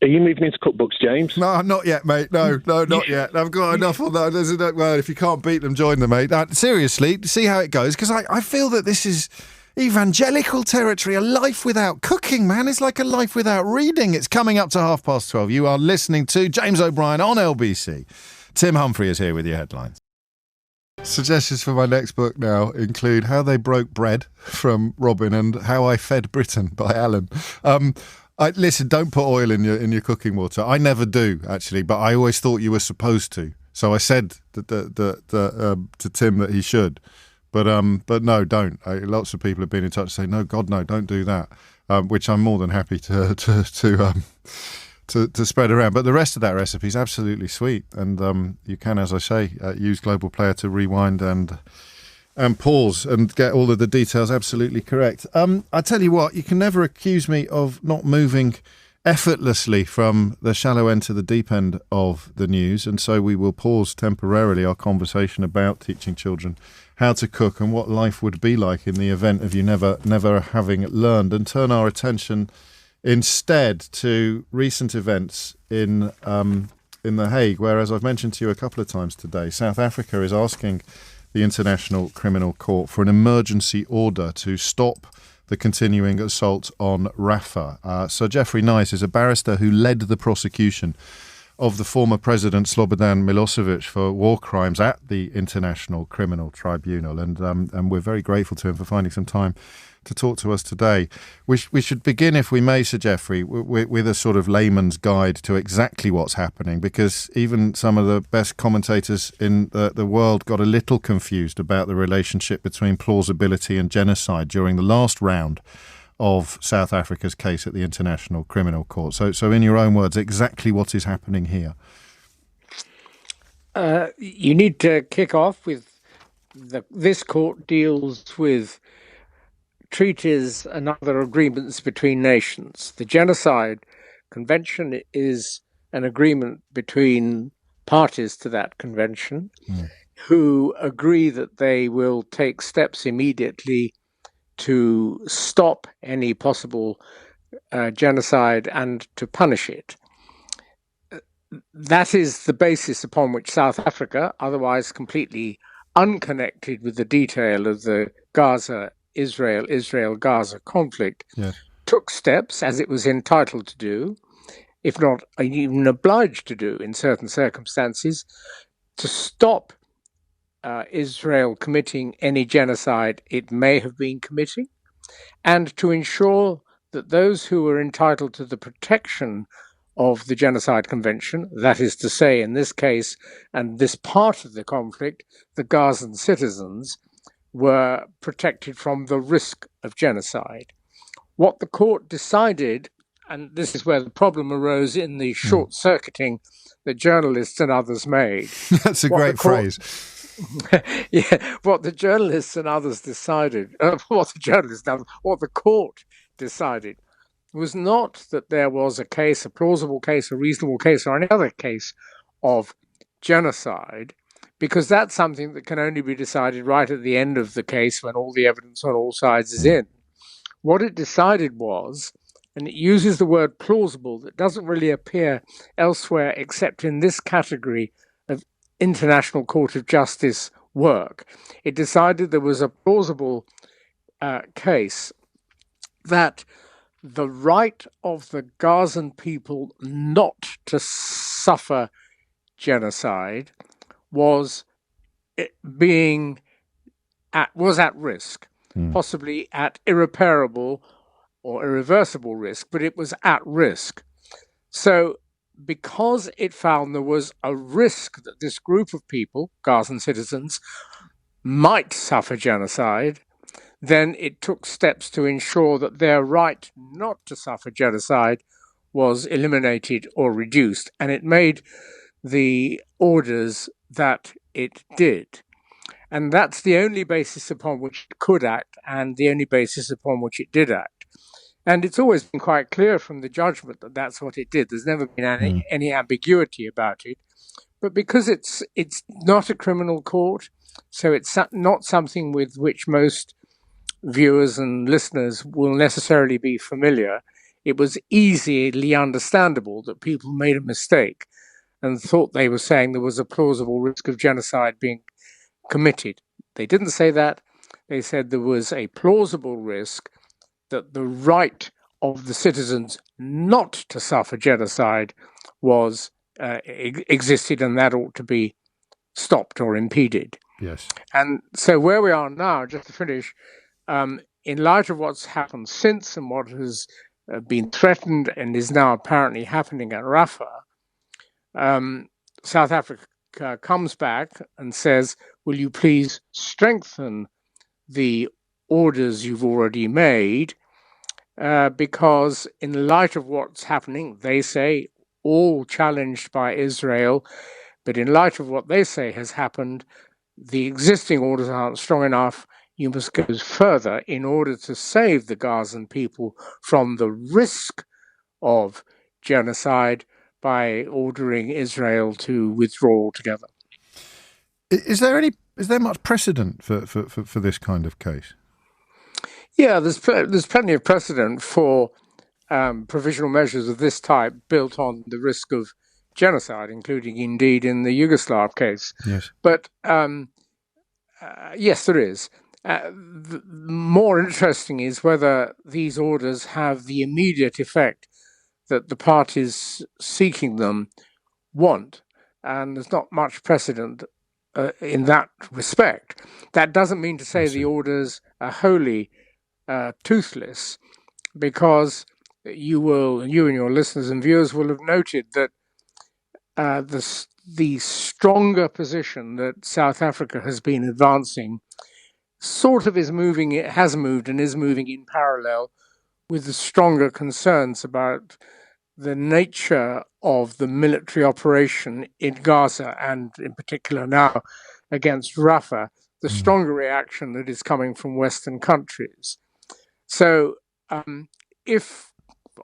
Are you moving into cookbooks, James? No, not yet, mate. No, not yet. I've got enough on that. Well, if you can't beat them, join them, mate. Seriously, see how it goes, because I feel that this is evangelical territory. A life without cooking, man, is like a life without reading. It's coming up to 12:30. You are listening to James O'Brien on LBC. Tim Humphrey is here with your headlines. Suggestions for my next book now include How They Broke Bread from Robin and How I Fed Britain by Alan. Listen, don't put oil in your cooking water. I never do, actually, but I always thought you were supposed to. So I said to Tim that he should, but no, don't. Lots of people have been in touch saying, no, God, no, don't do that. Which I'm more than happy to spread around. But the rest of that recipe is absolutely sweet, and you can, as I say, use Global Player to rewind and pause and get all of the details absolutely correct. I tell you what, you can never accuse me of not moving effortlessly from the shallow end to the deep end of the news, and so we will pause temporarily our conversation about teaching children how to cook and what life would be like in the event of you never having learned, and turn our attention instead to recent events in The Hague, where, as I've mentioned to you a couple of times today, South Africa is asking the International Criminal Court for an emergency order to stop the continuing assault on Rafah. Sir Geoffrey Nice is a barrister who led the prosecution of the former President Slobodan Milosevic for war crimes at the International Criminal Tribunal, and we're very grateful to him for finding some time to talk to us today. We should begin, if we may, Sir Geoffrey, with a sort of layman's guide to exactly what's happening, because even some of the best commentators in the world got a little confused about the relationship between plausibility and genocide during the last round of South Africa's case at the International Criminal Court. So in your own words, exactly what is happening here? You need to kick off with this court deals with treaties and other agreements between nations. The Genocide Convention is an agreement between parties to that convention who agree that they will take steps immediately to stop any possible genocide and to punish it. That is the basis upon which South Africa, otherwise completely unconnected with the detail of the Israel-Gaza conflict, took steps, as it was entitled to do, if not even obliged to do in certain circumstances, to stop Israel committing any genocide it may have been committing, and to ensure that those who were entitled to the protection of the Genocide Convention, that is to say, in this case, and this part of the conflict, the Gazan citizens, were protected from the risk of genocide. What the court decided, and this is where the problem arose in the short-circuiting that journalists and others made. That's a great phrase. What the journalists and others decided, what the court decided was not that there was a case, a plausible case, a reasonable case, or any other case of genocide, because that's something that can only be decided right at the end of the case when all the evidence on all sides is in. What it decided was, and it uses the word plausible that doesn't really appear elsewhere except in this category of International Court of Justice work, it decided there was a plausible case that the right of the Gazan people not to suffer genocide was at risk, possibly at irreparable or irreversible risk, but it was at risk. So because it found there was a risk that this group of people, Gazan citizens, might suffer genocide, then it took steps to ensure that their right not to suffer genocide was eliminated or reduced, and it made the orders that it did. And that's the only basis upon which it could act and the only basis upon which it did act. And it's always been quite clear from the judgment that that's what it did. There's never been any ambiguity about it. But because it's not a criminal court, so it's not something with which most viewers and listeners will necessarily be familiar, it was easily understandable that people made a mistake and thought they were saying there was a plausible risk of genocide being committed. They didn't say that. They said there was a plausible risk that the right of the citizens not to suffer genocide was existed, and that ought to be stopped or impeded. Yes. And so where we are now, just to finish, in light of what's happened since and what has been threatened and is now apparently happening at Rafah, South Africa comes back and says, will you please strengthen the orders you've already made, because in light of what's happening, they say, all challenged by Israel, but in light of what they say has happened, the existing orders aren't strong enough. You must go further in order to save the Gazan people from the risk of genocide by ordering Israel to withdraw altogether. Is there much precedent for this kind of case? Yeah, there's plenty of precedent for provisional measures of this type built on the risk of genocide, including indeed in the Yugoslav case. Yes. But yes, there is. More interesting is whether these orders have the immediate effect that the parties seeking them want. And there's not much precedent in that respect. That doesn't mean to say the orders are wholly toothless, because you and your listeners and viewers will have noted that the stronger position that South Africa has been advancing sort of has moved and is moving in parallel with the stronger concerns about the nature of the military operation in Gaza, and in particular now against Rafah, the stronger reaction that is coming from Western countries. So if,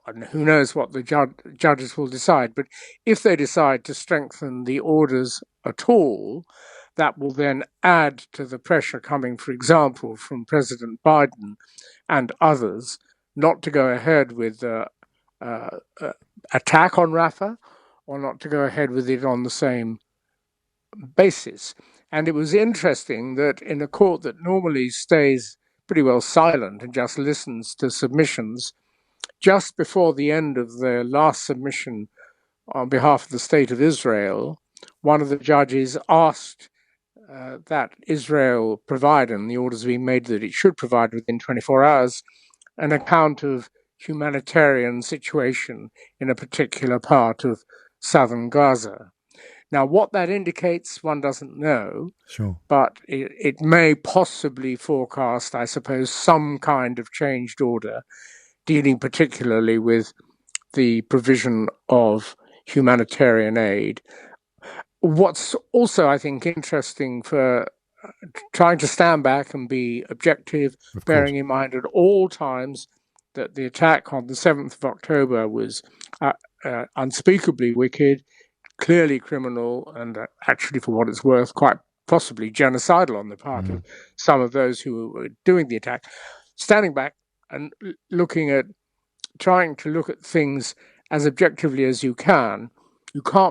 and who knows what the judges will decide, but if they decide to strengthen the orders at all, that will then add to the pressure coming, for example, from President Biden and others not to go ahead with the attack on Rafah, or not to go ahead with it on the same basis. And it was interesting that in a court that normally stays pretty well silent and just listens to submissions, just before the end of the last submission on behalf of the State of Israel, one of the judges asked that Israel provide, and the orders being made that it should provide within 24 hours, an account of humanitarian situation in a particular part of southern Gaza. Now, what that indicates, one doesn't know, sure, but it may possibly forecast, I suppose, some kind of changed order dealing particularly with the provision of humanitarian aid. What's also, I think, interesting for trying to stand back and be objective, bearing in mind at all times that the attack on the 7th of October was unspeakably wicked, clearly criminal, and actually, for what it's worth, quite possibly genocidal on the part of some of those who were doing the attack. Standing back and trying to look at things as objectively as you can't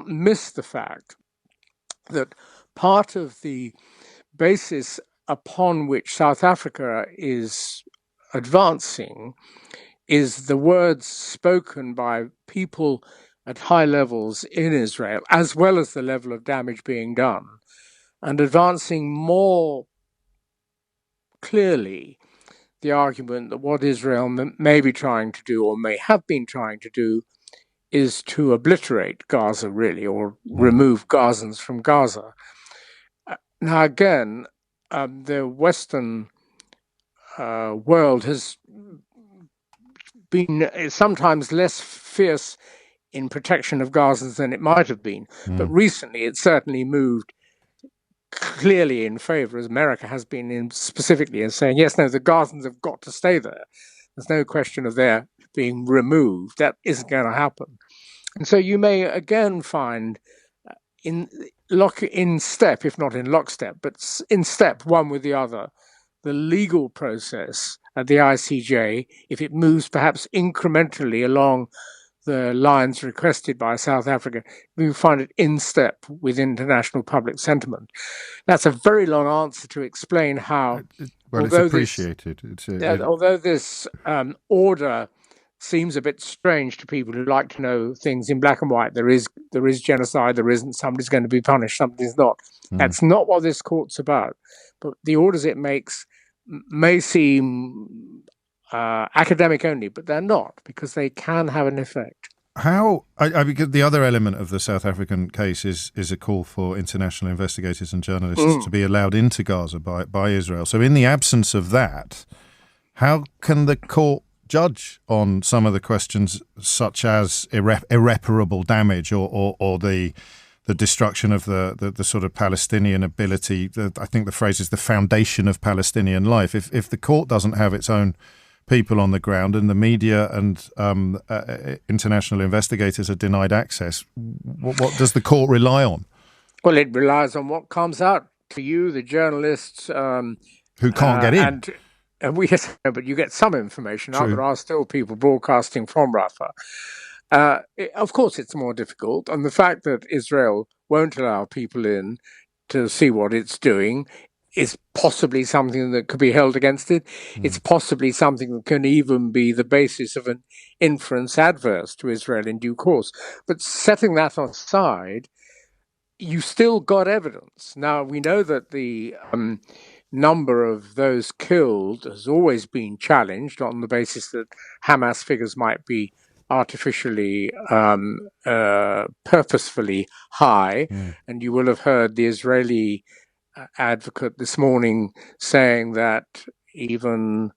miss the fact that part of the basis upon which South Africa is advancing is the words spoken by people at high levels in Israel, as well as the level of damage being done, and advancing more clearly the argument that what Israel may be trying to do, or may have been trying to do, is to obliterate Gaza, really, or remove Gazans from Gaza. Now, again, the Western world has been sometimes less fierce in protection of Gazans than it might have been. But recently, it certainly moved clearly in favor, as America has been specifically in saying, yes, no, the Gazans have got to stay there. There's no question of their being removed. That isn't going to happen. And so you may again find in step, if not in lockstep, but in step one with the other, the legal process at the ICJ, if it moves perhaps incrementally along the lines requested by South Africa, we find it in step with international public sentiment. That's a very long answer to explain how, well, it's appreciated. Although this order seems a bit strange to people who like to know things in black and white, there is genocide, there isn't, somebody's going to be punished, somebody's not. That's not what this court's about. But the orders it makes may seem academic only, but they're not, because they can have an effect. Because the other element of the South African case is a call for international investigators and journalists to be allowed into Gaza by Israel. So in the absence of that, how can the court judge on some of the questions such as irreparable damage or the destruction of the sort of Palestinian ability? I think the phrase is the foundation of Palestinian life. If the court doesn't have its own people on the ground and the media and international investigators are denied access, what does the court rely on? Well, it relies on what comes out to you, the journalists, who can't get in. But you get some information out. There are still people broadcasting from Rafah. Of course, it's more difficult. And the fact that Israel won't allow people in to see what it's doing is possibly something that could be held against it. It's possibly something that can even be the basis of an inference adverse to Israel in due course. But setting that aside, you still got evidence. Now, we know that the number of those killed has always been challenged on the basis that Hamas figures might be artificially, purposefully high. And you will have heard the Israeli advocate this morning saying that even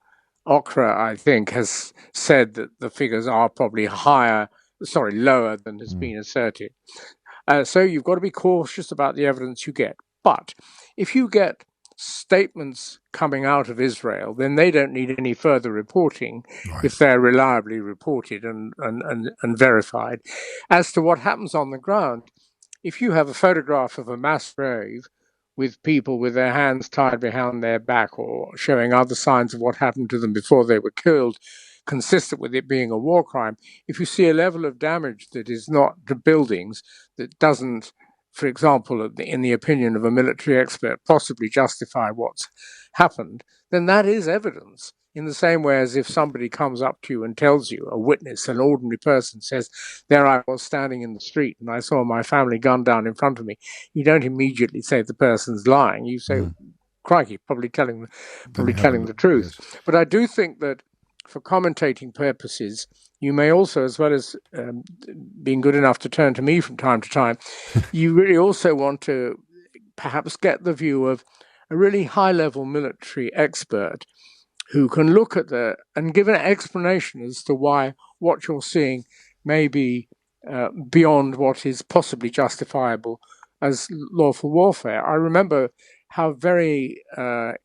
Okra, I think, has said that the figures are probably lower than has been asserted. So you've got to be cautious about the evidence you get. But if you get statements coming out of Israel, then they don't need any further reporting if they're reliably reported and verified. As to what happens on the ground, if you have a photograph of a mass grave with people with their hands tied behind their back or showing other signs of what happened to them before they were killed, consistent with it being a war crime, if you see a level of damage that is not to buildings, that doesn't, for example, in the opinion of a military expert, possibly justify what's happened, then that is evidence. In the same way as if somebody comes up to you and tells you, a witness, an ordinary person says, there I was standing in the street and I saw my family gunned down in front of me. You don't immediately say the person's lying. You say, crikey, probably telling the truth. Yes. But I do think that for commentating purposes, you may also, as well as being good enough to turn to me from time to time, you really also want to perhaps get the view of a really high-level military expert who can look at and give an explanation as to why what you're seeing may be beyond what is possibly justifiable as lawful warfare. I remember how very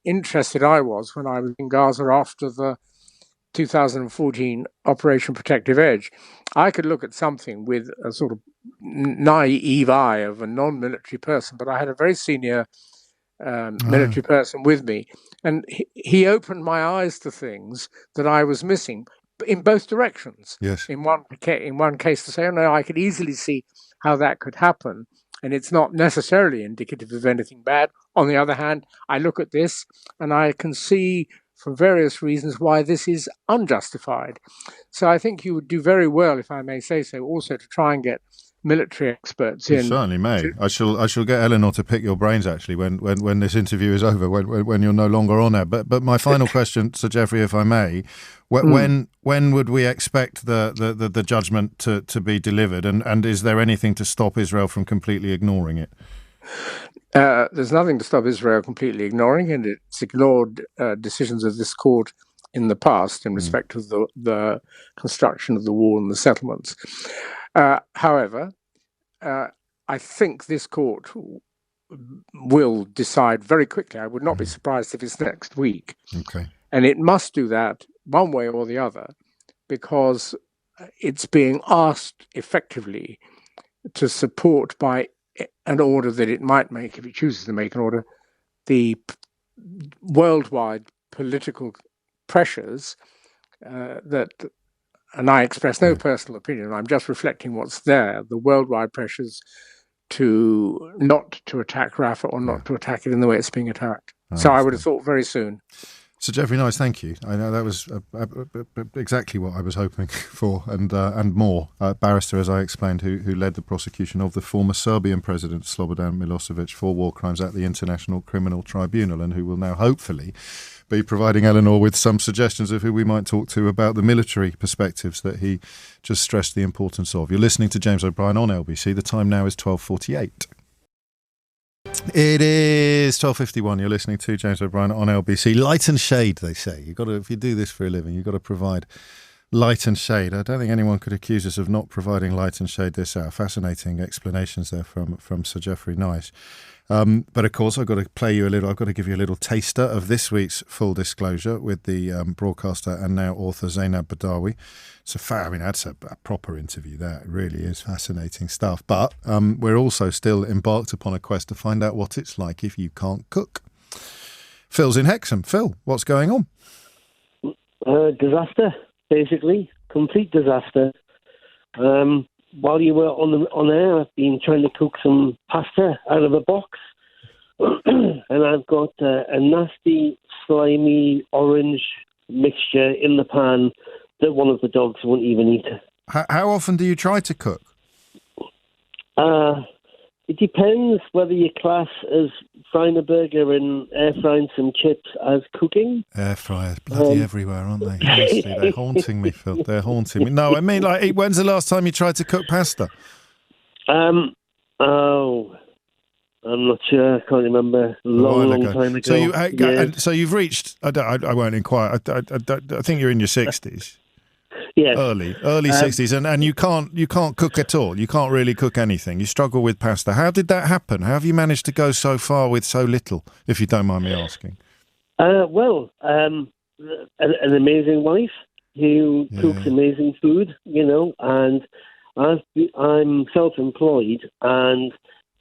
interested I was when I was in Gaza after the 2014 Operation Protective Edge. I could look at something with a sort of naive eye of a non-military person, but I had a very senior military person with me, and he opened my eyes to things that I was missing in both directions. Yes. In one case to say, oh no, I could easily see how that could happen, and it's not necessarily indicative of anything bad. On the other hand, I look at this and I can see for various reasons why this is unjustified. So I think you would do very well, if I may say so, also to try and get military experts in. You certainly may. I shall get Eleanor to pick your brains actually when this interview is over, when you're no longer on air. But my final question, Sir Geoffrey, if I may, when would we expect the judgment to be delivered, and is there anything to stop Israel from completely ignoring it? There's nothing to stop Israel completely ignoring, and it's ignored decisions of this court in the past in respect of the construction of the wall and the settlements. However, I think this court will decide very quickly. I would not be surprised if it's next week. Okay. And it must do that one way or the other, because it's being asked effectively to support by an order that it might make, if it chooses to make an order, the worldwide political pressures and I express no personal opinion, I'm just reflecting what's there, the worldwide pressures not to attack Rafah or not to attack it in the way it's being attacked. So I would have thought very soon. Sir Geoffrey Nice, thank you. I know that was exactly what I was hoping for, and more. Barrister, as I explained, who led the prosecution of the former Serbian president Slobodan Milosevic for war crimes at the International Criminal Tribunal, and who will now hopefully be providing Eleanor with some suggestions of who we might talk to about the military perspectives that he just stressed the importance of. You're listening to James O'Brien on LBC. The time now is 12:48. It is 12:51. You're listening to James O'Brien on LBC. Light and shade, they say. If you do this for a living, you've got to provide light and shade. I don't think anyone could accuse us of not providing light and shade this hour. Fascinating explanations there from Sir Geoffrey Nice. But of course, I've got to give you a little taster of this week's Full Disclosure with the broadcaster and now author Zainab Badawi. That's a proper interview there. It really is fascinating stuff. But we're also still embarked upon a quest to find out what it's like if you can't cook. Phil's in Hexham. Phil, what's going on? Disaster, basically. Complete disaster. While you were on air, I've been trying to cook some pasta out of a box, and I've got a nasty, slimy, orange mixture in the pan that one of the dogs won't even eat. How often do you try to cook? It depends whether you class as frying a burger and air frying some chips as cooking. Air fryers, bloody everywhere, aren't they? Honestly, they're haunting me, Phil. They're haunting me. No, I mean, when's the last time you tried to cook pasta? I'm not sure. I can't remember. Long time ago. So you've reached. I won't inquire. I think you're in your 60s. Yes. Early 60s, and you can't cook at all. You can't really cook anything. You struggle with pasta. How did that happen? How have you managed to go so far with so little, if you don't mind me asking? An amazing wife who cooks amazing food, and I'm self-employed and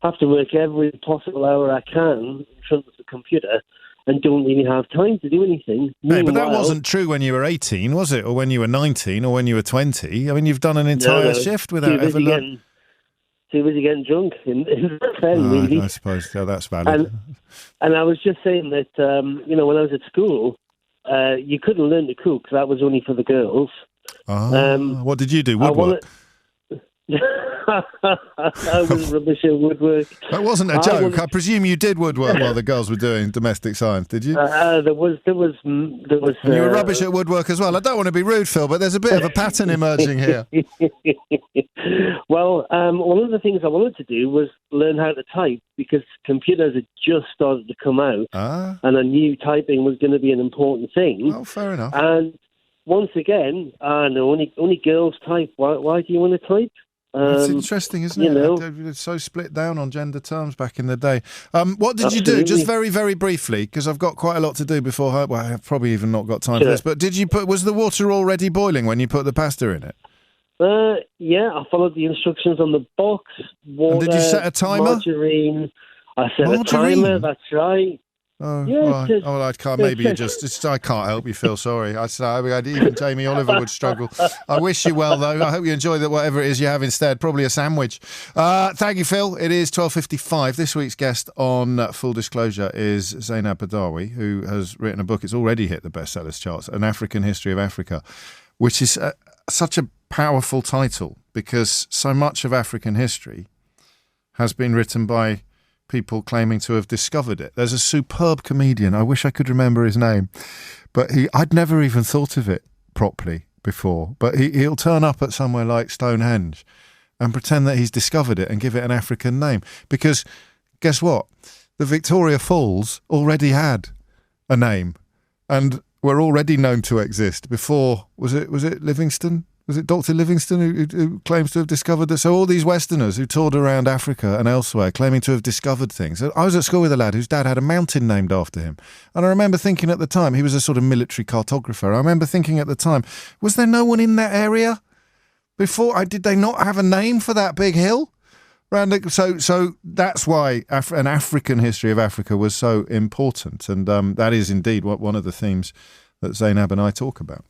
have to work every possible hour I can in front of the computer and don't really have time to do anything. No, but that wasn't true when you were 18, was it? Or when you were 19, or when you were 20? I mean, you've done an entire shift without ever learning. Too busy getting drunk in really. I suppose that's valid. And I was just saying that, when I was at school, you couldn't learn to cook. That was only for the girls. What did you do? Woodwork? I was rubbish at woodwork. That wasn't a joke. I presume you did woodwork while the girls were doing domestic science, did you? There was. And you were rubbish at woodwork as well. I don't want to be rude, Phil, but there's a bit of a pattern emerging here. Well, one of the things I wanted to do was learn how to type because computers had just started to come out, and I knew typing was going to be an important thing. Oh, fair enough. And once again, no, only girls type. Why do you want to type? It's interesting, isn't it? It's so split down on gender terms back in the day. What did you do? Just very, very briefly, because I've got quite a lot to do before. I've probably even not got time for this. But was the water already boiling when you put the pasta in it? Yeah, I followed the instructions on the box. Water, and did you set a timer? Margarine. I set a timer. That's right. Oh, yeah, right. I can't. Maybe you I can't help you, Phil. Sorry. Even Jamie Oliver would struggle. I wish you well, though. I hope you enjoy whatever it is you have instead. Probably a sandwich. Thank you, Phil. It is 12:55. This week's guest on Full Disclosure is Zainab Badawi, who has written a book. It's already hit the bestsellers charts, An African History of Africa, which is such a powerful title because so much of African history has been written by people claiming to have discovered it. There's a superb comedian, I wish I could remember his name, but I'd never even thought of it properly before, but he'll turn up at somewhere like Stonehenge and pretend that he's discovered it and give it an African name. Because guess what? The Victoria Falls already had a name and were already known to exist before. Was it Livingstone? Was it Dr. Livingstone who claims to have discovered that? So all these Westerners who toured around Africa and elsewhere claiming to have discovered things. I was at school with a lad whose dad had a mountain named after him. And I remember thinking at the time, he was a sort of military cartographer. I remember thinking at the time, was there no one in that area before? Did they not have a name for that big hill? So that's why an African history of Africa was so important, and that is indeed one of the themes that Zainab and I talk about.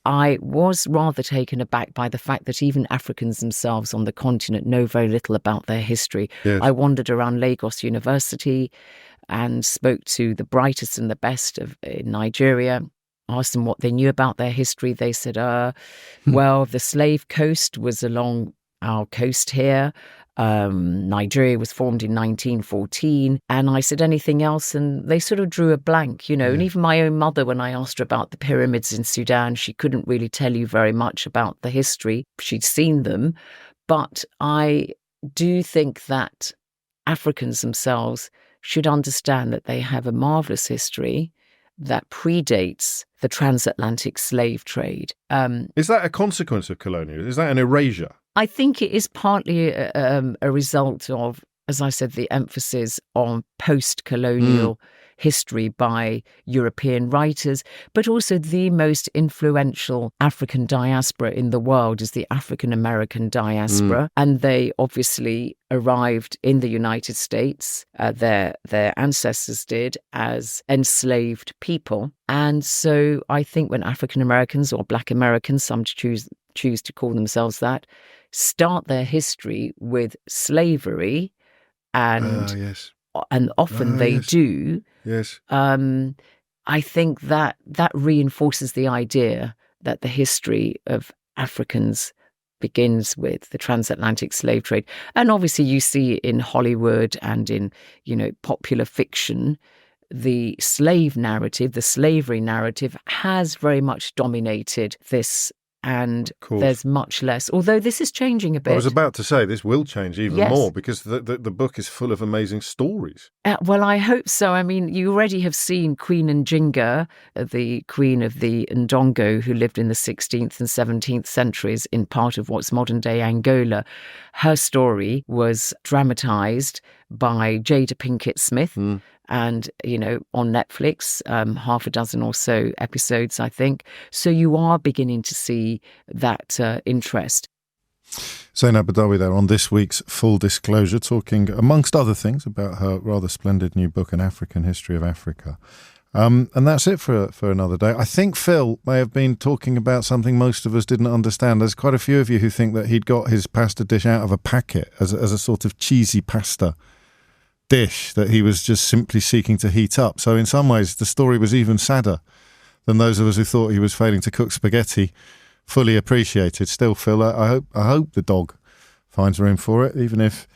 I was rather taken aback by the fact that even Africans themselves on the continent know very little about their history. Yes. I wandered around Lagos University and spoke to the brightest and the best in Nigeria, asked them what they knew about their history. They said, well, the slave coast was along our coast here. Nigeria was formed in 1914. And I said, anything else? And they sort of drew a blank, you know. Yeah. And even my own mother, when I asked her about the pyramids in Sudan, she couldn't really tell you very much about the history. She'd seen them. But I do think that Africans themselves should understand that they have a marvelous history that predates the transatlantic slave trade. Is that a consequence of colonialism? Is that an erasure? I think it is partly a result of, as I said, the emphasis on post-colonial history by European writers, but also the most influential African diaspora in the world is the African-American diaspora. And they obviously arrived in the United States, their ancestors did, as enslaved people. And so I think when African-Americans or Black Americans, some choose to call themselves that, start their history with slavery, and often they do. Yes. I think that reinforces the idea that the history of Africans begins with the transatlantic slave trade. And obviously you see in Hollywood and in, popular fiction, the slave narrative, the slavery narrative has very much dominated this. And there's much less, although this is changing a bit. I was about to say this will change even more because the book is full of amazing stories. Well, I hope so. I mean, you already have seen Queen Njinga, the queen of the Ndongo, who lived in the 16th and 17th centuries in part of what's modern-day Angola. Her story was dramatised by Jada Pinkett Smith. And, on Netflix, half a dozen or so episodes, I think. So you are beginning to see that interest. Zainab Badawi there on this week's Full Disclosure, talking, amongst other things, about her rather splendid new book, An African History of Africa. And that's it for another day. I think Phil may have been talking about something most of us didn't understand. There's quite a few of you who think that he'd got his pasta dish out of a packet as a sort of cheesy pasta dish that he was just simply seeking to heat up. So in some ways, the story was even sadder than those of us who thought he was failing to cook spaghetti fully appreciated. Still, Phil, I hope the dog finds room for it, even if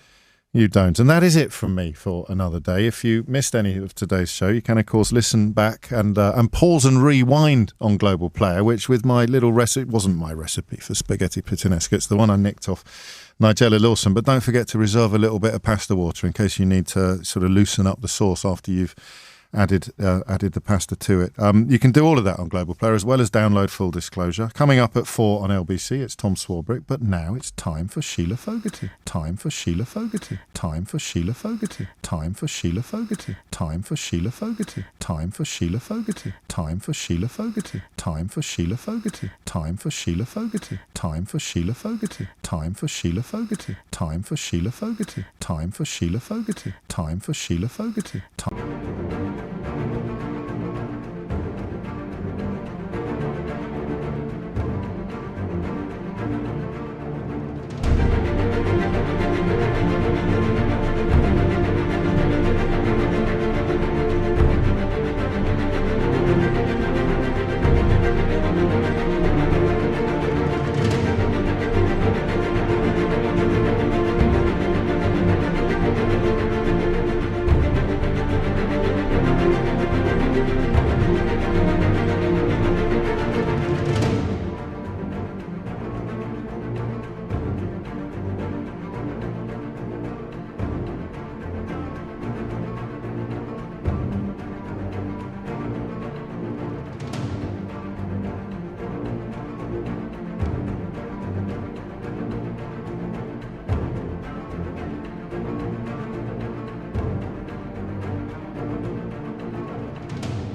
you don't. And that is it from me for another day. If you missed any of today's show, you can, of course, listen back and pause and rewind on Global Player, which with my little recipe, it wasn't my recipe for spaghetti puttanesca, it's the one I nicked off Nigella Lawson. But don't forget to reserve a little bit of pasta water in case you need to sort of loosen up the sauce after you've added the pasta to it. You can do all of that on Global Player, as well as download Full Disclosure. Coming up at 4 on LBC, it's Tom Swarbrick, but now it's time for Sheila Fogarty. Time for Sheila Fogarty. Time for Sheila Fogarty. Time for Sheila Fogarty. Time for Sheila Fogarty. Time for Sheila Fogarty. Time for Sheila Fogarty. Time for Sheila Fogarty. Time for Sheila Fogarty. Time for Sheila Fogarty. Time for Sheila Fogarty. Time for Sheila Fogarty. Time for Sheila Fogarty. Time for Sheila Fogarty.